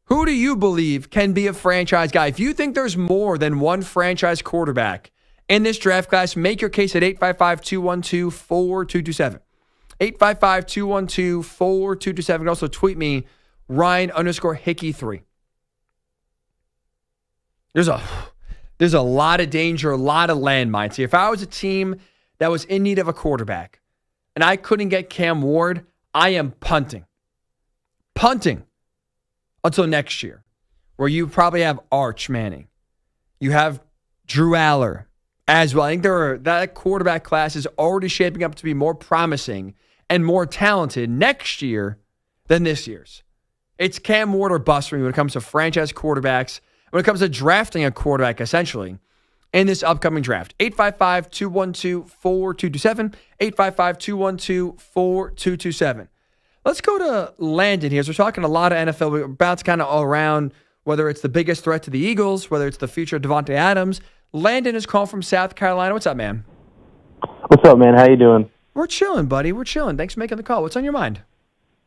Who do you believe can be a franchise guy? If you think there's more than one franchise quarterback in this draft class, make your case at 855-212-4227. 855-212-4227. You can also tweet me, Ryan_Hickey3. There's a lot of danger, a lot of landmines here. If I was a team that was in need of a quarterback and I couldn't get Cam Ward, I am punting. Punting until next year, where you probably have Arch Manning. You have Drew Aller as well. I think that quarterback class is already shaping up to be more promising and more talented next year than this year's. It's Cam Ward or bust for me when it comes to franchise quarterbacks, when it comes to drafting a quarterback, essentially, in this upcoming draft. 855-212-4227, 855-212-4227. Let's go to Landon here. So we're talking a lot of NFL. We're about to kind of all around whether it's the biggest threat to the Eagles, whether it's the future of Davante Adams. Landon is calling from South Carolina. What's up, man? What's up, man? How you doing? We're chilling, buddy. We're chilling. Thanks for making the call. What's on your mind?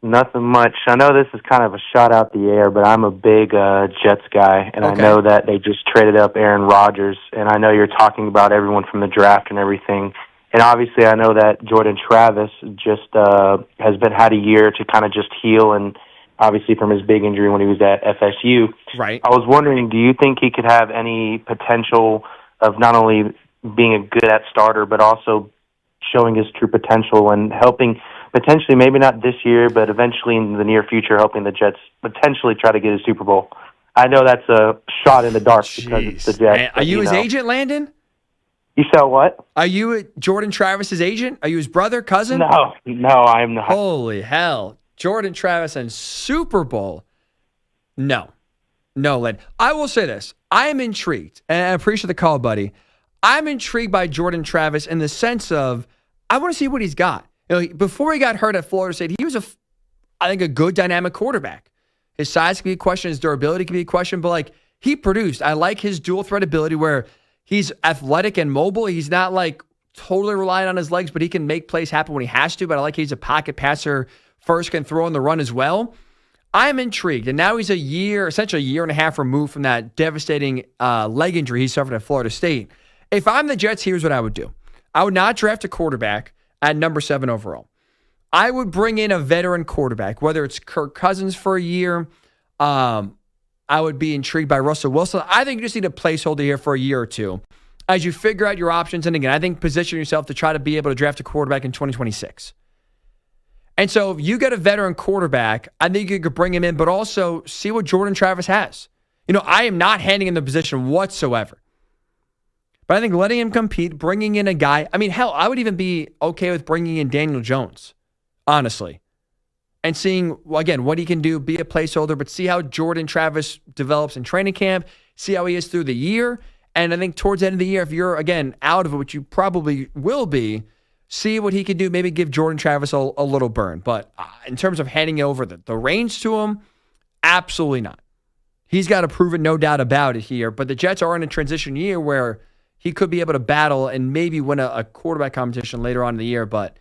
Nothing much. I know this is kind of a shot out the air, but I'm a big Jets guy, and okay. I know that they just traded up Aaron Rodgers, and I know you're talking about everyone from the draft and everything. And obviously, I know that Jordan Travis just has had a year to kind of just heal, and obviously from his big injury when he was at FSU. Right. I was wondering, do you think he could have any potential of not only being a good at starter, but also showing his true potential and helping potentially, maybe not this year, but eventually in the near future, helping the Jets potentially try to get a Super Bowl? I know that's a shot in the dark because it's the Jets. Are you his agent, Landon? You said what? Are you Jordan Travis's agent? Are you his brother, cousin? No, I'm not. Holy hell. Jordan Travis and Super Bowl. No, Landon. I will say this. I am intrigued, and I appreciate the call, buddy. I'm intrigued by Jordan Travis in the sense of I want to see what he's got. Before he got hurt at Florida State, he was, I think, a good dynamic quarterback. His size can be a question. His durability can be a question. But, he produced. I like his dual threat ability where he's athletic and mobile. He's not, totally reliant on his legs, but he can make plays happen when he has to. But I like he's a pocket passer first, can throw on the run as well. I'm intrigued. And now he's essentially a year and a half removed from that devastating leg injury he suffered at Florida State. If I'm the Jets, here's what I would do. I would not draft a quarterback at number 7 overall. I would bring in a veteran quarterback, whether it's Kirk Cousins for a year. I would be intrigued by Russell Wilson. I think you just need a placeholder here for a year or two as you figure out your options. And again, I think position yourself to try to be able to draft a quarterback in 2026. And so if you get a veteran quarterback, I think you could bring him in, but also see what Jordan Travis has. I am not handing him the position whatsoever. But I think letting him compete, bringing in a guy, hell, I would even be okay with bringing in Daniel Jones, honestly, and seeing, again, what he can do, be a placeholder, but see how Jordan Travis develops in training camp, see how he is through the year. And I think towards the end of the year, if you're, again, out of it, which you probably will be, see what he can do, maybe give Jordan Travis a little burn. But in terms of handing over the reins to him, absolutely not. He's got to prove it, no doubt about it here. But the Jets are in a transition year where he could be able to battle and maybe win a quarterback competition later on in the year, but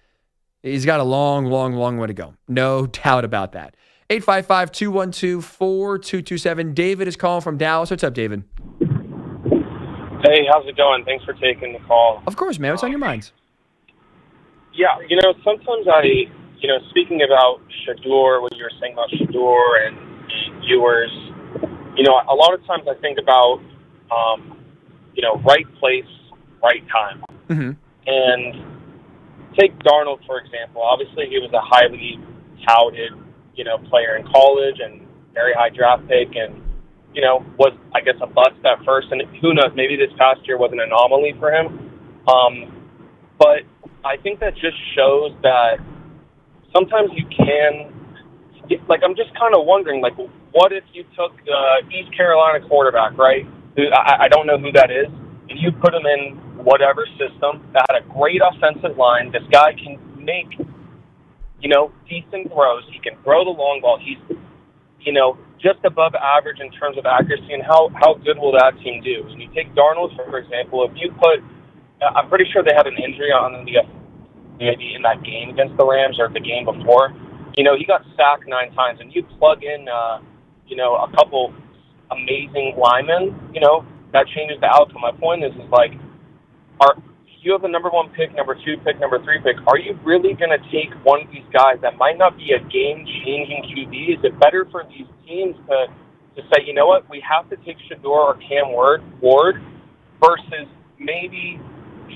he's got a long, long, long way to go. No doubt about that. 855-212-4227. David is calling from Dallas. What's up, David? Hey, how's it going? Thanks for taking the call. Of course, man. What's on your minds? Yeah, sometimes speaking about Shador, what you were saying about Shador and Ewers, a lot of times I think about, right place, right time. Mm-hmm. And take Darnold, for example. Obviously, he was a highly touted, player in college and very high draft pick and, was, I guess, a bust at first. And who knows, maybe this past year was an anomaly for him. But I think that just shows that sometimes you can, I'm just kind of wondering, what if you took the East Carolina quarterback, right? I don't know who that is, and you put him in whatever system that had a great offensive line. This guy can make, decent throws. He can throw the long ball. He's, just above average in terms of accuracy. And how good will that team do? And you take Darnold, for example. If you put, I'm pretty sure they had an injury on the maybe in that game against the Rams or the game before. He got sacked 9 times, and you plug in, a couple amazing linemen, that changes the outcome. My point is you have the number 1 pick, number 2 pick, number 3 pick. Are you really going to take one of these guys that might not be a game-changing QB? Is it better for these teams to say, you know what, we have to take Shador or Cam Ward versus maybe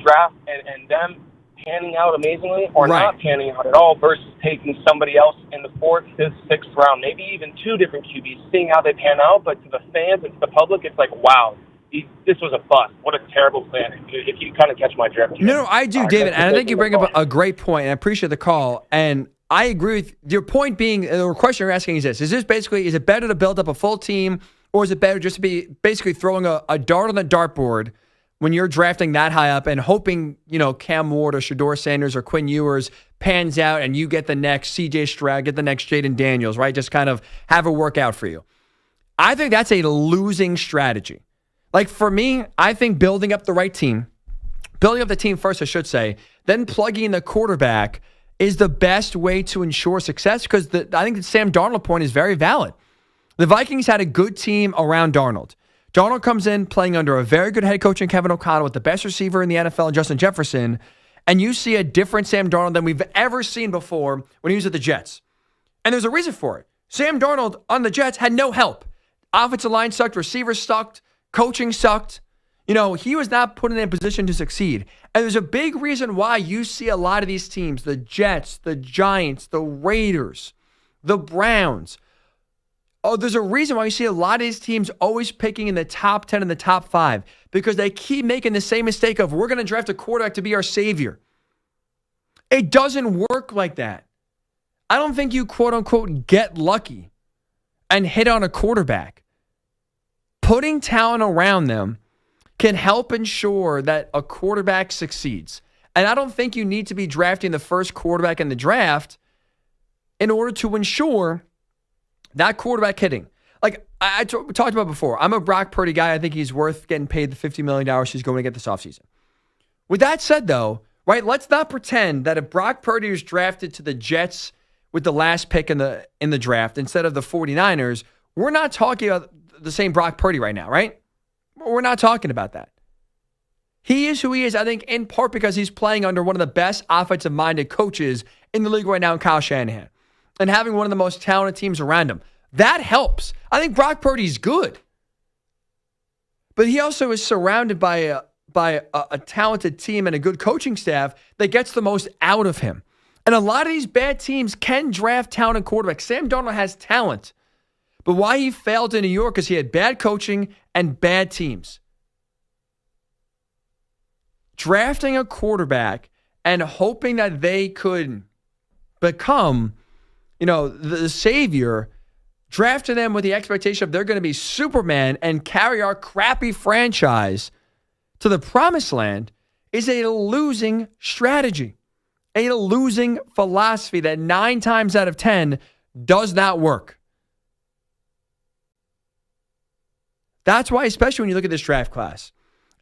draft and them panning out amazingly or not panning out at all versus taking somebody else in the 4th, 5th, 6th round, maybe even 2 different QBs, seeing how they pan out. But to the fans and to the public, it's like, wow, this was a bust. What a terrible plan. If you kind of catch my drift. No, I do, David. And I think you bring up a great point, and I appreciate the call. And I agree with your point being, the question you're asking is this. Is it better to build up a full team, or is it better just to be basically throwing a dart on the dartboard when you're drafting that high up and hoping, Cam Ward or Shador Sanders or Quinn Ewers pans out and you get the next C.J. Stroud, get the next Jaden Daniels, right? Just kind of have it work out for you. I think that's a losing strategy. For me, I think building up the team first, I should say, then plugging in the quarterback is the best way to ensure success because I think the Sam Darnold point is very valid. The Vikings had a good team around Darnold. Darnold comes in playing under a very good head coach in Kevin O'Connell with the best receiver in the NFL, Justin Jefferson, and you see a different Sam Darnold than we've ever seen before when he was at the Jets. And there's a reason for it. Sam Darnold on the Jets had no help. Offensive line sucked, receivers sucked, coaching sucked. He was not put in a position to succeed. And there's a big reason why you see a lot of these teams, the Jets, the Giants, the Raiders, the Browns. Oh, there's a reason why you see a lot of these teams always picking in the top 10 and the top 5 because they keep making the same mistake of we're going to draft a quarterback to be our savior. It doesn't work like that. I don't think you quote unquote get lucky and hit on a quarterback. Putting talent around them can help ensure that a quarterback succeeds. And I don't think you need to be drafting the first quarterback in the draft in order to ensure that quarterback hitting. I talked about before, I'm a Brock Purdy guy. I think he's worth getting paid the $50 million he's going to get this offseason. With that said, though, let's not pretend that if Brock Purdy was drafted to the Jets with the last pick in the draft instead of the 49ers, we're not talking about the same Brock Purdy right now, right? We're not talking about that. He is who he is, I think, in part because he's playing under one of the best offensive-minded coaches in the league right now in Kyle Shanahan and having one of the most talented teams around him. That helps. I think Brock Purdy's good. But he also is surrounded by a talented team and a good coaching staff that gets the most out of him. And a lot of these bad teams can draft talented quarterbacks. Sam Darnold has talent. But why he failed in New York is he had bad coaching and bad teams. Drafting a quarterback and hoping that they could become, the savior, drafting them with the expectation of they're going to be Superman and carry our crappy franchise to the promised land is a losing strategy, a losing philosophy that 9 times out of 10 does not work. That's why, especially when you look at this draft class,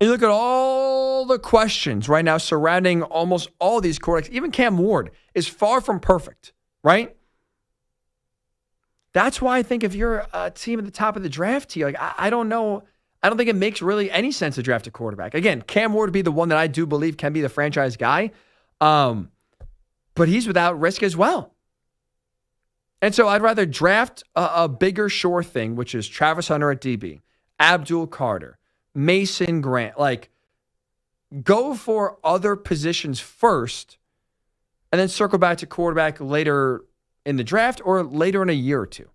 and you look at all the questions right now surrounding almost all these quarterbacks, even Cam Ward is far from perfect, right? That's why I think if you're a team at the top of the draft tier, I don't know. I don't think it makes really any sense to draft a quarterback. Again, Cam Ward would be the one that I do believe can be the franchise guy, but he's without risk as well. And so I'd rather draft a bigger, sure thing, which is Travis Hunter at DB, Abdul Carter, Mason Grant. Go for other positions first and then circle back to quarterback later in the draft or later in a year or two.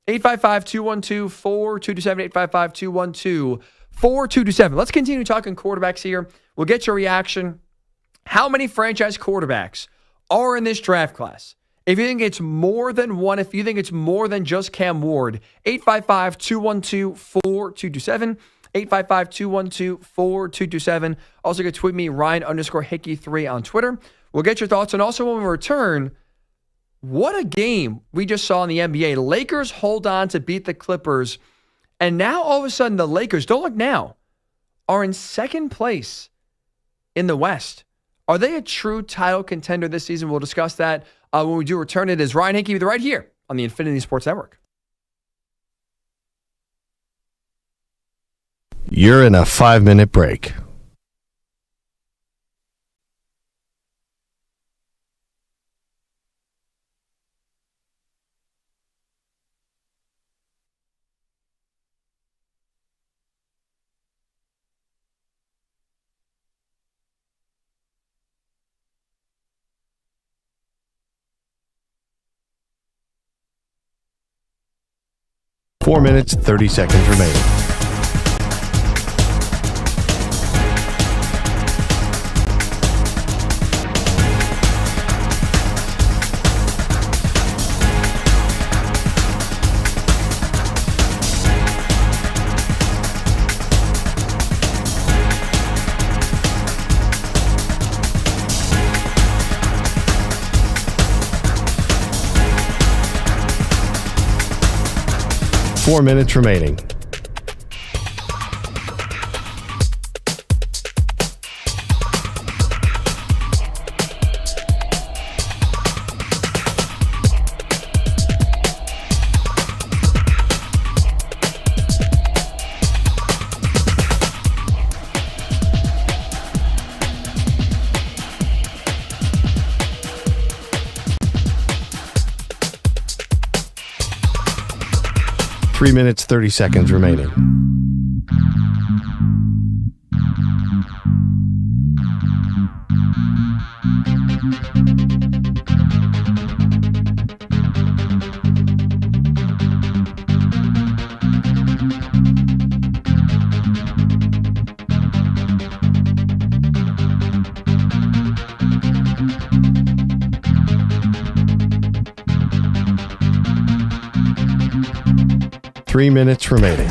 855-212-4227, 855-212-4227. Let's continue talking quarterbacks here. We'll get your reaction. How many franchise quarterbacks are in this draft class? If you think it's more than one, if you think it's more than just Cam Ward, 855-212-4227, 855-212-4227. Also, you can tweet me, Ryan_Hickey3 on Twitter. We'll get your thoughts. And also, when we return, what a game we just saw in the NBA. Lakers hold on to beat the Clippers. And now, all of a sudden, the Lakers, don't look now, are in second place in the West. Are they a true title contender this season? We'll discuss that when we do return. It is Ryan Hickey right here on the Infinity Sports Network. You're in a 5-minute break. Four minutes, 30 seconds remaining. Four minutes remaining. Three minutes, 30 seconds remaining. Three minutes remaining.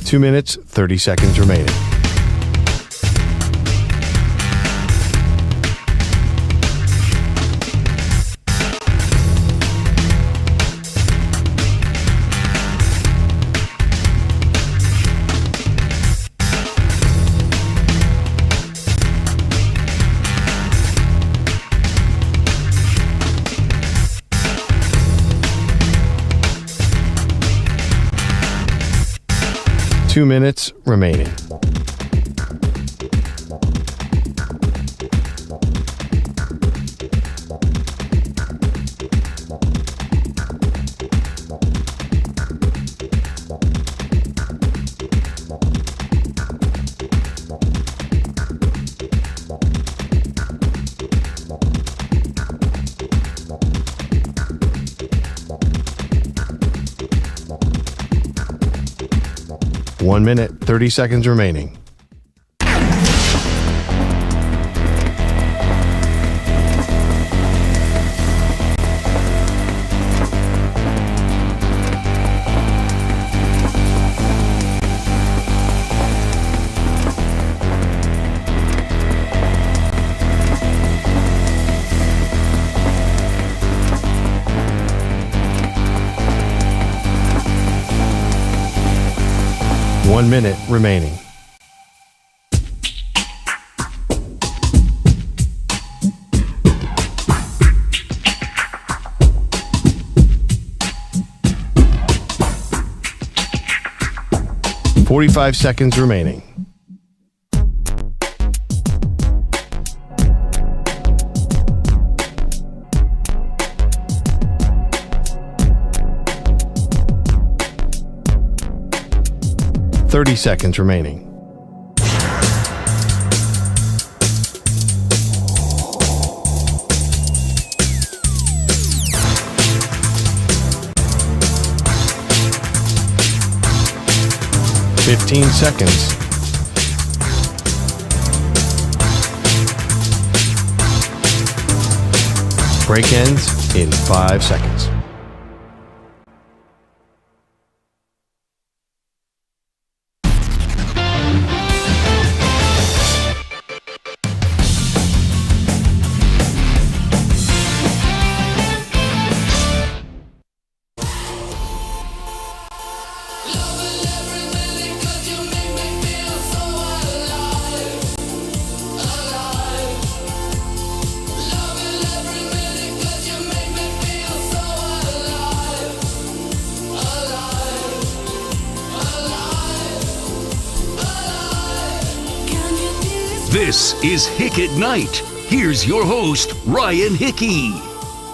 Two minutes, 30 seconds remaining. 2 minutes remaining. One minute, 30 seconds remaining. One minute remaining. Forty-five seconds remaining. Thirty seconds remaining. Fifteen seconds. Break ends in 5 seconds. This is Hick at Night. Here's your host, Ryan Hickey.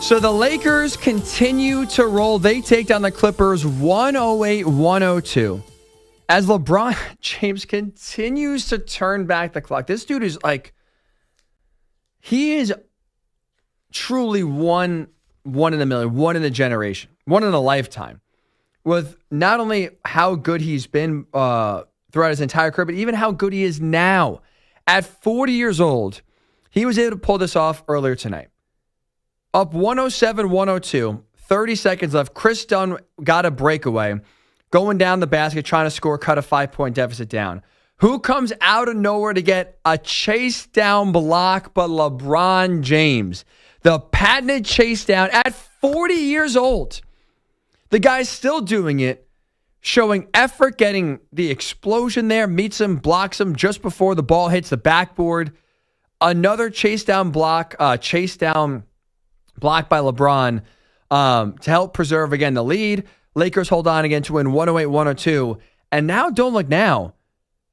So the Lakers continue to roll. They take down the Clippers 108-102. As LeBron James continues to turn back the clock. This dude is like, he is truly one in a million, one in a generation, one in a lifetime. With not only how good he's been throughout his entire career, but even how good he is now. At 40 years old, he was able to pull this off earlier tonight. Up 107-102, 30 seconds left. Chris Dunn got a breakaway, going down the basket, trying to score, cut a 5-point deficit down. Who comes out of nowhere to get a chase down block but LeBron James? The patented chase down at 40 years old. The guy's still doing it, showing effort, getting the explosion there, meets him, blocks him just before the ball hits the backboard. Another chase down block by LeBron to help preserve, again, the lead. Lakers hold on again to win 108-102. And now, don't look now,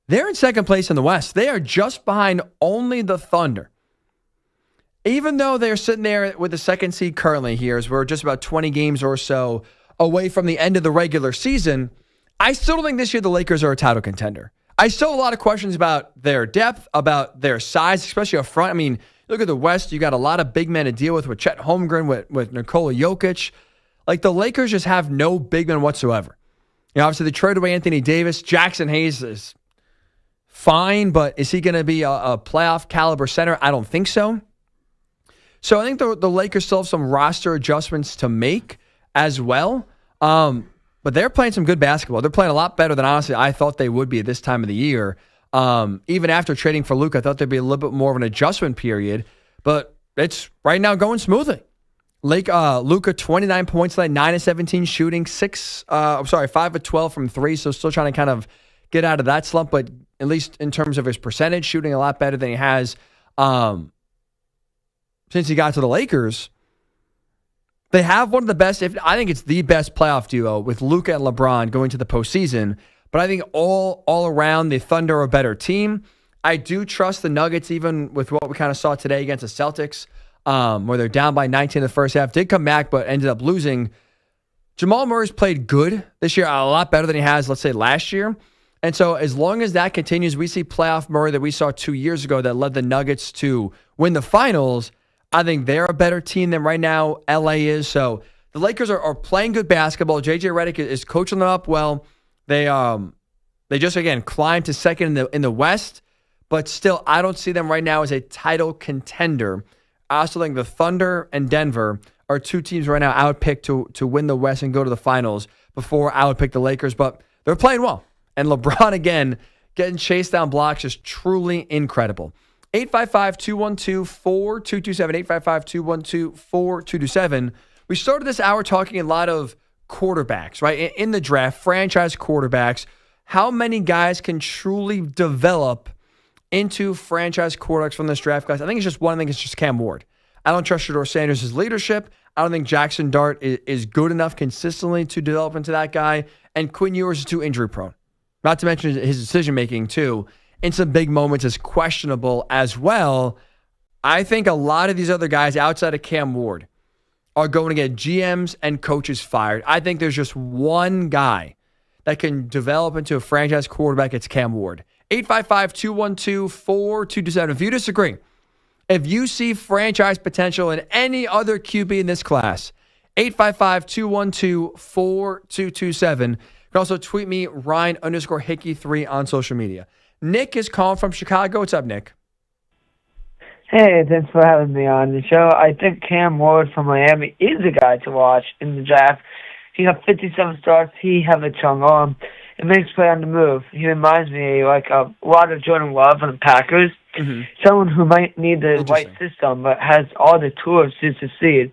they're in second place in the West. They are just behind only the Thunder. Even though they're sitting there with the second seed currently here, as we're just about 20 games or so away from the end of the regular season, I still don't think this year the Lakers are a title contender. I still have a lot of questions about their depth, about their size, especially up front. I mean, look at the West. You got a lot of big men to deal with Chet Holmgren, with Nikola Jokic. Like, the Lakers just have no big men whatsoever. You know, obviously, they traded away Anthony Davis. Jackson Hayes is fine, but is he going to be a playoff caliber center? I don't think so. So I think the Lakers still have some roster adjustments to make as well. But they're playing some good basketball. They're playing a lot better than, honestly, I thought they would be at this time of the year. Even after trading for Luka, I thought there'd be a little bit more of an adjustment period. But it's right now going smoothly. Luka, 29 points tonight, 9 of 17 shooting, 5 of 12 from 3. So still trying to kind of get out of that slump. But at least in terms of his percentage, shooting a lot better than he has since he got to the Lakers. They have one of the best, I think it's the best playoff duo with Luka and LeBron going to the postseason. But I think all around, the Thunder are a better team. I do trust the Nuggets, even with what we kind of saw today against the Celtics, where they're down by 19 in the first half. Did come back, but ended up losing. Jamal Murray's played good this year, a lot better than he has, let's say, last year. And so as long as that continues, we see playoff Murray that we saw 2 years ago that led the Nuggets to win the finals. I think they're a better team than right now LA is. So the Lakers are playing good basketball. JJ Redick is coaching them up well. They just, again, climbed to second in the West. But still, I don't see them right now as a title contender. I also think the Thunder and Denver are two teams right now I would pick to win the West and go to the finals before I would pick the Lakers. But they're playing well. And LeBron, again, getting chased down blocks is truly incredible. 855-212-4227, 855-212-4227. We started this hour talking a lot of quarterbacks, right? In the draft, franchise quarterbacks. How many guys can truly develop into franchise quarterbacks from this draft class? I think it's just one. I think it's just Cam Ward. I don't trust Shedeur Sanders' leadership. I don't think Jackson Dart is good enough consistently to develop into that guy. And Quinn Ewers is too injury prone. Not to mention his decision-making, too, in some big moments is questionable as well. I think a lot of these other guys outside of Cam Ward are going to get GMs and coaches fired. I think there's just one guy that can develop into a franchise quarterback. It's Cam Ward. 855-212-4227. If you disagree, if you see franchise potential in any other QB in this class, 855-212-4227. You can also tweet me, Ryan_Hickey3 on social media. Nick is calling from Chicago. What's up, Nick? Hey, thanks for having me on the show. I think Cam Ward from Miami is a guy to watch in the draft. He got 57 starts. He has a strong arm. It makes play on the move. He reminds me like a lot of Jordan Love on the Packers. Mm-hmm. Someone who might need the right system but has all the tools to succeed.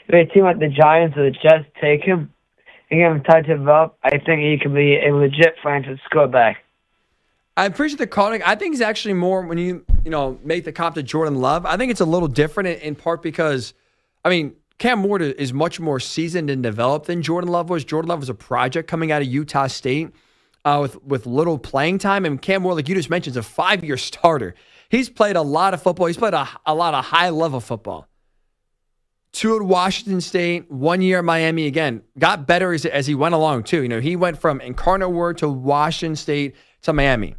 If a team like the Giants or the Jets take him and give him time to develop, I think he can be a legit franchise quarterback. I appreciate the calling. I think he's actually more when you make the comp to Jordan Love. I think it's a little different in part because, Cam Ward is much more seasoned and developed than Jordan Love was. Jordan Love was a project coming out of Utah State with little playing time. And Cam Ward, like you just mentioned, is a 5-year starter. He's played a lot of football. He's played a lot of high-level football. 2 at Washington State, 1 year at Miami. Again, got better as he went along, too. He went from Incarnate Word to Washington State to Miami.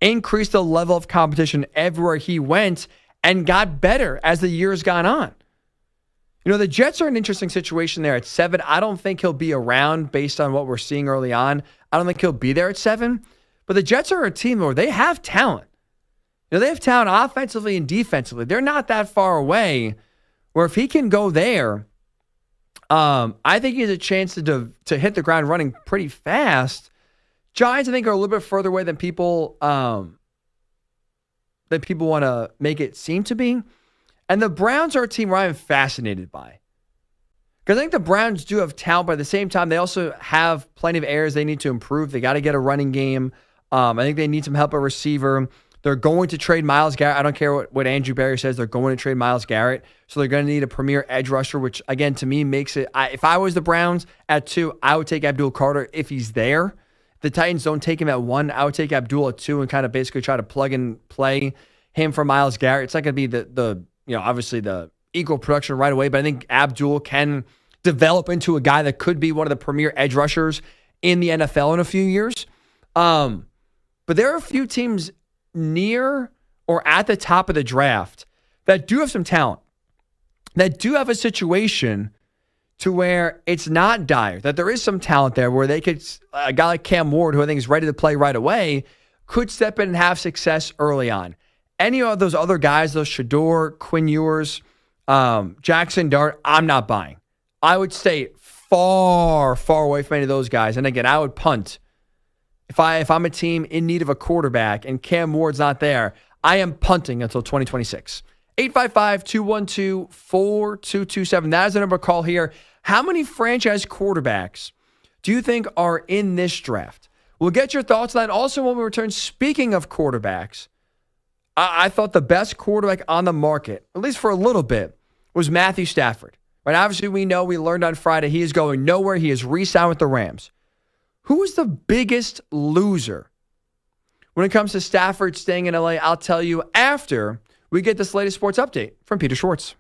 Increased the level of competition everywhere he went and got better as the years gone on. The Jets are an interesting situation there at 7. I don't think he'll be around based on what we're seeing early on. I don't think he'll be there at 7. But the Jets are a team where they have talent. They have talent offensively and defensively. They're not that far away where if he can go there, I think he has a chance to hit the ground running pretty fast. Giants, I think, are a little bit further away than people want to make it seem to be. And the Browns are a team where I'm fascinated by. Because I think the Browns do have talent, but at the same time, they also have plenty of areas they need to improve. They got to get a running game. I think they need some help at receiver. They're going to trade Myles Garrett. I don't care what Andrew Barry says. They're going to trade Myles Garrett. So they're going to need a premier edge rusher, which, again, to me makes it... if I was the Browns at 2, I would take Abdul Carter if he's there. If the Titans don't take him at 1, I would take Abdul at 2 and kind of basically try to plug and play him for Myles Garrett. It's not going to be the obviously the equal production right away, but I think Abdul can develop into a guy that could be one of the premier edge rushers in the NFL in a few years. But there are a few teams near or at the top of the draft that do have some talent, that do have a situation to where it's not dire, that there is some talent there where they could, a guy like Cam Ward, who I think is ready to play right away, could step in and have success early on. Any of those other guys, those Shedeur, Quinn Ewers, Jackson Dart, I'm not buying. I would stay far, far away from any of those guys. And again, I would punt. If I'm a team in need of a quarterback and Cam Ward's not there, I am punting until 2026. 855-212-4227. That is the number to call here. How many franchise quarterbacks do you think are in this draft? We'll get your thoughts on that. Also, when we return, speaking of quarterbacks, I thought the best quarterback on the market, at least for a little bit, was Matthew Stafford. Right? Obviously, we learned on Friday he is going nowhere. He is re-signed with the Rams. Who's the biggest loser when it comes to Stafford staying in LA? I'll tell you after we get this latest sports update from Peter Schwartz.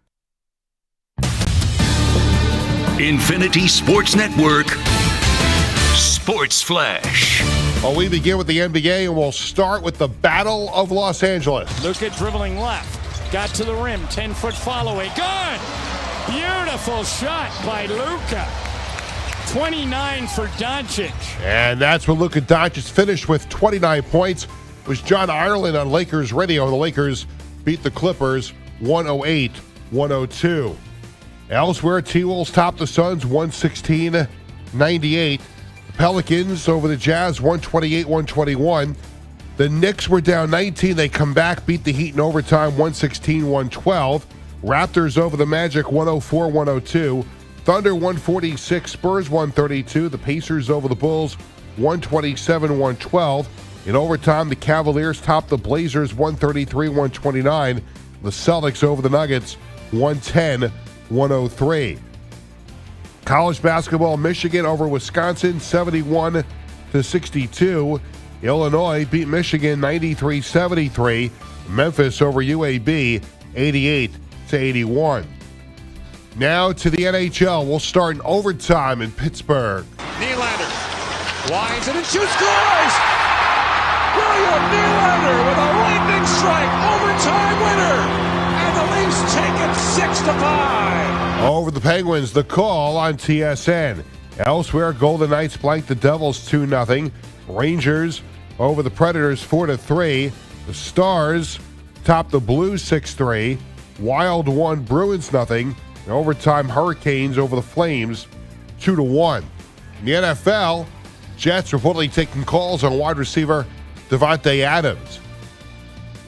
Infinity Sports Network Sports Flash. Well, we begin with the NBA, and we'll start with the Battle of Los Angeles. Luka dribbling left. Got to the rim. 10-foot follow-away. Good! Beautiful shot by Luka. 29 for Doncic. And that's when Luka Doncic finished with 29 points. It was John Ireland on Lakers radio. The Lakers beat the Clippers 108-102. Elsewhere, T-Wolves topped the Suns 116-98. The Pelicans over the Jazz 128-121. The Knicks were down 19. They come back, beat the Heat in overtime 116-112. Raptors over the Magic 104-102. Thunder 146, Spurs 132. The Pacers over the Bulls 127-112. In overtime, the Cavaliers topped the Blazers 133-129. The Celtics over the Nuggets 110-103. College basketball, Michigan over Wisconsin 71-62. Illinois beat Michigan 93-73. Memphis over UAB 88-81. Now to the NHL. We'll start in overtime in Pittsburgh. Nylander winds it and shoots, scores! William Nylander with a lightning strike, overtime winner, and the Leafs take it 6-5. Over the Penguins, the call on TSN. Elsewhere, Golden Knights blanked the Devils 2-0. Rangers over the Predators 4-3. The Stars topped the Blues 6-3. Wild 1, Bruins 0. In overtime, Hurricanes over the Flames 2-1. In the NFL, Jets reportedly taking calls on wide receiver Davante Adams.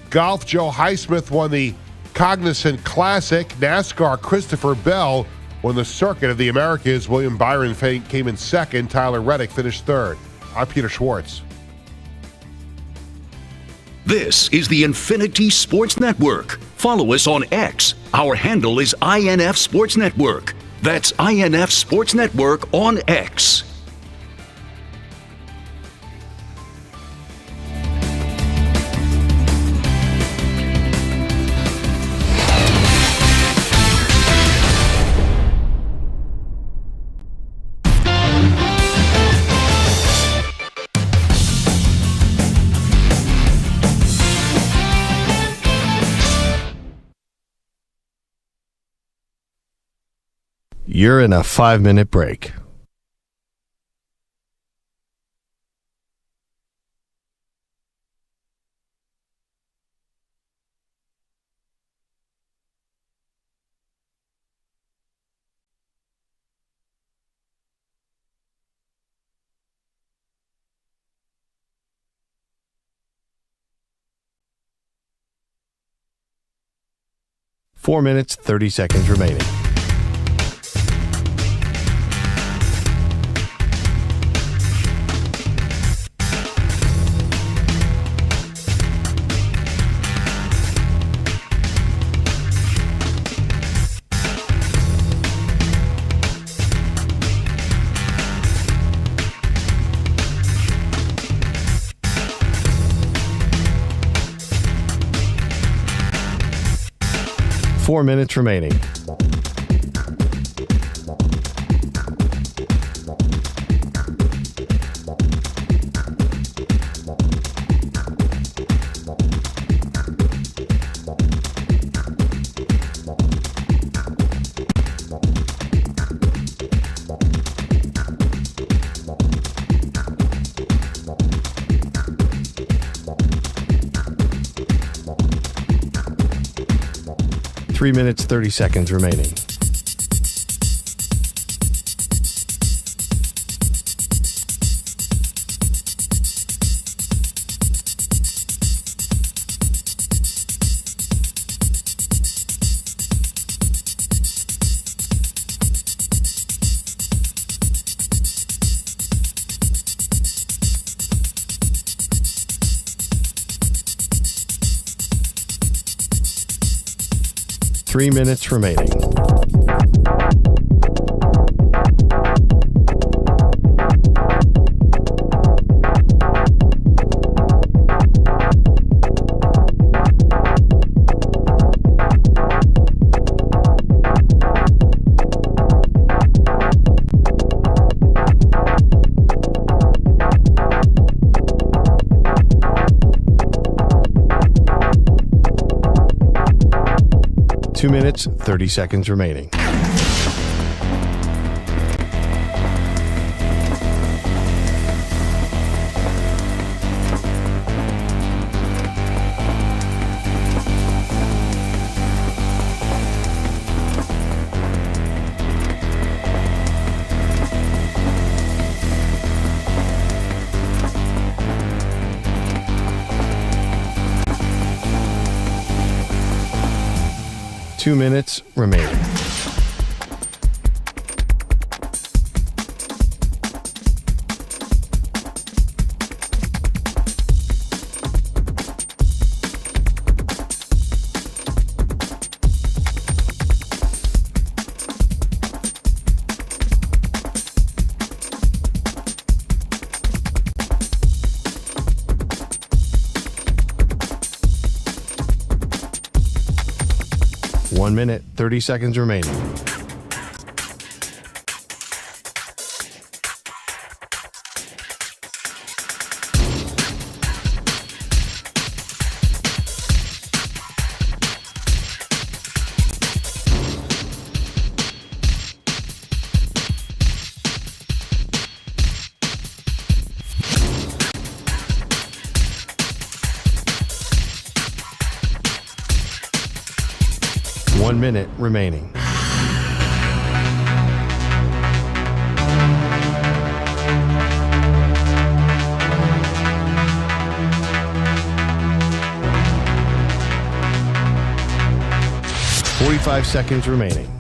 Golf, Joe Highsmith won the Cognizant Classic. NASCAR, Christopher Bell won the Circuit of the Americas. William Byron came in second. Tyler Reddick finished third. I'm Peter Schwartz. This is the Infinity Sports Network. Follow us on X. Our handle is INF Sports Network. That's INF Sports Network on X. You're in a 5-minute break. Four minutes, 30 seconds remaining. Four minutes remaining. Three minutes, 30 seconds remaining. Three minutes remaining. 2 minutes, 30 seconds remaining. Two minutes remaining. One minute, 30 seconds remaining. One minute remaining. Forty-five seconds remaining.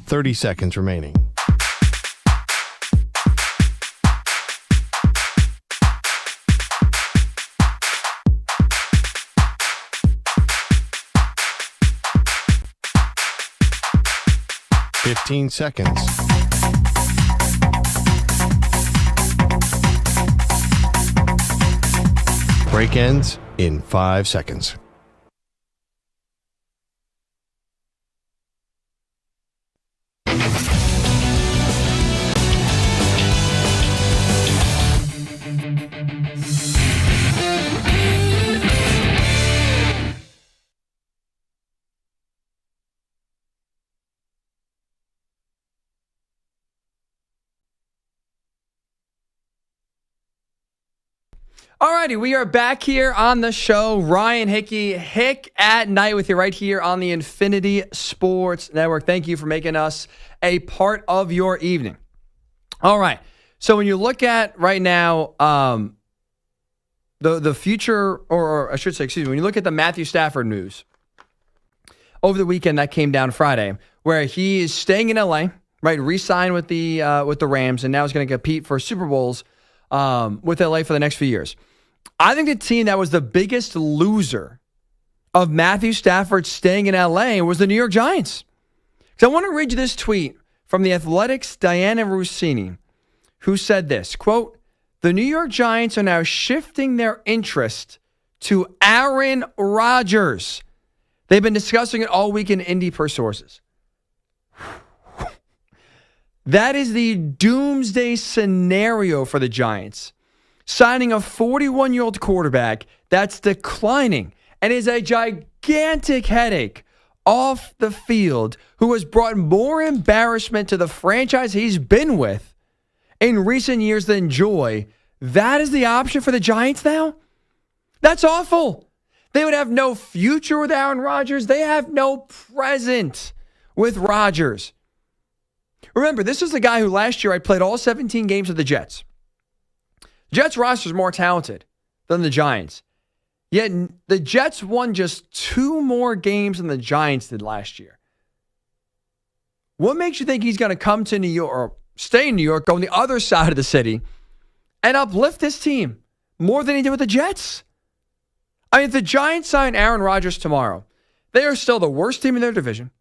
Thirty seconds remaining. Fifteen seconds. Break ends in 5 seconds. Alrighty, we are back here on the show. Ryan Hickey, Hick at Night with you right here on the Infinity Sports Network. Thank you for making us a part of your evening. All right, so when you look at right now the future, or I should say, excuse me, when you look at the Matthew Stafford news over the weekend that came down Friday, where he is staying in LA, right, re-signed with the Rams, and now is going to compete for Super Bowls with LA for the next few years. I think the team that was the biggest loser of Matthew Stafford staying in LA was the New York Giants. So I want to read you this tweet from the Athletic's Diana Rossini, who said this, quote, "The New York Giants are now shifting their interest to Aaron Rodgers. They've been discussing it all week in Indy per sources." That is the doomsday scenario for the Giants. Signing a 41-year-old quarterback that's declining and is a gigantic headache off the field, who has brought more embarrassment to the franchise he's been with in recent years than joy. That is the option for the Giants now? That's awful. They would have no future with Aaron Rodgers. They have no present with Rodgers. Remember, this is the guy who last year I played all 17 games with the Jets. Jets roster is more talented than the Giants. Yet the Jets won just 2 more games than the Giants did last year. What makes you think he's going to come to New York, or stay in New York, go on the other side of the city, and uplift this team more than he did with the Jets? I mean, if the Giants sign Aaron Rodgers tomorrow, they are still the worst team in their division,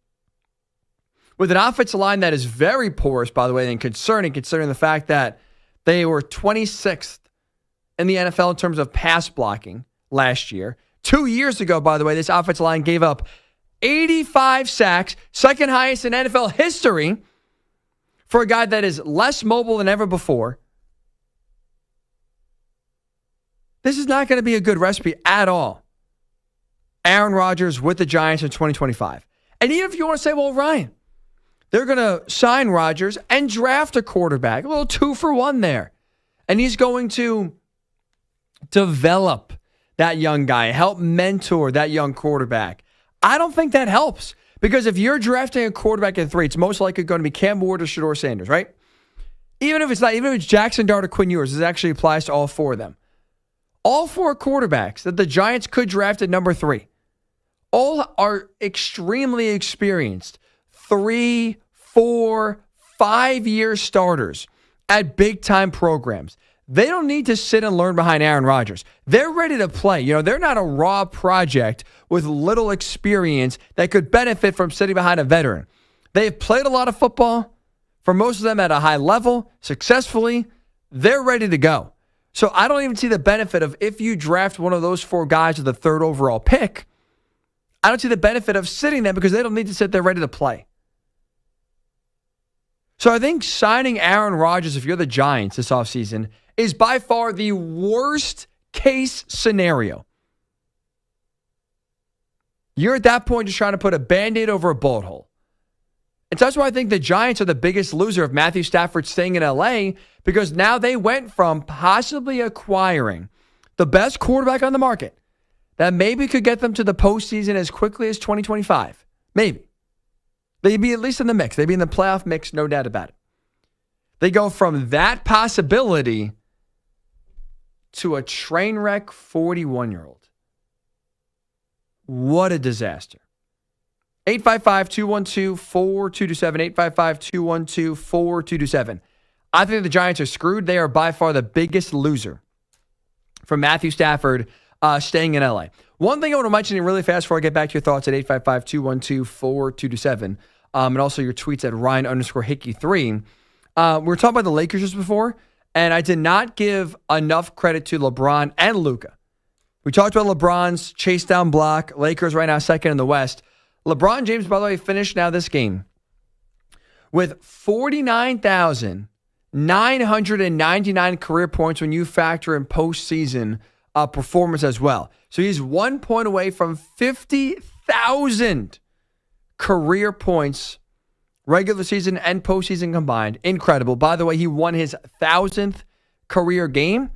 with an offensive line that is very porous, by the way, and concerning, considering the fact that they were 26th in the NFL in terms of pass blocking last year. 2 years ago, by the way, this offensive line gave up 85 sacks, second highest in NFL history for a guy that is less mobile than ever before. This is not going to be a good recipe at all. Aaron Rodgers with the Giants in 2025. And even if you want to say, well, Ryan, they're going to sign Rodgers and draft a quarterback, a little 2-for-1 there. And he's going to develop that young guy, help mentor that young quarterback. I don't think that helps, because if you're drafting a quarterback at 3, it's most likely going to be Cam Ward or Shedeur Sanders, right? Even if it's Jackson Dart or Quinn Ewers, this actually applies to all 4 of them. All 4 quarterbacks that the Giants could draft at number 3, all are extremely experienced 3, 4, 5-year starters at big-time programs. They don't need to sit and learn behind Aaron Rodgers. They're ready to play. They're not a raw project with little experience that could benefit from sitting behind a veteran. They've played a lot of football, for most of them at a high level, successfully. They're ready to go. So I don't even see the benefit of, if you draft one of those 4 guys with the 3rd overall pick, I don't see the benefit of sitting them, because they don't need to sit there ready to play. So I think signing Aaron Rodgers, if you're the Giants this offseason, is by far the worst case scenario. You're at that point just trying to put a Band-Aid over a bullet hole. And so that's why I think the Giants are the biggest loser of Matthew Stafford staying in LA, because now they went from possibly acquiring the best quarterback on the market that maybe could get them to the postseason as quickly as 2025. Maybe. They'd be at least in the mix. They'd be in the playoff mix, no doubt about it. They go from that possibility to a train wreck 41-year-old. What a disaster. 855-212-4227. 855-212-4227. I think the Giants are screwed. They are by far the biggest loser from Matthew Stafford staying in LA. One thing I want to mention really fast before I get back to your thoughts at 855-212-4227. And also your tweets at Ryan_Hickey3. We were talking about the Lakers just before, and I did not give enough credit to LeBron and Luka. We talked about LeBron's chase down block. Lakers right now second in the West. LeBron James, by the way, finished now this game with 49,999 career points when you factor in postseason performance as well. So he's 1 point away from 50,000 career points, regular season and postseason combined. Incredible. By the way, he won his 1,000th career game,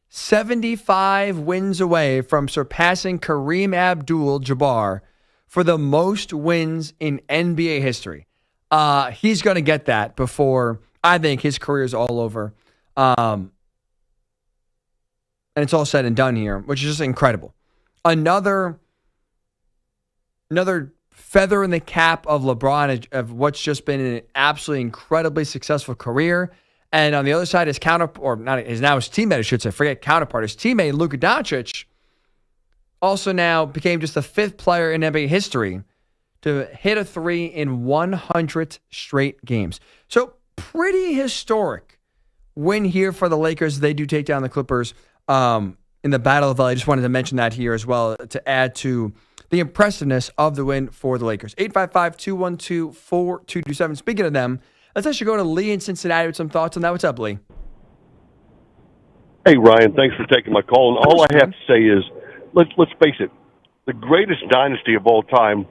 75 wins away from surpassing Kareem Abdul-Jabbar for the most wins in NBA history. He's going to get that before, I think, his career is all over. And it's all said and done here, which is just incredible. Another feather in the cap of LeBron, of what's just been an absolutely incredibly successful career. And on the other side, his teammate, I should say, forget counterpart, his teammate, Luka Doncic, also now became just the 5th player in NBA history to hit a 3 in 100 straight games. So pretty historic win here for the Lakers. They do take down the Clippers in the Battle of LA. I just wanted to mention that here as well to add to the impressiveness of the win for the Lakers. 855-212-4227. Speaking of them, let's actually go to Lee in Cincinnati with some thoughts on that. What's up, Lee? Hey, Ryan. Thanks for taking my call. And all I have to say is, let's face it, the greatest dynasty of all time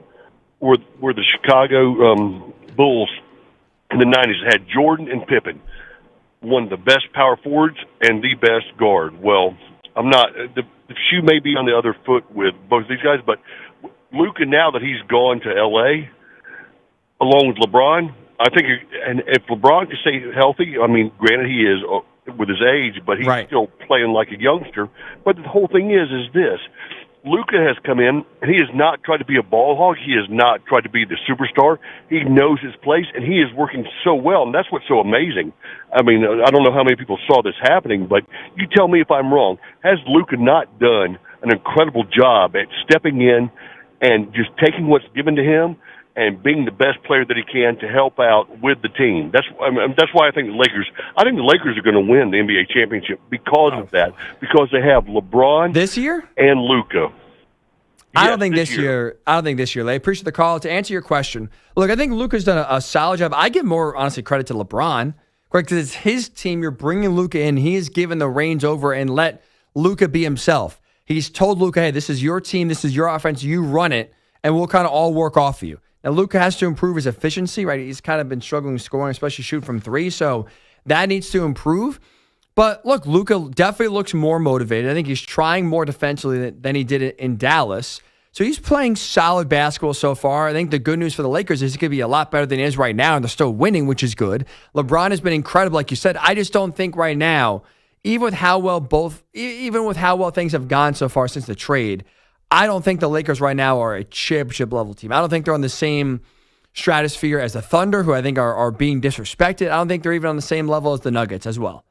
were the Chicago Bulls in the 90s. It had Jordan and Pippen, one of the best power forwards and the best guard. Well, I'm not the shoe may be on the other foot with both of these guys, but Luka, now that he's gone to L.A., along with LeBron, I think, and if LeBron can stay healthy, I mean, granted he is with his age, but he's still playing like a youngster. But the whole thing is this. Luka has come in, and he has not tried to be a ball hog. He has not tried to be the superstar. He knows his place, and he is working so well, and that's what's so amazing. I mean, I don't know how many people saw this happening, but you tell me if I'm wrong. Has Luka not done an incredible job at stepping in and just taking what's given to him and being the best player that he can to help out with the team? That's why I think the Lakers are going to win the NBA championship because of that, because they have LeBron this year and Luka. I don't think this year. I don't think this year. I appreciate the call. To answer your question, look, I think Luka's done a solid job. I give more, honestly, credit to LeBron, because it's his team. You're bringing Luka in. He has given the reins over and let Luka be himself. He's told Luka, hey, this is your team. This is your offense. You run it, and we'll kind of all work off of you. Now, Luka has to improve his efficiency, right? He's kind of been struggling scoring, especially shooting from three, so that needs to improve. But look, Luka definitely looks more motivated. I think he's trying more defensively than he did in Dallas. So he's playing solid basketball so far. I think the good news for the Lakers is he's going to be a lot better than he is right now, and they're still winning, which is good. LeBron has been incredible, like you said. I just don't think right now, even with how well things have gone so far since the trade, I don't think the Lakers right now are a championship level team. I don't think they're on the same stratosphere as the Thunder, who I think are being disrespected. I don't think they're even on the same level as the Nuggets as well.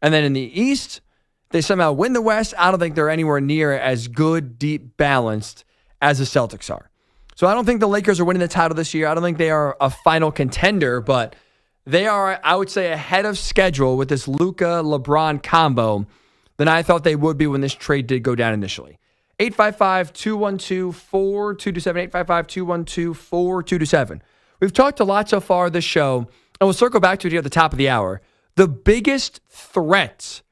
And then in the East, they somehow win the West. I don't think they're anywhere near as good, deep, balanced as the Celtics are. So I don't think the Lakers are winning the title this year. I don't think they are a final contender, but they are, I would say, ahead of schedule with this Luka-LeBron combo than I thought they would be when this trade did go down initially. 855-212-4227, 855-212-4227. We've talked a lot so far this show, and we'll circle back to it here at the top of the hour. The biggest threat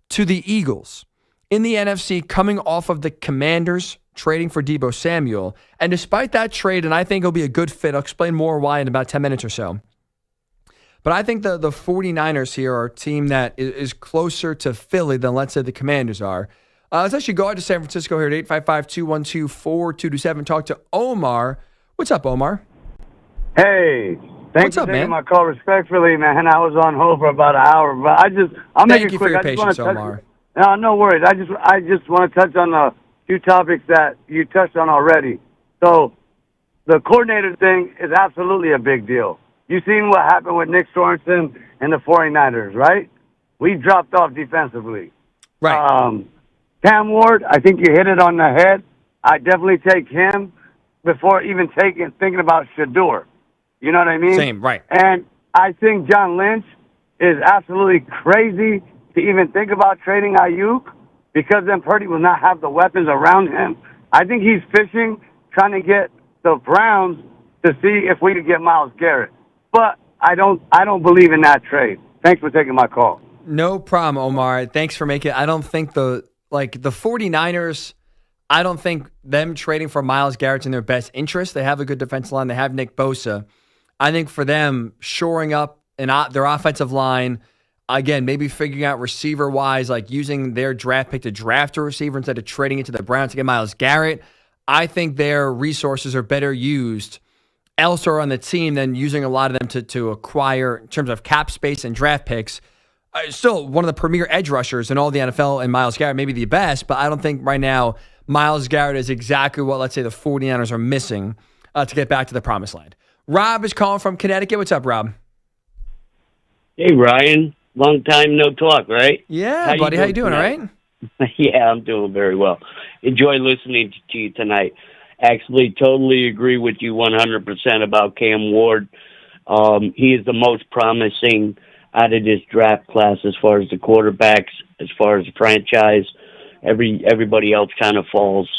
to the Eagles in the NFC coming off of the Commanders trading for Deebo Samuel. And despite that trade, and I think it'll be a good fit, I'll explain more why in about 10 minutes or so. But I think the 49ers here are a team that is closer to Philly than, let's say, the Commanders are. Let's actually go out to San Francisco here at 855-212-4227. Talk to Omar. What's up, Omar? Hey. Thanks for taking man? my call respectfully, man. I was on hold for about an hour, but I'll make it quick. Thank you for your patience, Omar. No, no worries. I just want to touch on a few topics that you touched on already. So, the coordinator thing is absolutely a big deal. You've seen what happened with Nick Sorensen and the 49ers, right? We dropped off defensively. Right. Cam Ward, I think you hit it on the head. I definitely take him before even thinking about Shador. You know what I mean? Same, right. And I think John Lynch is absolutely crazy to even think about trading Ayuk because then Purdy will not have the weapons around him. I think he's fishing, trying to get the Browns to see if we could get Myles Garrett. But I don't believe in that trade. Thanks for taking my call. No problem, Omar. Thanks for making it. I don't think the 49ers, I don't think them trading for Myles Garrett's in their best interest. They have a good defensive line. They have Nick Bosa. I think for them, shoring up their offensive line, again, maybe figuring out receiver-wise, like using their draft pick to draft a receiver instead of trading it to the Browns to get Myles Garrett, I think their resources are better used elsewhere on the team than using a lot of them to acquire, in terms of cap space and draft picks. Still one of the premier edge rushers in all the NFL, and Myles Garrett maybe the best, but I don't think right now Myles Garrett is exactly what, let's say, the 49ers are missing to get back to the promised land. Rob is calling from Connecticut. What's up, Rob? Hey, Ryan. Long time no talk, right? Yeah, buddy. How you doing, all right? Yeah, I'm doing very well. Enjoy listening to you tonight. Actually, totally agree with you 100% about Cam Ward. He is the most promising out of this draft class as far as the quarterbacks, as far as the franchise. Everybody else kind of falls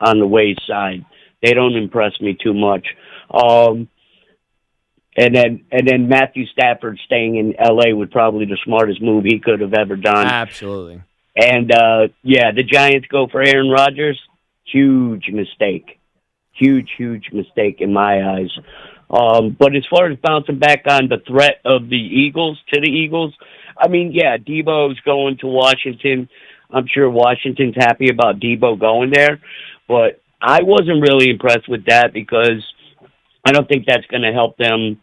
on the wayside. They don't impress me too much. And then Matthew Stafford staying in L.A. was probably the smartest move he could have ever done. Absolutely. And, the Giants go for Aaron Rodgers. Huge mistake. Huge mistake in my eyes. But as far as bouncing back on the threat of the Eagles, I mean, yeah, Deebo's going to Washington. I'm sure Washington's happy about Deebo going there. But I wasn't really impressed with that because I don't think that's going to help them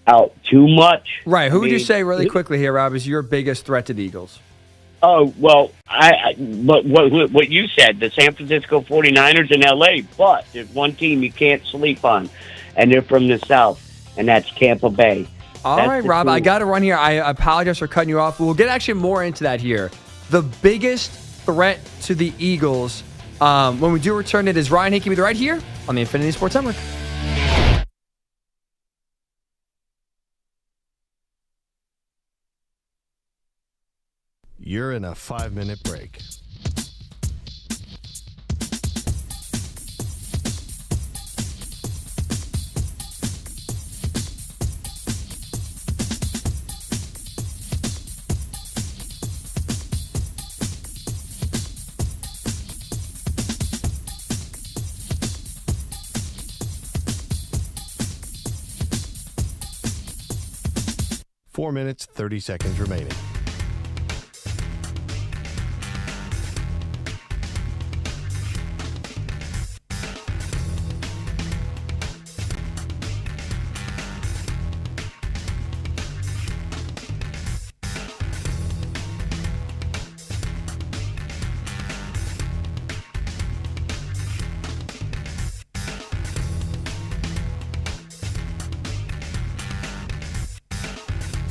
out too much. Right. Who would you say really quickly here, Rob, is your biggest threat to the Eagles? Oh, well, but what you said, the San Francisco 49ers in L.A., but there's one team you can't sleep on, and they're from the South, and that's Tampa Bay. All right, Rob, I got to run here. I apologize for cutting you off. We'll get actually more into that here. The biggest threat to the Eagles, when we do return, it is Ryan Hickey with right here on the Infinity Sports Network. You're in a 5-minute break. 4 minutes, 30 seconds remaining.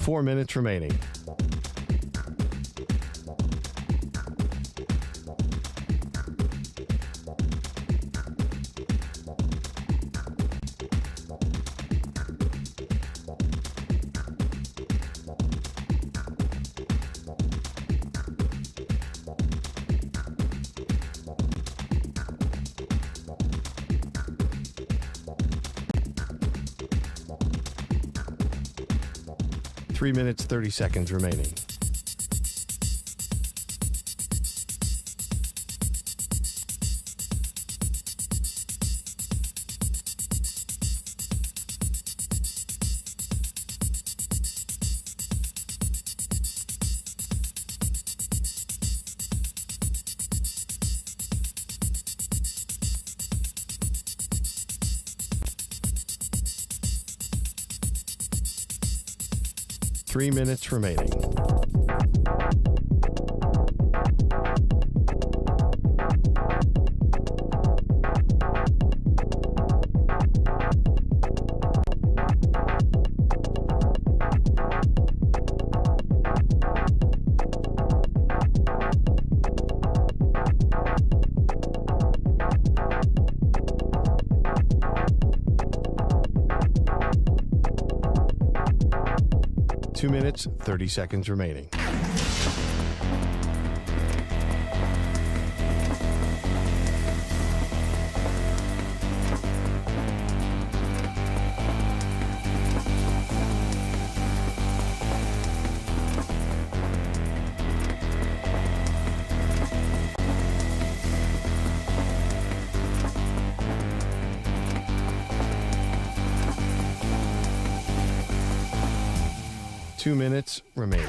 Four minutes remaining. Three minutes, 30 seconds remaining. Three minutes remaining. Two minutes, 30 seconds remaining. Two minutes remaining.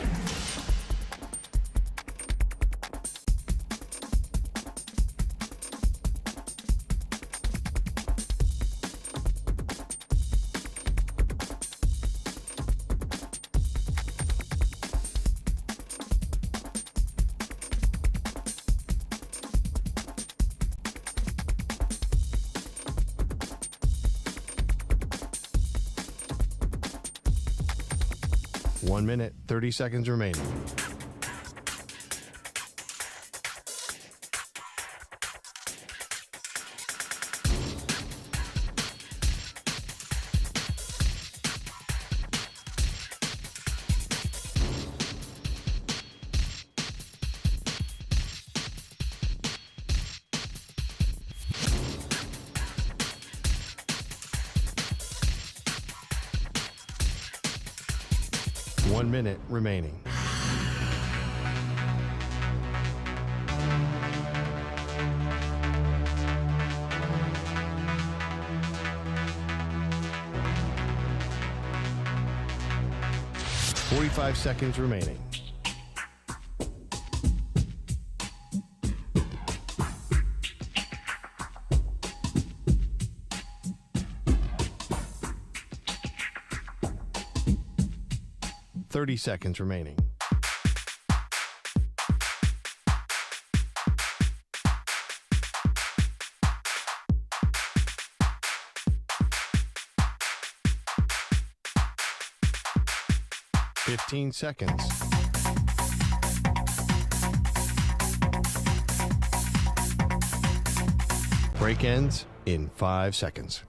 1 minute, 30 seconds remaining. One minute remaining. Forty-five seconds remaining. Thirty seconds remaining. Fifteen seconds. Break ends in 5 seconds.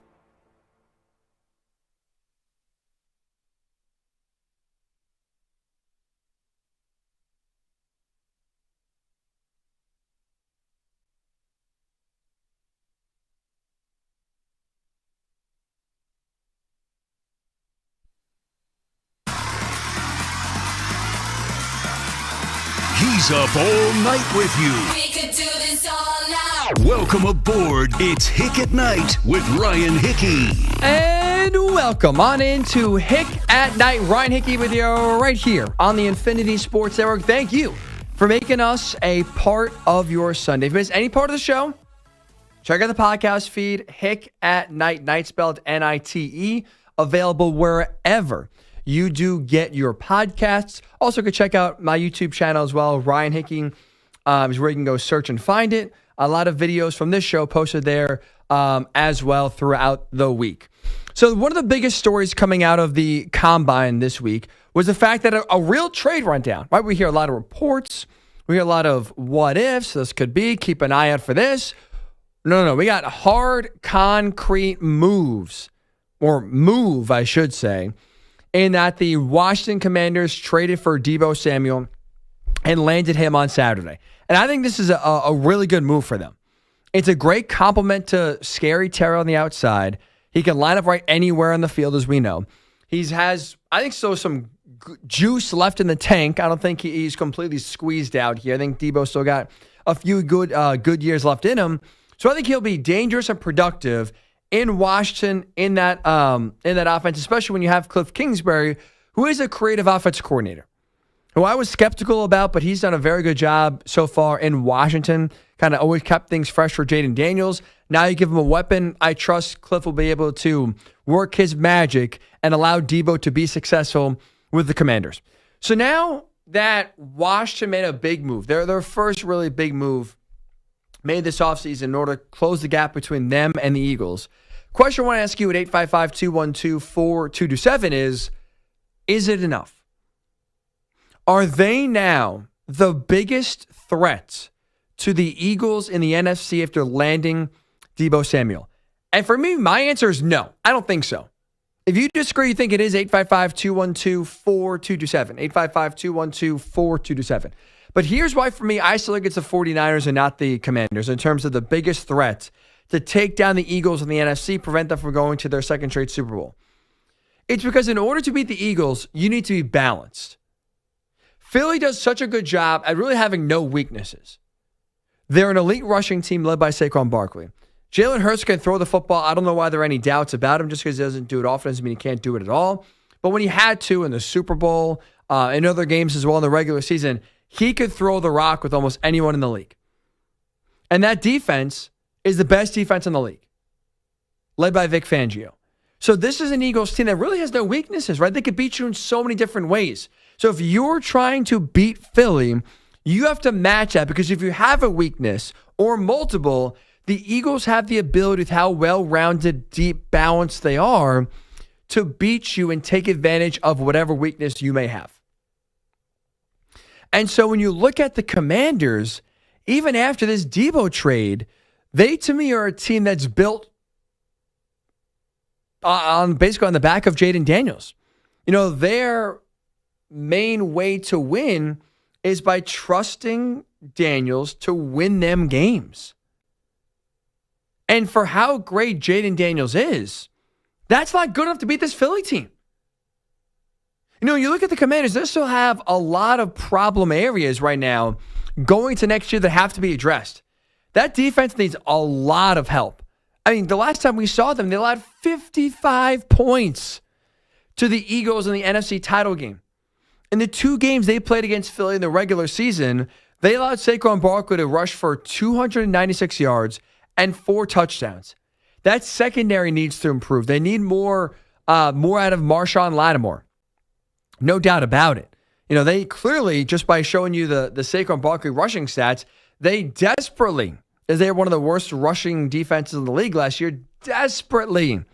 He's up all night with you. We could do this all night. Welcome aboard. It's Hick at Night with Ryan Hickey. And And welcome on into Hick at Night. Ryan Hickey with you right here on the Infinity Sports Network. Thank you for making us a part of your Sunday. If you missed any part of the show, check out the podcast feed, Hick at Night, night spelled N-I-T-E, available wherever you do get your podcasts. Also, you can check out my YouTube channel as well, Ryan Hickey, is where you can go search and find it. A lot of videos from this show posted there as well throughout the week. So one of the biggest stories coming out of the Combine this week was the fact that a real trade went down, right? We hear a lot of reports. We hear a lot of what ifs. This could be. Keep an eye out for this. No. We got hard, concrete moves, or move, I should say, in that the Washington Commanders traded for Deebo Samuel and landed him on Saturday. And I think this is a really good move for them. It's a great compliment to Scary Terry on the outside. He can line up right anywhere on the field, as we know. He has, I think, some juice left in the tank. I don't think he's completely squeezed out here. I think Deebo still got a few good years left in him. So I think he'll be dangerous and productive in Washington in that offense, especially when you have Cliff Kingsbury, who is a creative offense coordinator, who I was skeptical about, but he's done a very good job so far in Washington. Kind of always kept things fresh for Jaden Daniels. Now you give him a weapon. I trust Cliff will be able to work his magic and allow Deebo to be successful with the Commanders. So now that Washington made a big move, their first really big move made this offseason in order to close the gap between them and the Eagles. Question I want to ask you at 855-212-4227 is it enough? Are they now the biggest threat to the Eagles in the NFC after landing Deebo Samuel? And for me, my answer is no. I don't think so. If you disagree, you think it is, 855-212-4227. 855-212-4227. But here's why, for me, I still think it's the 49ers and not the Commanders in terms of the biggest threat to take down the Eagles in the NFC, prevent them from going to their second straight Super Bowl. It's because in order to beat the Eagles, you need to be balanced. Philly does such a good job at really having no weaknesses. They're an elite rushing team led by Saquon Barkley. Jalen Hurts can throw the football. I don't know why there are any doubts about him. Just because he doesn't do it often doesn't mean he can't do it at all. But when he had to in the Super Bowl, in other games as well in the regular season, he could throw the rock with almost anyone in the league. And that defense is the best defense in the league, led by Vic Fangio. So this is an Eagles team that really has no weaknesses, right? They could beat you in so many different ways. So if you're trying to beat Philly, you have to match that, because if you have a weakness or multiple, the Eagles have the ability, with how well-rounded, deep, balanced they are, to beat you and take advantage of whatever weakness you may have. And so when you look at the Commanders, even after this Deebo trade, they, to me, are a team that's built basically on the back of Jaden Daniels. You know, their main way to win is by trusting Daniels to win them games. And for how great Jaden Daniels is, that's not good enough to beat this Philly team. You know, you look at the Commanders, they still have a lot of problem areas right now going to next year that have to be addressed. That defense needs a lot of help. I mean, the last time we saw them, they allowed 55 points to the Eagles in the NFC title game. In the two games they played against Philly in the regular season, they allowed Saquon Barkley to rush for 296 yards and 4 touchdowns. That secondary needs to improve. They need more out of Marshawn Lattimore. No doubt about it. You know, they clearly, just by showing you the Saquon Barkley rushing stats, they desperately, as they were one of the worst rushing defenses in the league last year, desperately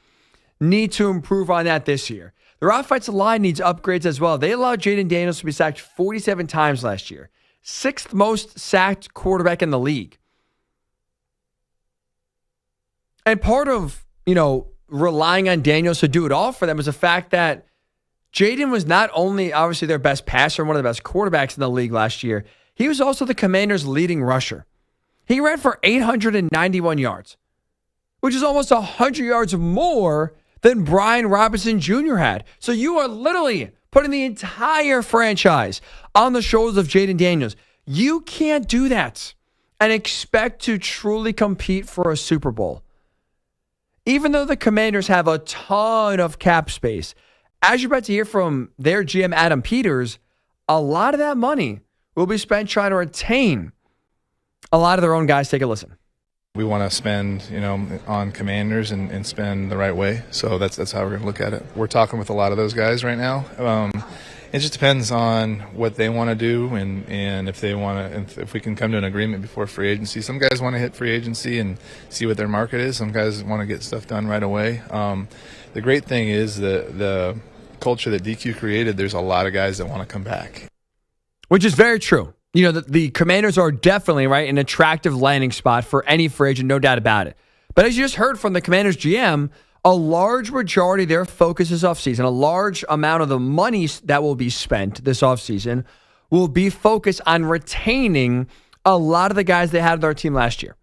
need to improve on that this year. Their offensive line needs upgrades as well. They allowed Jaden Daniels to be sacked 47 times last year. 6th most sacked quarterback in the league. And part of, you know, relying on Daniels to do it all for them is the fact that Jaden was not only obviously their best passer and one of the best quarterbacks in the league last year, he was also the Commanders' leading rusher. He ran for 891 yards, which is almost 100 yards more than Brian Robinson Jr. had. So you are literally putting the entire franchise on the shoulders of Jaden Daniels. You can't do that and expect to truly compete for a Super Bowl. Even though the Commanders have a ton of cap space, as you're about to hear from their GM, Adam Peters, a lot of that money will be spent trying to retain a lot of their own guys. Take a listen. We want to spend, on Commanders and spend the right way. So that's how we're going to look at it. We're talking with a lot of those guys right now. It just depends on what they want to do and if they want to, if we can come to an agreement before free agency. Some guys want to hit free agency and see what their market is. Some guys want to get stuff done right away. The great thing is the culture that DQ created, there's a lot of guys that want to come back. Which is very true. The Commanders are definitely, right, an attractive landing spot for any free agent, no doubt about it. But as you just heard from the Commanders GM, a large majority of their focus this offseason, a large amount of the money that will be spent this offseason will be focused on retaining a lot of the guys they had on their team last year,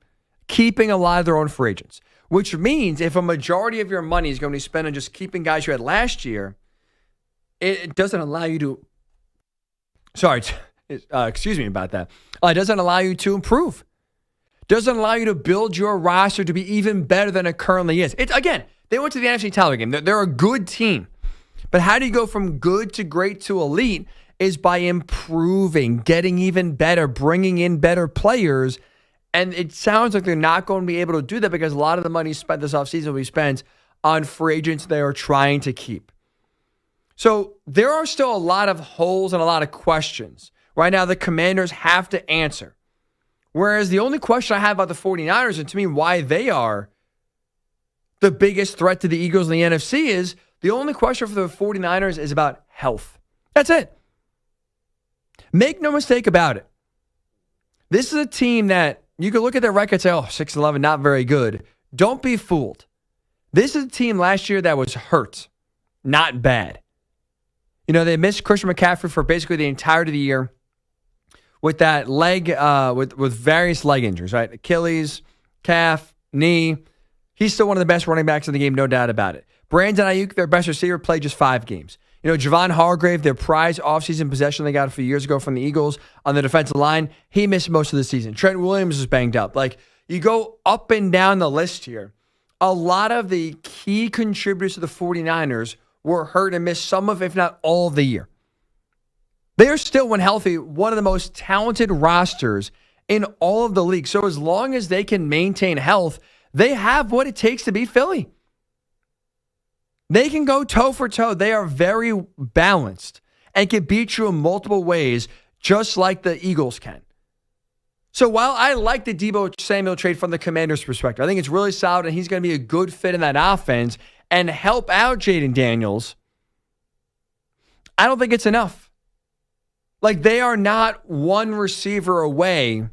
keeping a lot of their own free agents, which means if a majority of your money is going to be spent on just keeping guys you had last year, it doesn't allow you to, excuse me about that. It doesn't allow you to improve. Doesn't allow you to build your roster to be even better than it currently is. Again, they went to the NFC title game. They're a good team. But how do you go from good to great to elite is by improving, getting even better, bringing in better players. And it sounds like they're not going to be able to do that because a lot of the money spent this offseason will be spent on free agents they are trying to keep. So there are still a lot of holes and a lot of questions. Right now, the Commanders have to answer. Whereas the only question I have about the 49ers, and to me why they are the biggest threat to the Eagles in the NFC, is the only question for the 49ers is about health. That's it. Make no mistake about it. This is a team that you can look at their record and say, 6-11, not very good. Don't be fooled. This is a team last year that was hurt, not bad. They missed Christian McCaffrey for basically the entirety of the year with that leg, with various leg injuries, right? Achilles, calf, knee. He's still one of the best running backs in the game, no doubt about it. Brandon Ayuk, their best receiver, played just 5 games. Javon Hargrave, their prize offseason possession they got a few years ago from the Eagles on the defensive line, he missed most of the season. Trent Williams was banged up. You go up and down the list here. A lot of the key contributors to the 49ers were hurt and missed some of, if not all of the year. They are still, when healthy, one of the most talented rosters in all of the league. So as long as they can maintain health, they have what it takes to beat Philly. They can go toe for toe. They are very balanced and can beat you in multiple ways, just like the Eagles can. So while I like the Deebo Samuel trade from the Commanders' perspective, I think it's really solid and he's going to be a good fit in that offense and help out Jaden Daniels, I don't think it's enough. They are not one receiver away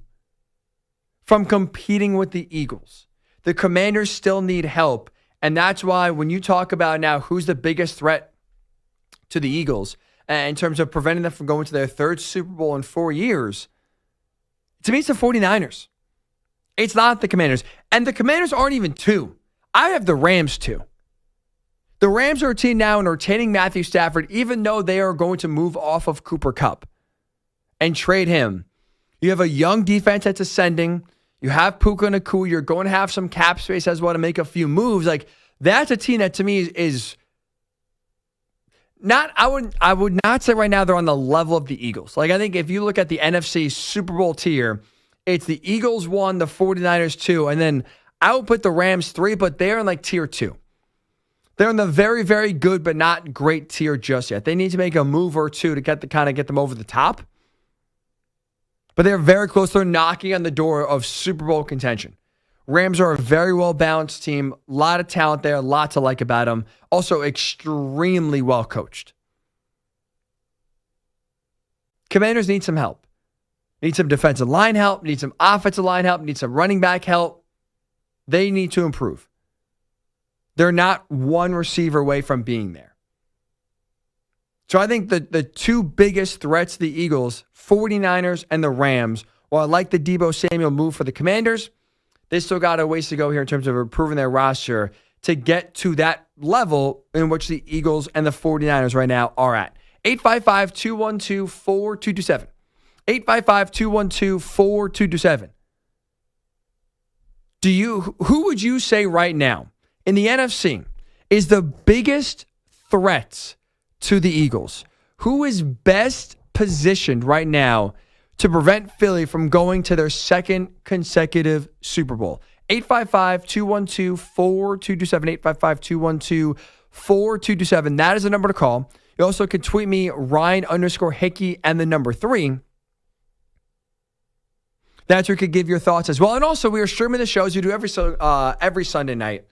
from competing with the Eagles. The Commanders still need help. And that's why when you talk about now who's the biggest threat to the Eagles in terms of preventing them from going to their 3rd Super Bowl in 4 years, to me it's the 49ers. It's not the Commanders. And the Commanders aren't even 2. I have the Rams 2. The Rams are a team now and retaining Matthew Stafford, even though they are going to move off of Cooper Kupp and trade him. You have a young defense that's ascending. You have Puka Nacua. You're going to have some cap space as well to make a few moves. That's a team that to me is not, I would not say right now they're on the level of the Eagles. I think if you look at the NFC Super Bowl tier, it's the Eagles 1, the 49ers 2, and then I would put the Rams 3, but they're in tier 2. They're in the very, very good but not great tier just yet. They need to make a move or two to get them over the top. But they're very close. They're knocking on the door of Super Bowl contention. Rams are a very well-balanced team. A lot of talent there. A lot to like about them. Also extremely well-coached. Commanders need some help. Need some defensive line help. Need some offensive line help. Need some running back help. They need to improve. They're not one receiver away from being there. So I think the 2 biggest threats to the Eagles, 49ers and the Rams, while I like the Deebo Samuel move for the Commanders, they still got a ways to go here in terms of improving their roster to get to that level in which the Eagles and the 49ers right now are at. 855-212-4227. 855-212-4227. Who would you say right now in the NFC is the biggest threat to the Eagles? Who is best positioned right now to prevent Philly from going to their second consecutive Super Bowl? 855-212-4227, 855-212-4227. That is the number to call. You also can tweet me, Ryan_Hickey and the number 3. That's where you could give your thoughts as well. And also, we are streaming the shows we do every Sunday night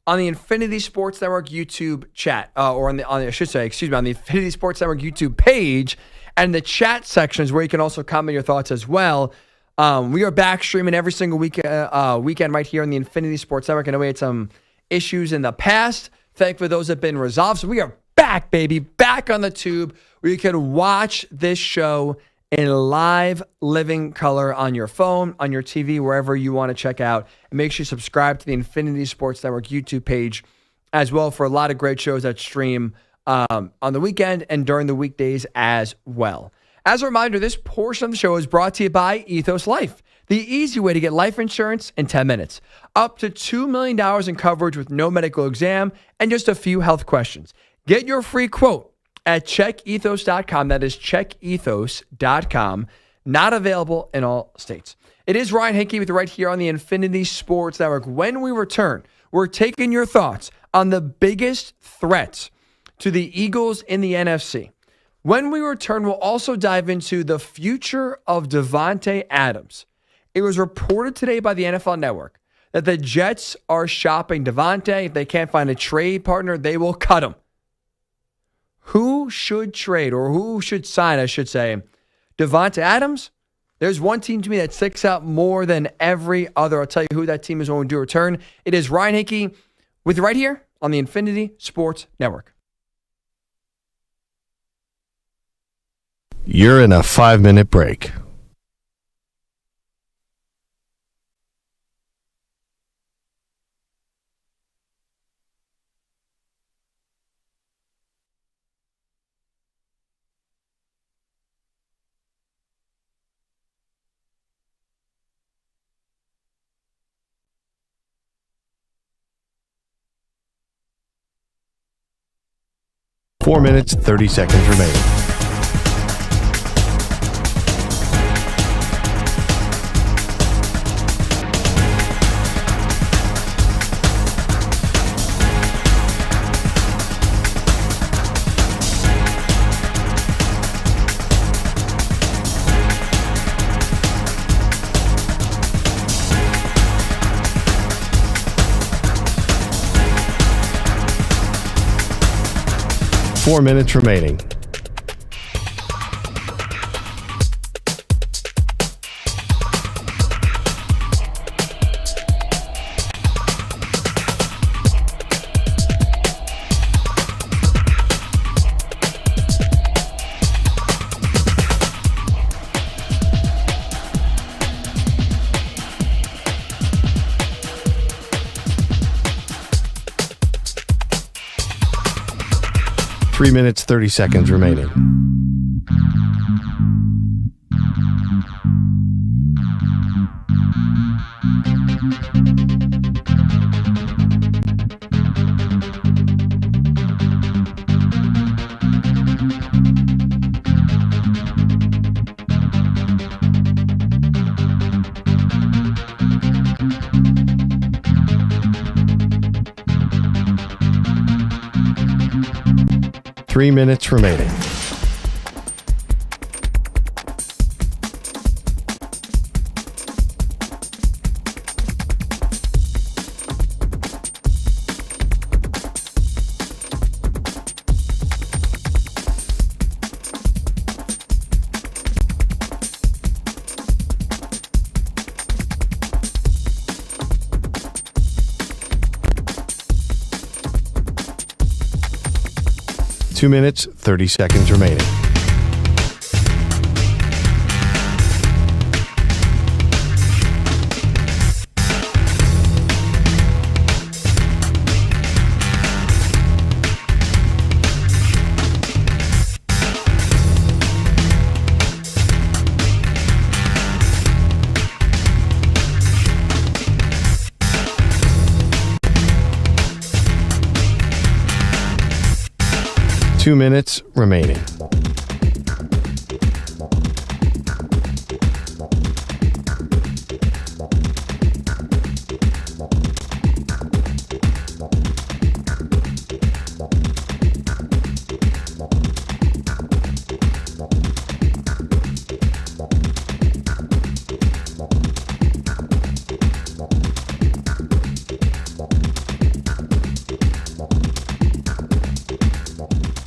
on the Infinity Sports Network YouTube chat, or on the Infinity Sports Network YouTube page, and the chat sections where you can also comment your thoughts as well. We are back streaming every single weekend right here on the Infinity Sports Network. I know we had some issues in the past. Thankfully, those have been resolved. So we are back, baby, back on the tube where you can watch this show in live living color on your phone, on your TV, wherever you want to check out. And make sure you subscribe to the Infinity Sports Network YouTube page as well for a lot of great shows that stream on the weekend and during the weekdays as well. As a reminder, this portion of the show is brought to you by Ethos Life, the easy way to get life insurance in 10 minutes. Up to $2 million in coverage with no medical exam and just a few health questions. Get your free quote at checkethos.com. That is checkethos.com. Not available in all states. It is Ryan Hickey with you right here on the Infinity Sports Network. When we return, we're taking your thoughts on the biggest threats to the Eagles in the NFC. When we return, we'll also dive into the future of Davante Adams. It was reported today by the NFL Network that the Jets are shopping Davante. If they can't find a trade partner, they will cut him. Who should trade, or who should sign, I should say, Davante Adams? There's one team to me that sticks out more than every other. I'll tell you who that team is when we do return. It is Ryan Hickey with you right here on the Infinity Sports Network. You're in a 5-minute break. Four minutes, 30 seconds remaining. Four minutes remaining. Three minutes, 30 seconds remaining. Three minutes remaining. Two minutes, 30 seconds remaining. 2 minutes remaining.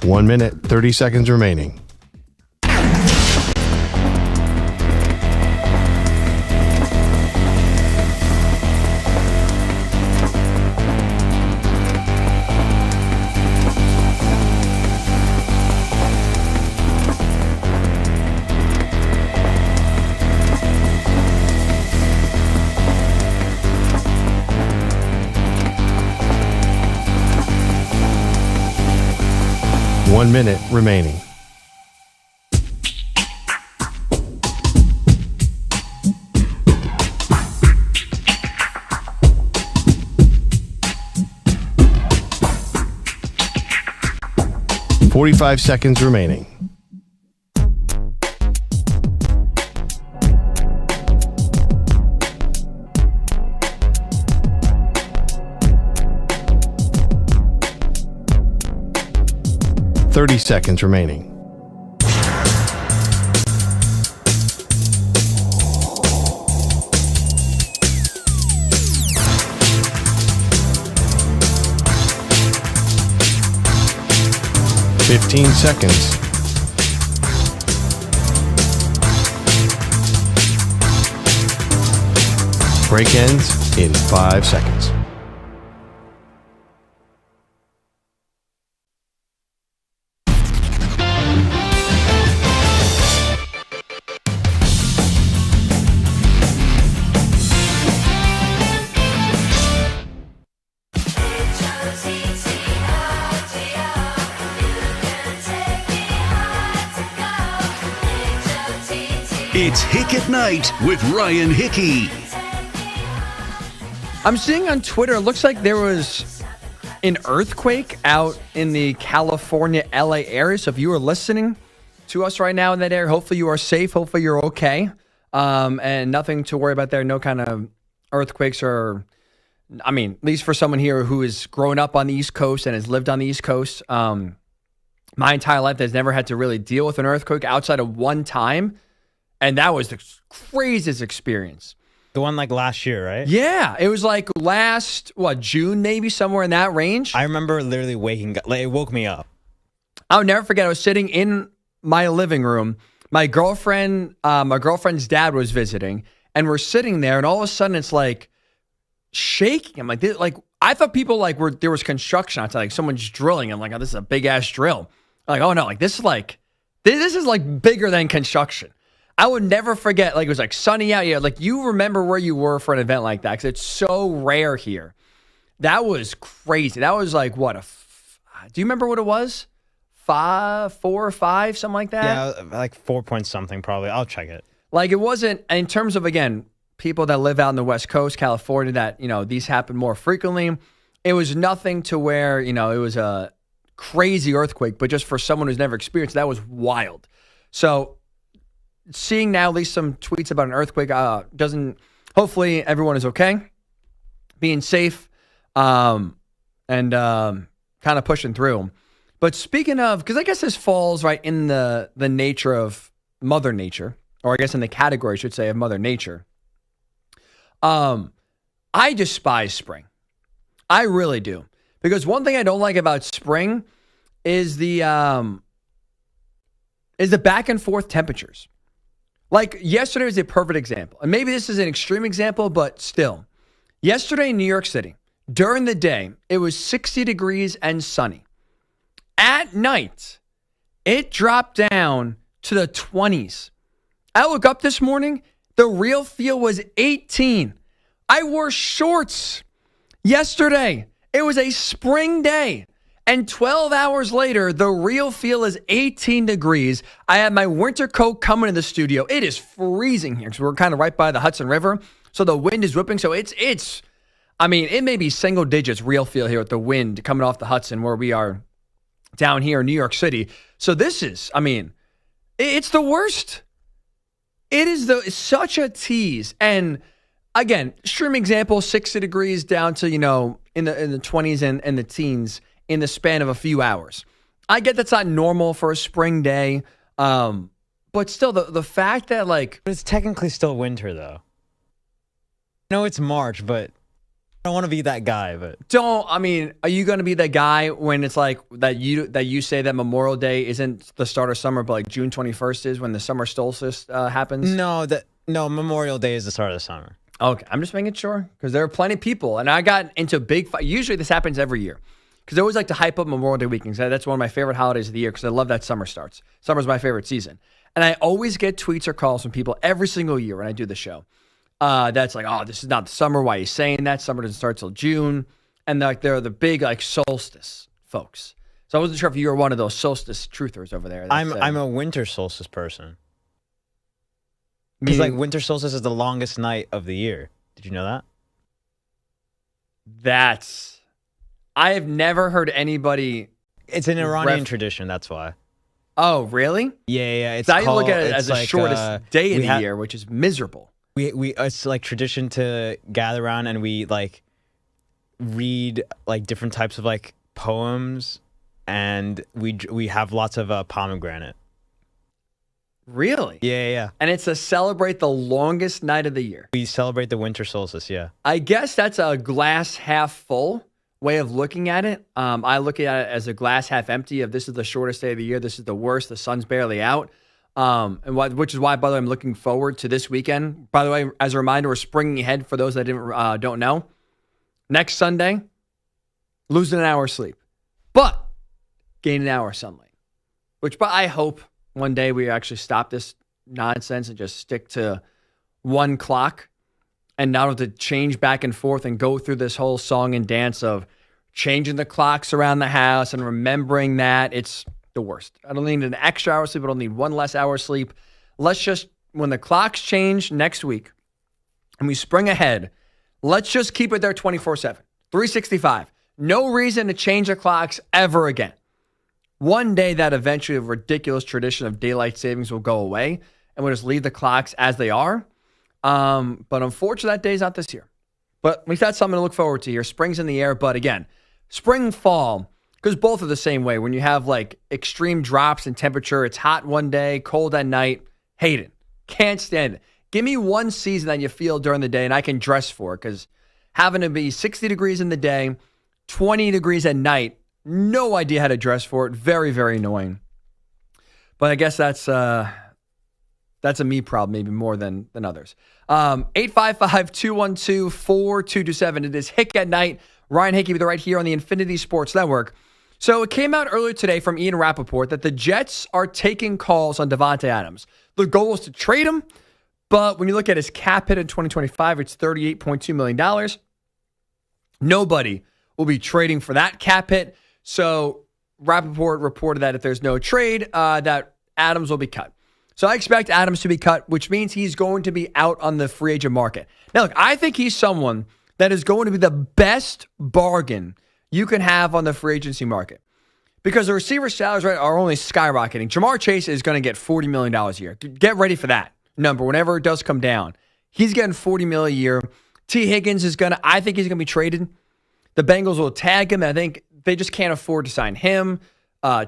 One minute, 30 seconds remaining. One minute remaining. Forty-five seconds remaining. Thirty seconds remaining. Fifteen seconds. Break ends in 5 seconds. It's Hick at Night with Ryan Hickey. I'm seeing on Twitter, it looks like there was an earthquake out in the California, LA area. So if you are listening to us right now in that area, hopefully you are safe. Hopefully you're okay. And nothing to worry about there. No kind of earthquakes or, I mean, at least for someone here who has grown up on the East Coast and has lived on the East Coast, my entire life has never had to really deal with an earthquake outside of one time. And that was the craziest experience. The one like last year, right? Yeah. It was like last, June maybe, somewhere in that range. I remember literally waking up. Like, it woke me up. I'll never forget. I was sitting in my living room. My girlfriend's dad was visiting. And we're sitting there. And all of a sudden it's like shaking. I'm like, I thought people there was construction outside. Like someone's drilling. I'm like, oh, this is a big ass drill. I'm like, oh no, this is bigger than construction. I would never forget, it was sunny out. Yeah, you remember where you were for an event like that because it's so rare here. That was crazy. That was do you remember what it was? 4 or 5, something like that? Yeah, like 4 point something probably. I'll check it. It wasn't, in terms of, again, people that live out in the West Coast, California, that, these happen more frequently. It was nothing to where, it was a crazy earthquake, but just for someone who's never experienced, that was wild. So, seeing now at least some tweets about an earthquake hopefully everyone is okay, being safe, and kind of pushing through. But speaking of, because I guess this falls right in the nature of Mother Nature, or I guess in the category, I should say, of Mother Nature. I despise spring. I really do. Because one thing I don't like about spring is the back and forth temperatures. Yesterday was a perfect example. And maybe this is an extreme example, but still. Yesterday in New York City, during the day, it was 60 degrees and sunny. At night, it dropped down to the 20s. I woke up this morning, the real feel was 18. I wore shorts yesterday. It was a spring day. And 12 hours later, the real feel is 18 degrees. I have my winter coat coming in the studio. It is freezing here because we're kind of right by the Hudson River. So the wind is whipping. So it may be single digits real feel here with the wind coming off the Hudson where we are down here in New York City. So this is, I mean, it's the worst. It's such a tease. And again, extreme example, 60 degrees down to, in the 20s and the teens in the span of a few hours. I get that's not normal for a spring day. But still, the fact that, like... But it's technically still winter, though. No, it's March, but I don't want to be that guy, but... are you going to be that guy when it's like that you say that Memorial Day isn't the start of summer, but like June 21st is when the summer solstice happens? No, Memorial Day is the start of the summer. Okay, I'm just making sure, because there are plenty of people, and I got into big fight. Usually this happens every year, because I always like to hype up Memorial Day weekends. That's one of my favorite holidays of the year, because I love that summer starts. Summer's my favorite season. And I always get tweets or calls from people every single year when I do the show. That's like, oh, this is not the summer. Why are you saying that? Summer doesn't start till June. And they're the big solstice folks. So I wasn't sure if you were one of those solstice truthers over there. I'm a winter solstice person. Because winter solstice is the longest night of the year. Did you know that? I have never heard anybody. It's an Iranian tradition. That's why. Oh, really? Yeah. It's I look at it as the shortest day in the year, which is miserable. It's like tradition to gather around and we read different types of poems, and we have lots of pomegranate. Really? Yeah. And it's to celebrate the longest night of the year. We celebrate the winter solstice, yeah. I guess that's a glass half full way of looking at it. I look at it as a glass half empty of this is the shortest day of the year. This is the worst. The sun's barely out. Which is why, by the way, I'm looking forward to this weekend. By the way, as a reminder, we're springing ahead for those that don't know. Next Sunday, losing an hour of sleep, but gain an hour of sunlight. But I hope one day we actually stop this nonsense and just stick to 1 clock and not have to change back and forth and go through this whole song and dance of changing the clocks around the house and remembering that. It's the worst. I don't need an extra hour of sleep. I don't need one less hour of sleep. Let's just, when the clocks change next week and we spring ahead, let's just keep it there 24/7, 365. No reason to change the clocks ever again. One day that eventually a ridiculous tradition of daylight savings will go away and we'll just leave the clocks as they are. But unfortunately, that day's not this year. But at least that's something to look forward to here. Spring's in the air, but again, spring, fall, because both are the same way. When you have extreme drops in temperature, it's hot one day, cold at night. Hate it. Can't stand it. Give me one season that you feel during the day and I can dress for it, because having to be 60 degrees in the day, 20 degrees at night, no idea how to dress for it. Very, very annoying. But I guess that's a me problem, maybe more than others. 855-212-4227. It is Hick at Night. Ryan Hickey with you right here on the Infinity Sports Network. So it came out earlier today from Ian Rappaport that the Jets are taking calls on Davante Adams. The goal is to trade him, but when you look at his cap hit in 2025, it's $38.2 million. Nobody will be trading for that cap hit. So Rappaport reported that if there's no trade, that Adams will be cut. So I expect Adams to be cut, which means he's going to be out on the free agent market. Now, look, I think he's someone that is going to be the best bargain you can have on the free agency market, because the receiver salaries are only skyrocketing. Jamar Chase is going to get $40 million a year. Get ready for that number whenever it does come down. He's getting $40 million a year. T. Higgins I think he's going to be traded. The Bengals will tag him. I think they just can't afford to sign him.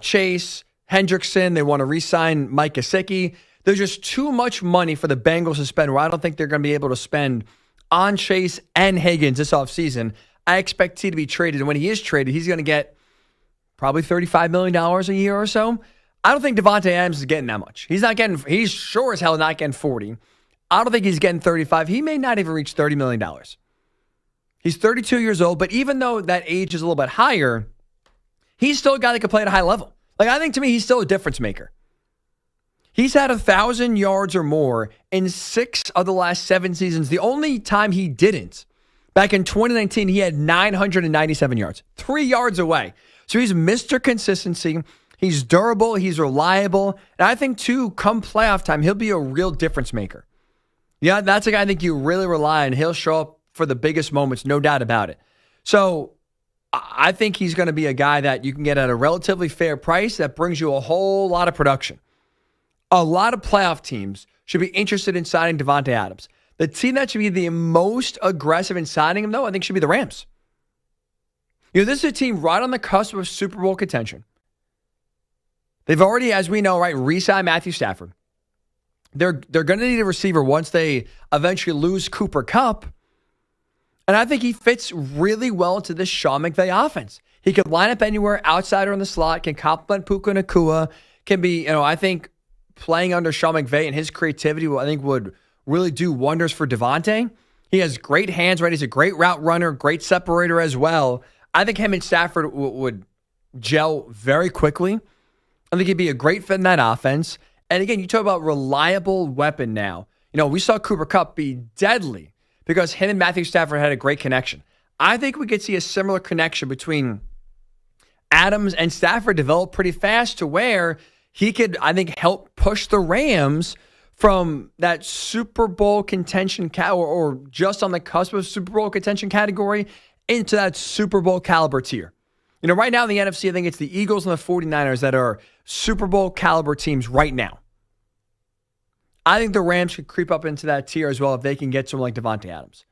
Chase, Hendrickson, they want to re-sign Mike Gesicki. There's just too much money for the Bengals to spend, where I don't think they're going to be able to spend on Chase and Higgins this offseason. I expect T to be traded, and when he is traded, he's going to get probably $35 million a year or so. I don't think Davante Adams is getting that much. He's sure as hell not getting 40. I don't think he's getting 35. He may not even reach $30 million. He's 32 years old, but even though that age is a little bit higher, he's still a guy that can play at a high level. I think to me, he's still a difference maker. He's had 1,000 yards or more in 6 of the last 7 seasons. The only time he didn't, back in 2019, he had 997 yards, 3 yards away. So he's Mr. Consistency. He's durable. He's reliable. And I think, too, come playoff time, he'll be a real difference maker. Yeah, that's a guy I think you really rely on. He'll show up for the biggest moments, no doubt about it. So I think he's going to be a guy that you can get at a relatively fair price that brings you a whole lot of production. A lot of playoff teams should be interested in signing Davante Adams. The team that should be the most aggressive in signing him, though, I think should be the Rams. This is a team right on the cusp of Super Bowl contention. They've already, as we know, right, re-signed Matthew Stafford. They're going to need a receiver once they eventually lose Cooper Kupp. And I think he fits really well into this Sean McVay offense. He could line up anywhere, outside or in the slot, can complement Puka Nacua, can be, I think, playing under Sean McVay and his creativity, I think, would really do wonders for Davante. He has great hands, right? He's a great route runner, great separator as well. I think him and Stafford would gel very quickly. I think he'd be a great fit in that offense. And again, you talk about reliable weapon now. We saw Cooper Kupp be deadly because him and Matthew Stafford had a great connection. I think we could see a similar connection between Adams and Stafford develop pretty fast to where he could, I think, help push the Rams from that Super Bowl contention or just on the cusp of Super Bowl contention category into that Super Bowl caliber tier. Right now in the NFC, I think it's the Eagles and the 49ers that are Super Bowl caliber teams right now. I think the Rams could creep up into that tier as well if they can get someone like Davante Adams.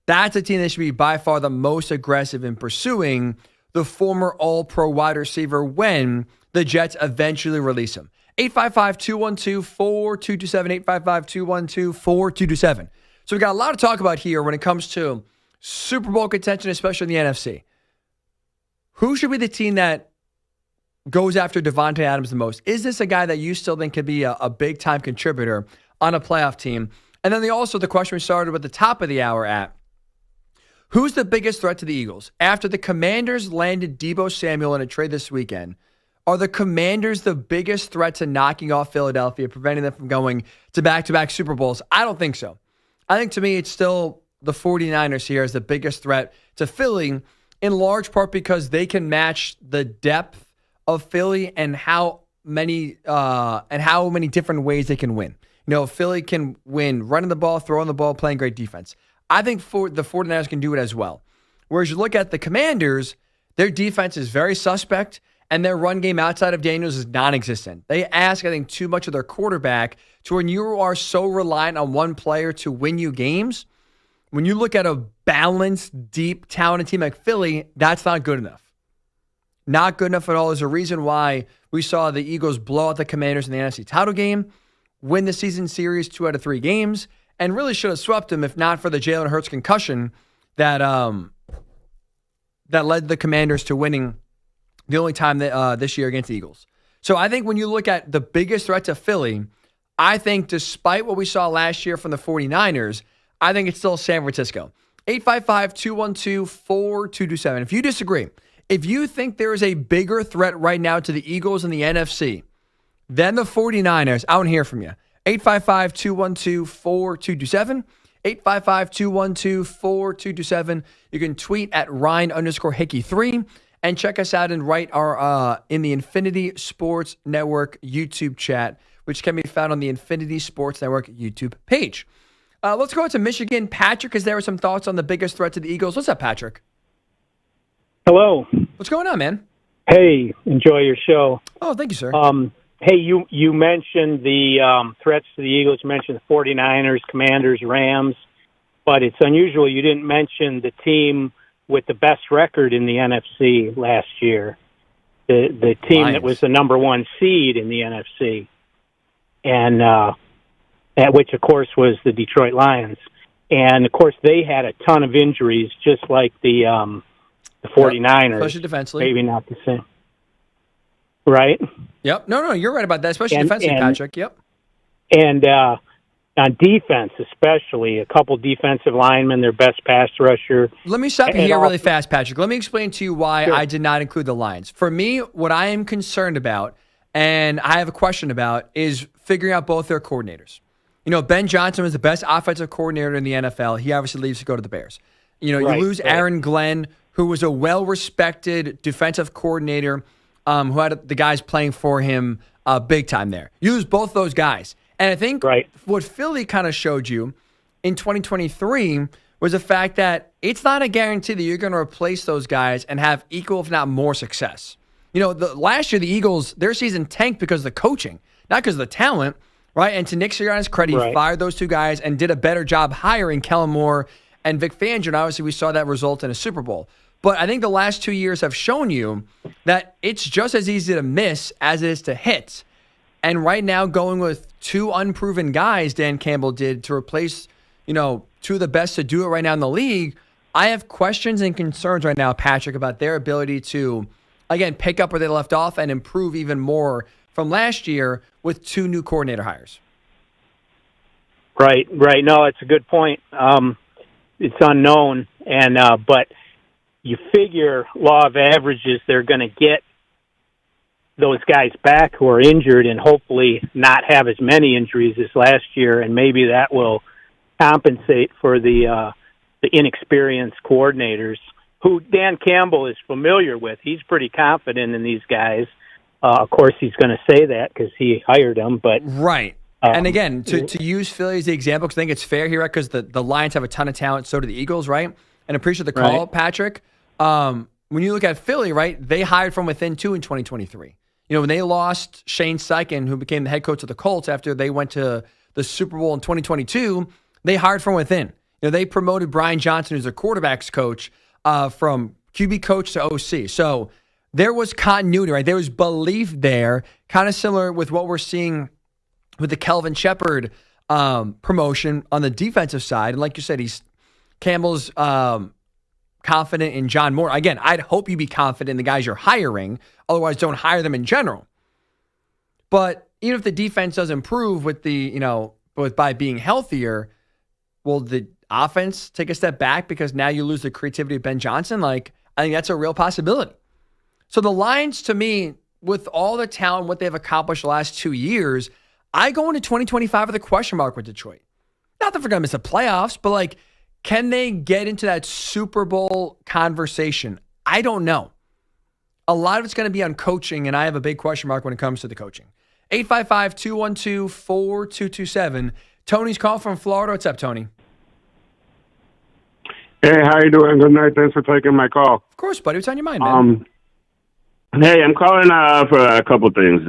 That's a team that should be by far the most aggressive in pursuing the former All-Pro wide receiver when the Jets eventually release him. 855-212-4227, 855-212-4227. So we got a lot to talk about here when it comes to Super Bowl contention, especially in the NFC. Who should be the team that goes after Davante Adams the most? Is this a guy that you still think could be a big-time contributor on a playoff team? And then the question we started with the top of the hour at, who's the biggest threat to the Eagles? After the Commanders landed Deebo Samuel in a trade this weekend, are the Commanders the biggest threat to knocking off Philadelphia, preventing them from going to back-to-back Super Bowls? I don't think so. I think to me it's still the 49ers here as the biggest threat to Philly, in large part because they can match the depth of Philly and how many different ways they can win. Philly can win running the ball, throwing the ball, playing great defense. I think the 49ers can do it as well. Whereas you look at the Commanders, their defense is very suspect, and their run game outside of Daniels is non-existent. They ask, I think, too much of their quarterback to when you are so reliant on one player to win you games. When you look at a balanced, deep, talented team like Philly, that's not good enough. Not good enough at all. There's a reason why we saw the Eagles blow out the Commanders in the NFC title game, win the season series 2 out of 3 games, and really should have swept them if not for the Jalen Hurts concussion that led the Commanders to winning the only time this year against the Eagles. So I think when you look at the biggest threat to Philly, I think despite what we saw last year from the 49ers, I think it's still San Francisco. 855-212-4227. If you disagree, if you think there is a bigger threat right now to the Eagles in the NFC than the 49ers, I want to hear from you. 855-212-4227. 855-212-4227. You can tweet at Ryan_Hickey3 and check us out and write in the Infinity Sports Network YouTube chat, which can be found on the Infinity Sports Network YouTube page. Let's go to Michigan. Patrick, is there some thoughts on the biggest threat to the Eagles? What's up, Patrick? Hello. What's going on, man? Hey, enjoy your show. Oh, thank you, sir. Hey, you mentioned the threats to the Eagles. You mentioned the 49ers, Commanders, Rams, but it's unusual you didn't mention the team with the best record in the NFC last year, the team Lions. that was the number 1 seed in the NFC, and which, of course, was the Detroit Lions. And, of course, they had a ton of injuries, just like the 49ers. Especially defensively. Maybe not the same. Right? Yep. No, you're right about that, especially defensively, Patrick. Yep. And on defense, especially, a couple defensive linemen, their best pass rusher. Let me stop you here really fast, Patrick. Let me explain to you why I did not include the Lions. For me, what I am concerned about, and I have a question about, is figuring out both their coordinators. Ben Johnson was the best offensive coordinator in the NFL. He obviously leaves to go to the Bears. You lose Aaron Glenn, who was a well-respected defensive coordinator who had the guys playing for him big time there. You lose both those guys. And I think what Philly kind of showed you in 2023 was the fact that it's not a guarantee that you're going to replace those guys and have equal, if not more, success. Last year, the Eagles, their season tanked because of the coaching, not because of the talent, right? And to Nick Sirianni's credit, he fired those two guys and did a better job hiring Kellen Moore and Vic Fangio. And obviously, we saw that result in a Super Bowl. But I think the last 2 years have shown you that it's just as easy to miss as it is to hit. And right now, going with two unproven guys, Dan Campbell did, to replace, two of the best to do it right now in the league, I have questions and concerns right now, Patrick, about their ability to, again, pick up where they left off and improve even more from last year with two new coordinator hires. Right. No, it's a good point. It's unknown, but you figure law of averages, they're going to get those guys back who are injured and hopefully not have as many injuries as last year, and maybe that will compensate for the inexperienced coordinators who Dan Campbell is familiar with. He's pretty confident in these guys. Of course, he's going to say that because he hired them. But right. And again, to use Philly as the example, because I think it's fair here, right? Because the Lions have a ton of talent, so do the Eagles, right? And I appreciate the call, Patrick. When you look at Philly, right, they hired from within too in 2023. When they lost Shane Steichen, who became the head coach of the Colts after they went to the Super Bowl in 2022, they hired from within. They promoted Brian Johnson, who's a quarterback's coach, from QB coach to OC. So there was continuity, right? There was belief there, kind of similar with what we're seeing with the Kelvin Shepard promotion on the defensive side. And like you said, Campbell's confident in John Moore. Again, I'd hope you be confident in the guys you're hiring. Otherwise, don't hire them in general. But even if the defense does improve with by being healthier, will the offense take a step back because now you lose the creativity of Ben Johnson? I think that's a real possibility. So the Lions, to me, with all the talent, what they've accomplished the last 2 years, I go into 2025 with a question mark with Detroit. Not that we're going to miss the playoffs, but can they get into that Super Bowl conversation? I don't know. A lot of it's going to be on coaching, and I have a big question mark when it comes to the coaching. 855-212-4227. Tony's call from Florida. What's up, Tony? Hey, how you doing? Good night. Thanks for taking my call. Of course, buddy. What's on your mind, man? Hey, I'm calling for a couple of things.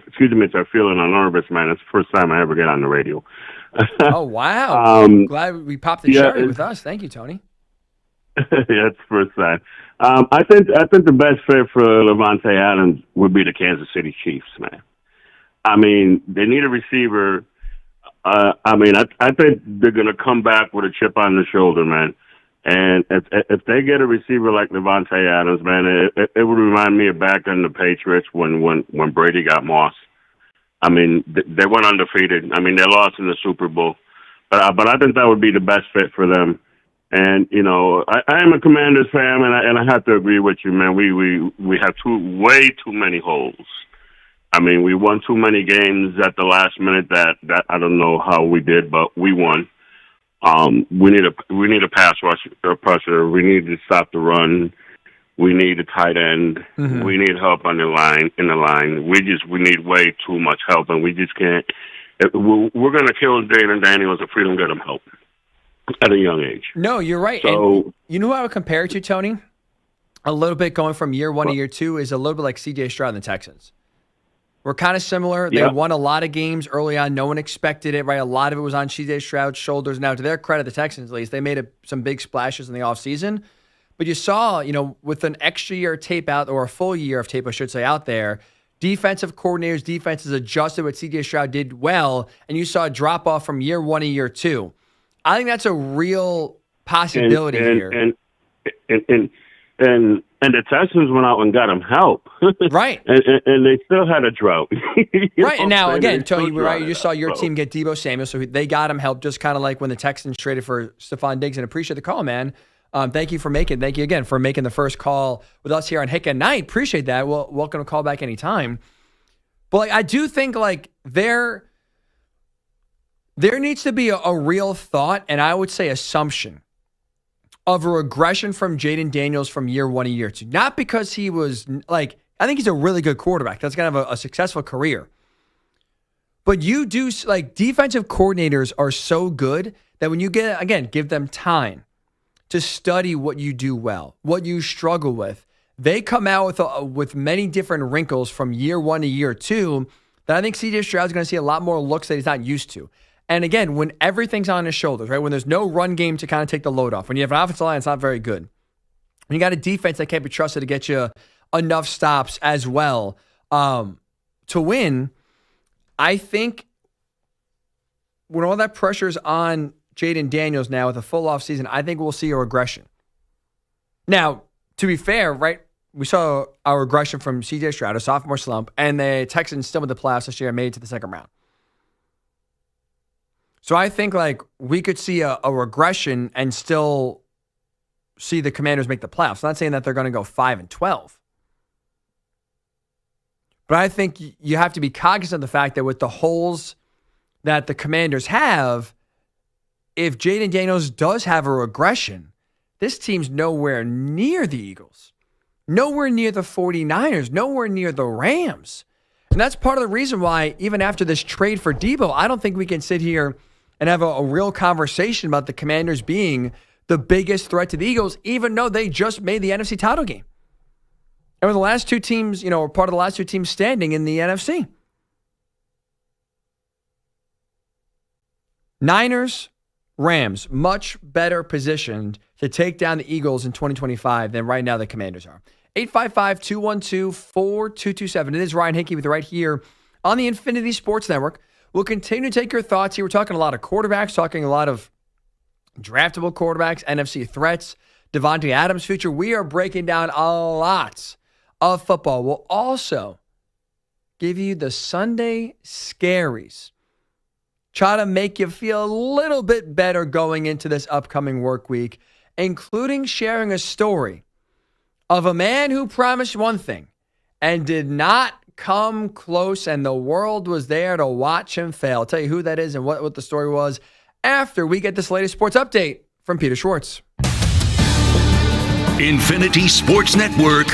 Excuse me if I'm feeling nervous, man. It's the first time I ever get on the radio. Oh, wow. Glad we popped the cherry with us. Thank you, Tony. Yeah, it's the first time. I think the best fit for Davante Adams would be the Kansas City Chiefs, man. They need a receiver. I think they're going to come back with a chip on the shoulder, man. And if they get a receiver like Davante Adams, man, it would remind me of back in the Patriots when Brady got Moss. They went undefeated. They lost in the Super Bowl. But I think that would be the best fit for them. And, I am a Commanders fan, and I have to agree with you, man. We have way too many holes. We won too many games at the last minute that I don't know how we did, but we won. We need a pass rush pressure. We need to stop the run. We need a tight end. Mm-hmm. We need help on the line. We need way too much help, and we just can't. We're going to kill Jalen Daniels if we don't get him help at a young age. No, you're right. So, and you know who I would compare it to, Tony? A little bit going from year one to year two is a little bit like C.J. Stroud and the Texans. We're kind of similar. They won a lot of games early on. No one expected it, right? A lot of it was on C.J. Stroud's shoulders. Now, to their credit, the Texans, at least, they made some big splashes in the offseason. But you saw, with an extra year of tape out, or a full year of tape, I should say, out there, defensive coordinators, defenses adjusted what C.J. Stroud did well, and you saw a drop-off from year one to year two. I think that's a real possibility here. And the Texans went out and got him help. Right. and they still had a drought. Right. And now, again, Tony, right, you just saw your team get Deebo Samuel, so they got him help, just kind of like when the Texans traded for Stephon Diggs. And appreciate the call, man. Thank you again for making the first call with us here on Hick at Night. Appreciate that. Well, welcome to call back anytime. But I do think there needs to be a real thought, and I would say assumption, of a regression from Jaden Daniels from year one to year two. Not because he was I think he's a really good quarterback. That's kind of a successful career. But you do, defensive coordinators are so good that when you give them time to study what you do well, what you struggle with, they come out with many different wrinkles from year 1 to year 2 that I think C.J. Stroud's going to see a lot more looks that he's not used to. And again, when everything's on his shoulders, right? When there's no run game to kind of take the load off, when you have an offensive line that's not very good, when you got a defense that can't be trusted to get you enough stops as well to win, I think when all that pressure is on Jaden Daniels now with a full off season, I think we'll see a regression. Now, to be fair, right? We saw a regression from C.J. Stroud, a sophomore slump, and the Texans still with the playoffs this year made it to the second round. So I think we could see a regression and still see the Commanders make the playoffs. I'm not saying that they're going to go 5-12. But I think you have to be cognizant of the fact that with the holes that the Commanders have, if Jaden Daniels does have a regression, this team's nowhere near the Eagles, nowhere near the 49ers, nowhere near the Rams. And that's part of the reason why, even after this trade for Debo, I don't think we can sit here and have a real conversation about the Commanders being the biggest threat to the Eagles, even though they just made the NFC title game. And we're the last two teams, part of the last two teams standing in the NFC. Niners, Rams, much better positioned to take down the Eagles in 2025 than right now the Commanders are. 855-212-4227. It is Ryan Hickey with you right here on the Infinity Sports Network. We'll continue to take your thoughts here. We're talking a lot of quarterbacks, talking a lot of draftable quarterbacks, NFC threats, Davante Adams' future. We are breaking down a lot of football. We'll also give you the Sunday Scaries. Try to make you feel a little bit better going into this upcoming work week, including sharing a story of a man who promised one thing and did not come close, and the world was there to watch him fail. I'll tell you who that is and what the story was after we get this latest sports update from Peter Schwartz. Infinity Sports Network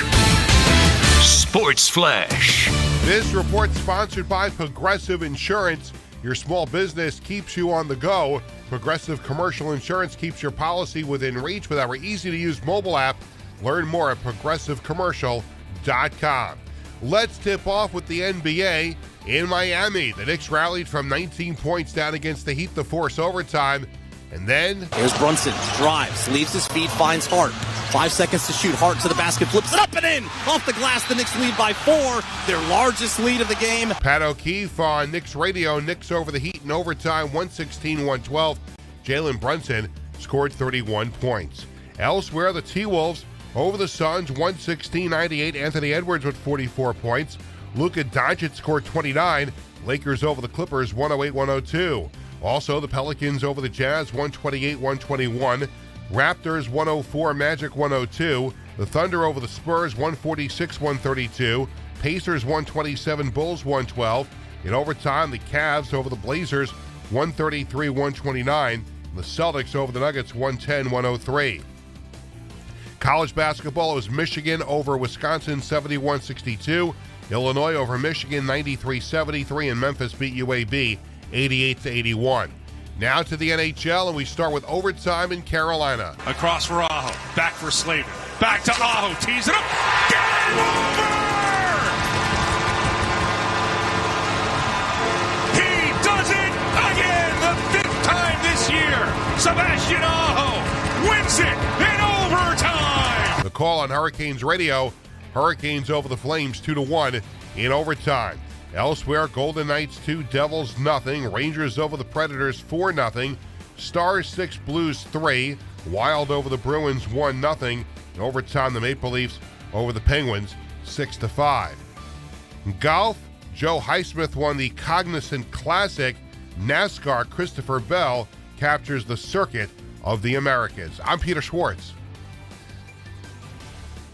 Sports Flash. This report sponsored by Progressive Insurance. Your small business keeps you on the go. Progressive Commercial Insurance keeps your policy within reach with our easy-to-use mobile app. Learn more at progressiveCommercial.com. Let's tip off with the NBA in Miami. The Knicks rallied from 19 points down against the Heat to force overtime. And then here's Brunson, drives, leaves his feet, finds Hart. 5 seconds to shoot. Hart to the basket, flips it up and in. Off the glass, the Knicks lead by 4. Their largest lead of the game. Pat O'Keefe on Knicks radio. Knicks over the Heat in overtime, 116-112. Jalen Brunson scored 31 points. Elsewhere, the T-Wolves over the Suns, 116-98. Anthony Edwards with 44 points. Luka Doncic scored 29. Lakers over the Clippers, 108-102. Also, the Pelicans over the Jazz, 128-121. Raptors, 104. Magic, 102. The Thunder over the Spurs, 146-132. Pacers, 127. Bulls, 112. In overtime, the Cavs over the Blazers, 133-129. The Celtics over the Nuggets, 110-103. College basketball is Michigan over Wisconsin, 71-62. Illinois over Michigan, 93-73. And Memphis beat UAB, 88-81. Now to the NHL, and we start with overtime in Carolina. Across for Aho, back for Slavin. Back to Aho, tees it up. Game over! He does it again, the 5th time this year. Sebastian Aho wins it in overtime. The call on Hurricanes radio, Hurricanes over the Flames 2-1 in overtime. Elsewhere, Golden Knights 2, Devils nothing. Rangers over the Predators 4-0. Stars 6, Blues 3. Wild over the Bruins 1-0. In overtime, the Maple Leafs over the Penguins 6-5. In golf, Joe Highsmith won the Cognizant Classic. NASCAR Christopher Bell captures the Circuit of the Americas. I'm Peter Schwartz.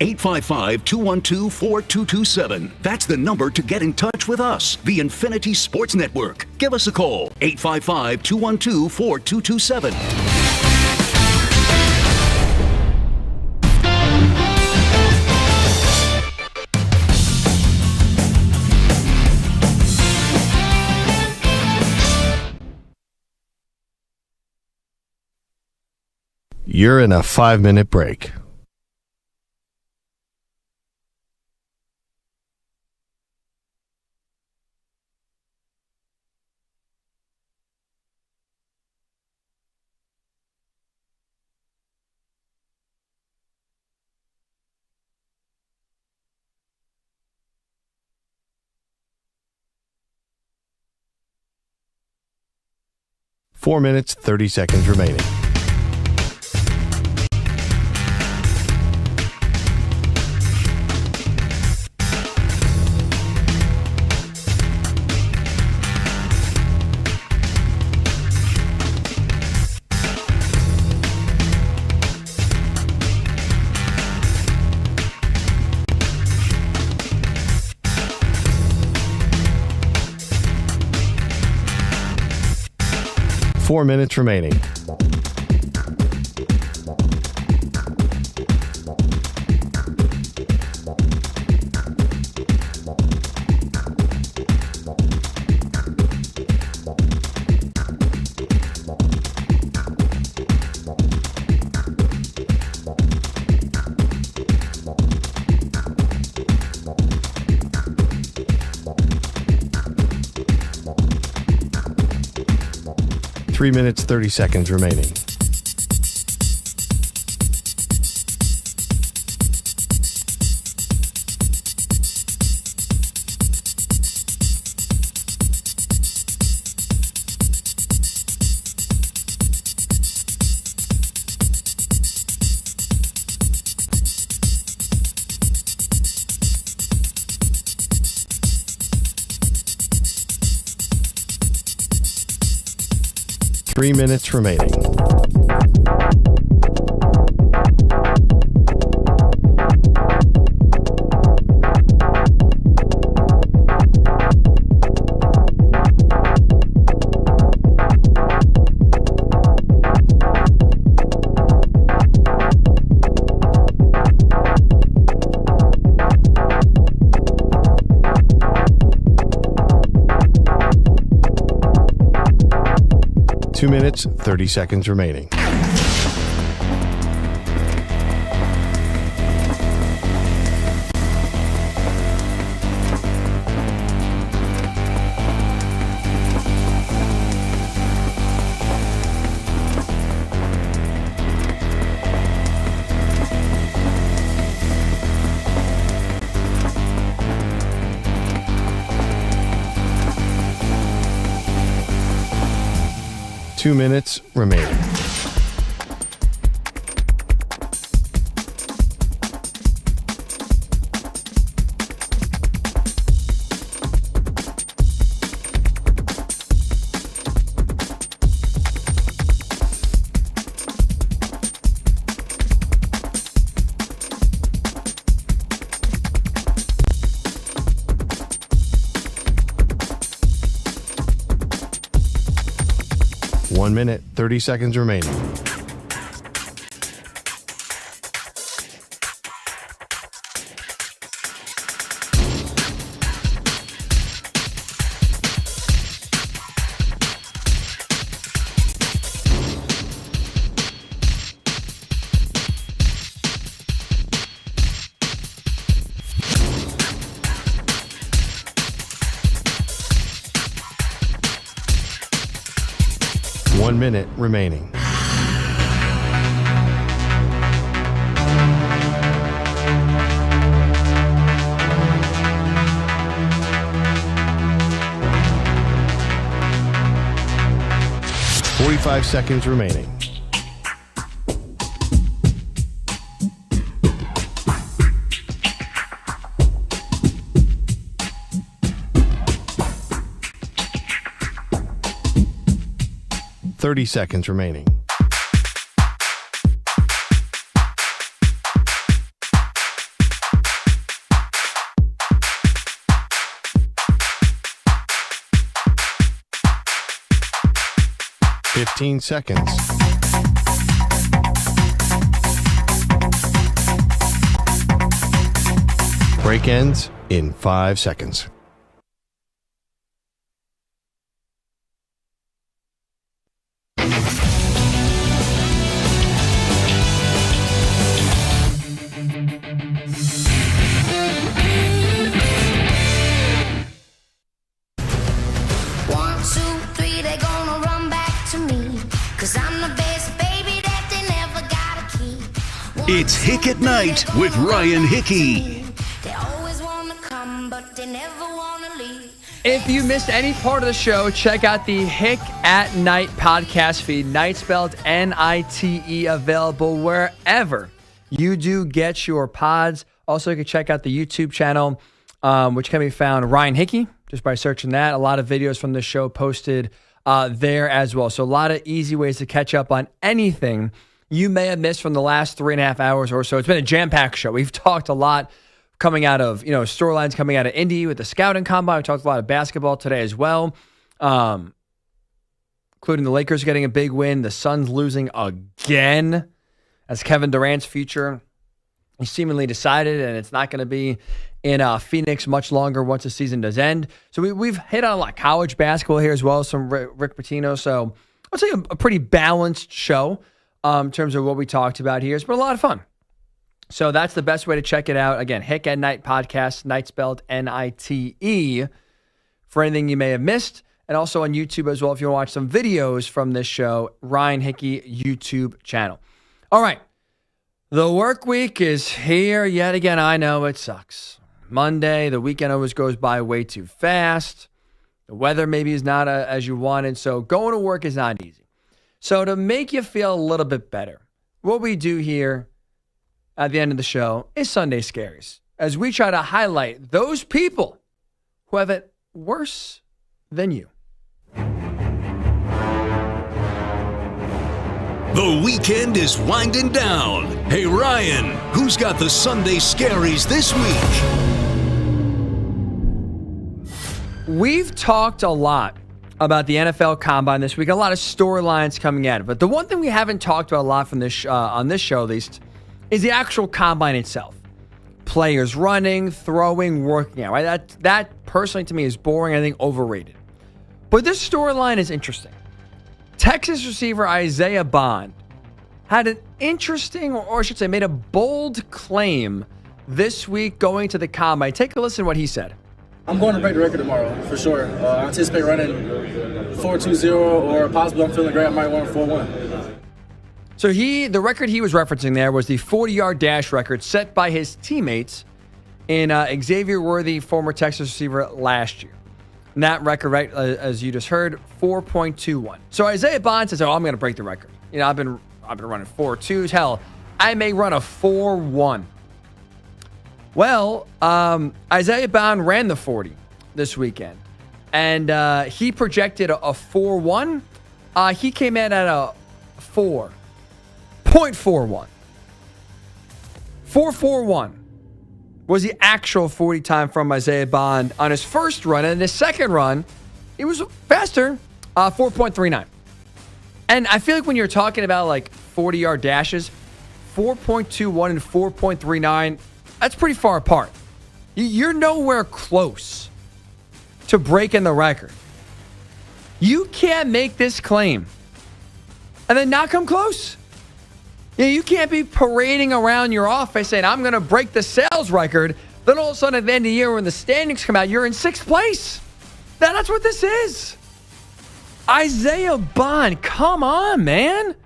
855-212-4227. That's the number to get in touch with us, the Infinity Sports Network. Give us a call, 855-212-4227. You're in a 5-minute break. Four minutes, 30 seconds remaining. Four minutes remaining. Three minutes, 30 seconds remaining. Three minutes remaining. Two minutes, 30 seconds remaining. Two minutes remaining. One minute, 30 seconds remaining. One minute remaining. Forty-five seconds remaining. Thirty seconds remaining. Fifteen seconds. Break ends in 5 seconds. It's Hick at Night with Ryan Hickey. They always want to come, but they never want to leave. If you missed any part of the show, check out the Hick at Night podcast feed. Night spelled N-I-T-E, available wherever you do get your pods. Also, you can check out the YouTube channel, which can be found Ryan Hickey, just by searching that. A lot of videos from the show posted there as well. So a lot of easy ways to catch up on anything you may have missed from the last 3.5 hours or so. It's been a jam-packed show. We've talked a lot coming out of, storylines coming out of Indy with the scouting combine. We talked a lot of basketball today as well, including the Lakers getting a big win, the Suns losing again, as Kevin Durant's future is seemingly decided, and it's not going to be in Phoenix much longer once the season does end. So we've hit on a lot of college basketball here as well, some Rick Pitino. So I'd say a pretty balanced show in terms of what we talked about here. It's been a lot of fun. So that's the best way to check it out. Again, Hick at Night podcast, Night spelled N-I-T-E, for anything you may have missed. And also on YouTube as well, if you want to watch some videos from this show, Ryan Hickey YouTube channel. All right. The work week is here yet again. I know it sucks. Monday, the weekend always goes by way too fast. The weather maybe is not as you wanted. So going to work is not easy. So to make you feel a little bit better, what we do here at the end of the show is Sunday Scaries, as we try to highlight those people who have it worse than you. The weekend is winding down. Hey, Ryan, who's got the Sunday Scaries this week? We've talked a lot about the NFL Combine this week. A lot of storylines coming at it. But the one thing we haven't talked about a lot from this on this show, at least, is the actual Combine itself. Players running, throwing, working out. Right? That personally to me is boring. I think overrated. But this storyline is interesting. Texas receiver Isaiah Bond had an interesting, or I should say, made a bold claim this week going to the Combine. Take a listen to what he said. I'm going to break the record tomorrow, for sure. I anticipate running 4.20, or possibly I'm feeling great, I might run 4.1. So the record he was referencing there was the 40-yard dash record set by his teammates in Xavier Worthy, former Texas receiver, last year. And that record, right, as you just heard, 4.21. So Isaiah Bond says, I'm going to break the record. I've been running 4.2s. Hell, I may run a 4.1. Well, Isaiah Bond ran the 40 this weekend, and he projected a 4.1. He came in at a 4.41. 4.41 was the actual 40 time from Isaiah Bond on his first run. And his second run, it was faster, 4.39. And I feel like when you're talking about like 40-yard dashes, 4.21 and 4.39, that's pretty far apart. You're nowhere close to breaking the record. You can't make this claim and then not come close. You can't be parading around your office saying, I'm going to break the sales record. Then all of a sudden at the end of the year when the standings come out, you're in 6th place. That's what this is. Isaiah Bond, come on, man.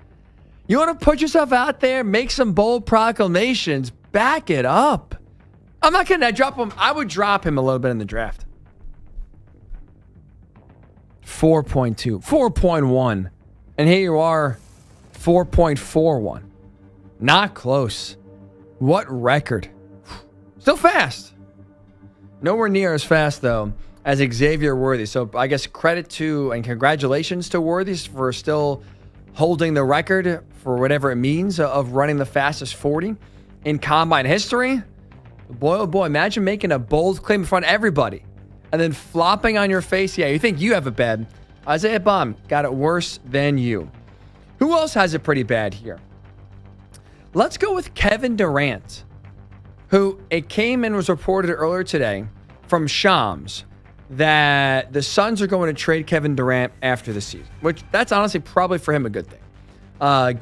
You want to put yourself out there, make some bold proclamations, back it up. I'm not going to drop him. I would drop him a little bit in the draft. 4.2, 4.1. And here you are, 4.41. Not close. What record? Still fast. Nowhere near as fast, though, as Xavier Worthy. So I guess credit to and congratulations to Worthy for still holding the record for whatever it means of running the fastest 40 in Combine history. Boy, oh boy, imagine making a bold claim in front of everybody and then flopping on your face. Yeah, you think you have it bad. Isaiah Bond got it worse than you. Who else has it pretty bad here? Let's go with Kevin Durant, who it came and was reported earlier today from Shams that the Suns are going to trade Kevin Durant after the season, which that's honestly probably for him a good thing.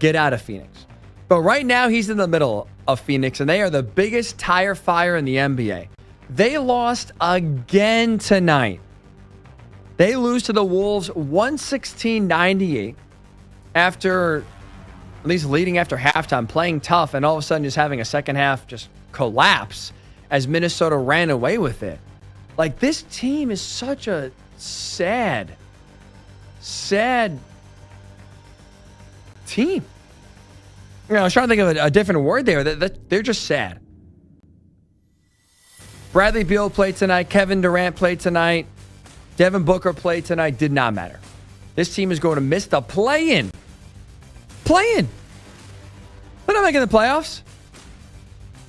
Get out of Phoenix. But right now he's in the middle of Phoenix, and they are the biggest tire fire in the NBA. They lost again tonight. They lose to the Wolves 116-98 after at least leading after halftime, playing tough, and all of a sudden just having a second half just collapse as Minnesota ran away with it. Like, this team is such a sad team. I was trying to think of a different word there. They're just sad. Bradley Beal played tonight. Kevin Durant played tonight. Devin Booker played tonight. Did not matter. This team is going to miss the play-in. They're not making the playoffs.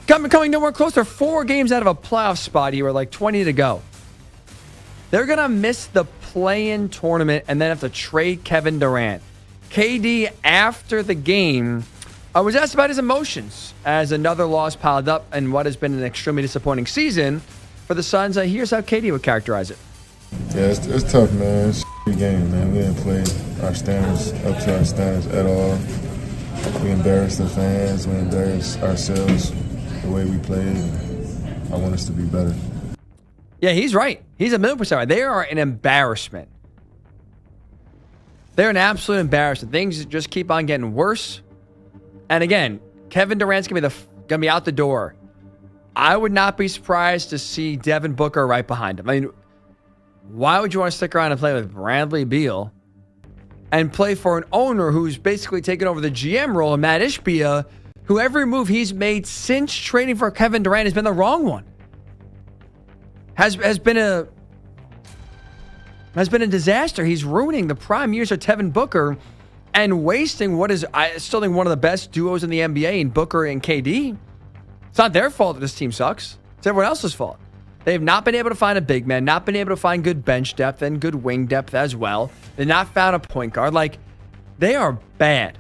Coming nowhere close. They're 4 games out of a playoff spot here with like 20 to go. They're going to miss the play-in tournament and then have to trade Kevin Durant. KD, after the game, was asked about his emotions as another loss piled up in what has been an extremely disappointing season for the Suns. Here's how KD would characterize it. Yeah, it's tough, man. It's a game, man. We didn't play our standards up to our standards at all. We embarrassed the fans. We embarrassed ourselves the way we played. I want us to be better. Yeah, he's right. He's 1,000,000% right. They are an embarrassment. They're an absolute embarrassment. Things just keep on getting worse. And again, Kevin Durant's gonna be out the door. I would not be surprised to see Devin Booker right behind him. I mean, why would you want to stick around and play with Bradley Beal and play for an owner who's basically taken over the GM role, and Matt Ishbia, who every move he's made since trading for Kevin Durant has been the wrong one? Has been a disaster. He's ruining the prime years of Devin Booker and wasting what is, I still think, one of the best duos in the NBA in Booker and KD. It's not their fault that this team sucks. It's everyone else's fault. They've not been able to find a big man, not been able to find good bench depth and good wing depth as well. They've not found a point guard. Like, they are bad.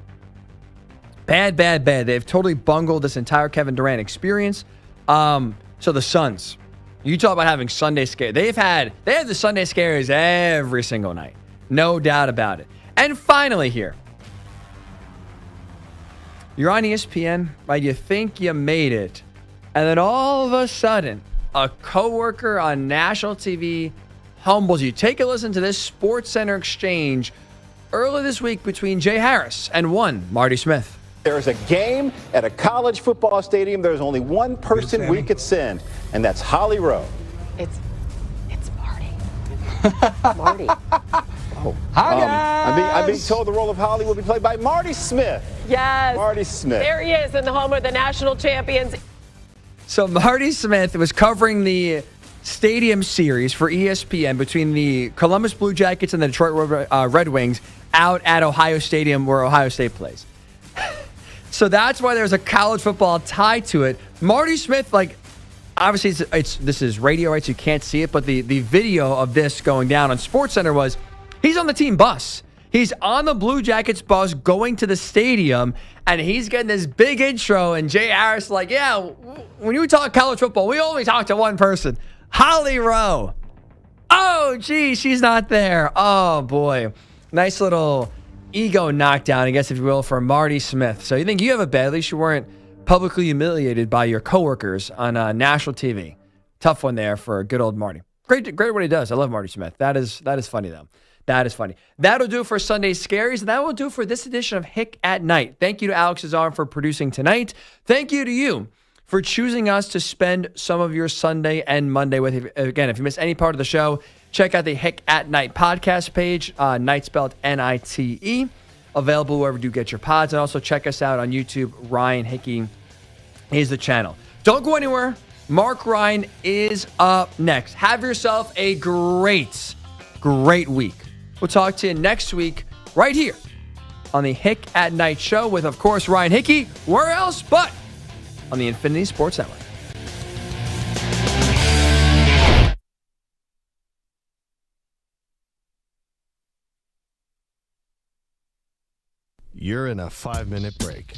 Bad. They've totally bungled this entire Kevin Durant experience. So the Suns, you talk about having Sunday scares. They have the Sunday scares every single night. No doubt about it. And finally here, you're on ESPN, right? You think you made it. And then all of a sudden, a coworker on national TV humbles you. Take a listen to this SportsCenter exchange early this week between Jay Harris and one Marty Smith. There's a game at a college football stadium. There's only one person we could send, and that's Holly Rowe. It's Marty. Marty. Oh. Hi, guys. I'm being told the role of Holly will be played by Marty Smith. Yes. Marty Smith. There he is in the home of the national champions. So Marty Smith was covering the stadium series for ESPN between the Columbus Blue Jackets and the Detroit Red Wings out at Ohio Stadium where Ohio State plays. So that's why there's a college football tie to it. Marty Smith, like, obviously this is radio, right? So you can't see it, but the video of this going down on SportsCenter was he's on the team bus. He's on the Blue Jackets bus going to the stadium, and he's getting this big intro, and Jay Harris like, yeah, when you talk college football, we only talk to one person, Holly Rowe. Oh, gee, she's not there. Oh, boy. Nice little ego knockdown, I guess, if you will, for Marty Smith. So you think you have it bad. At least you weren't publicly humiliated by your coworkers on national TV. Tough one there for good old Marty. Great what he does. I love Marty Smith. That is funny, though. That is funny. That'll do for Sunday Scaries, and that will do for this edition of Hick at Night. Thank you to Alex Azar for producing tonight. Thank you to you for choosing us to spend some of your Sunday and Monday with. Again, if you missed any part of the show, check out the Hick at Night podcast page, Night spelled N-I-T-E, available wherever you get your pods. And also check us out on YouTube. Ryan Hickey is the channel. Don't go anywhere. Mark Ryan is up next. Have yourself a great week. We'll talk to you next week right here on the Hick at Night show with, of course, Ryan Hickey. Where else but on the Infinity Sports Network. You're in a 5-minute break.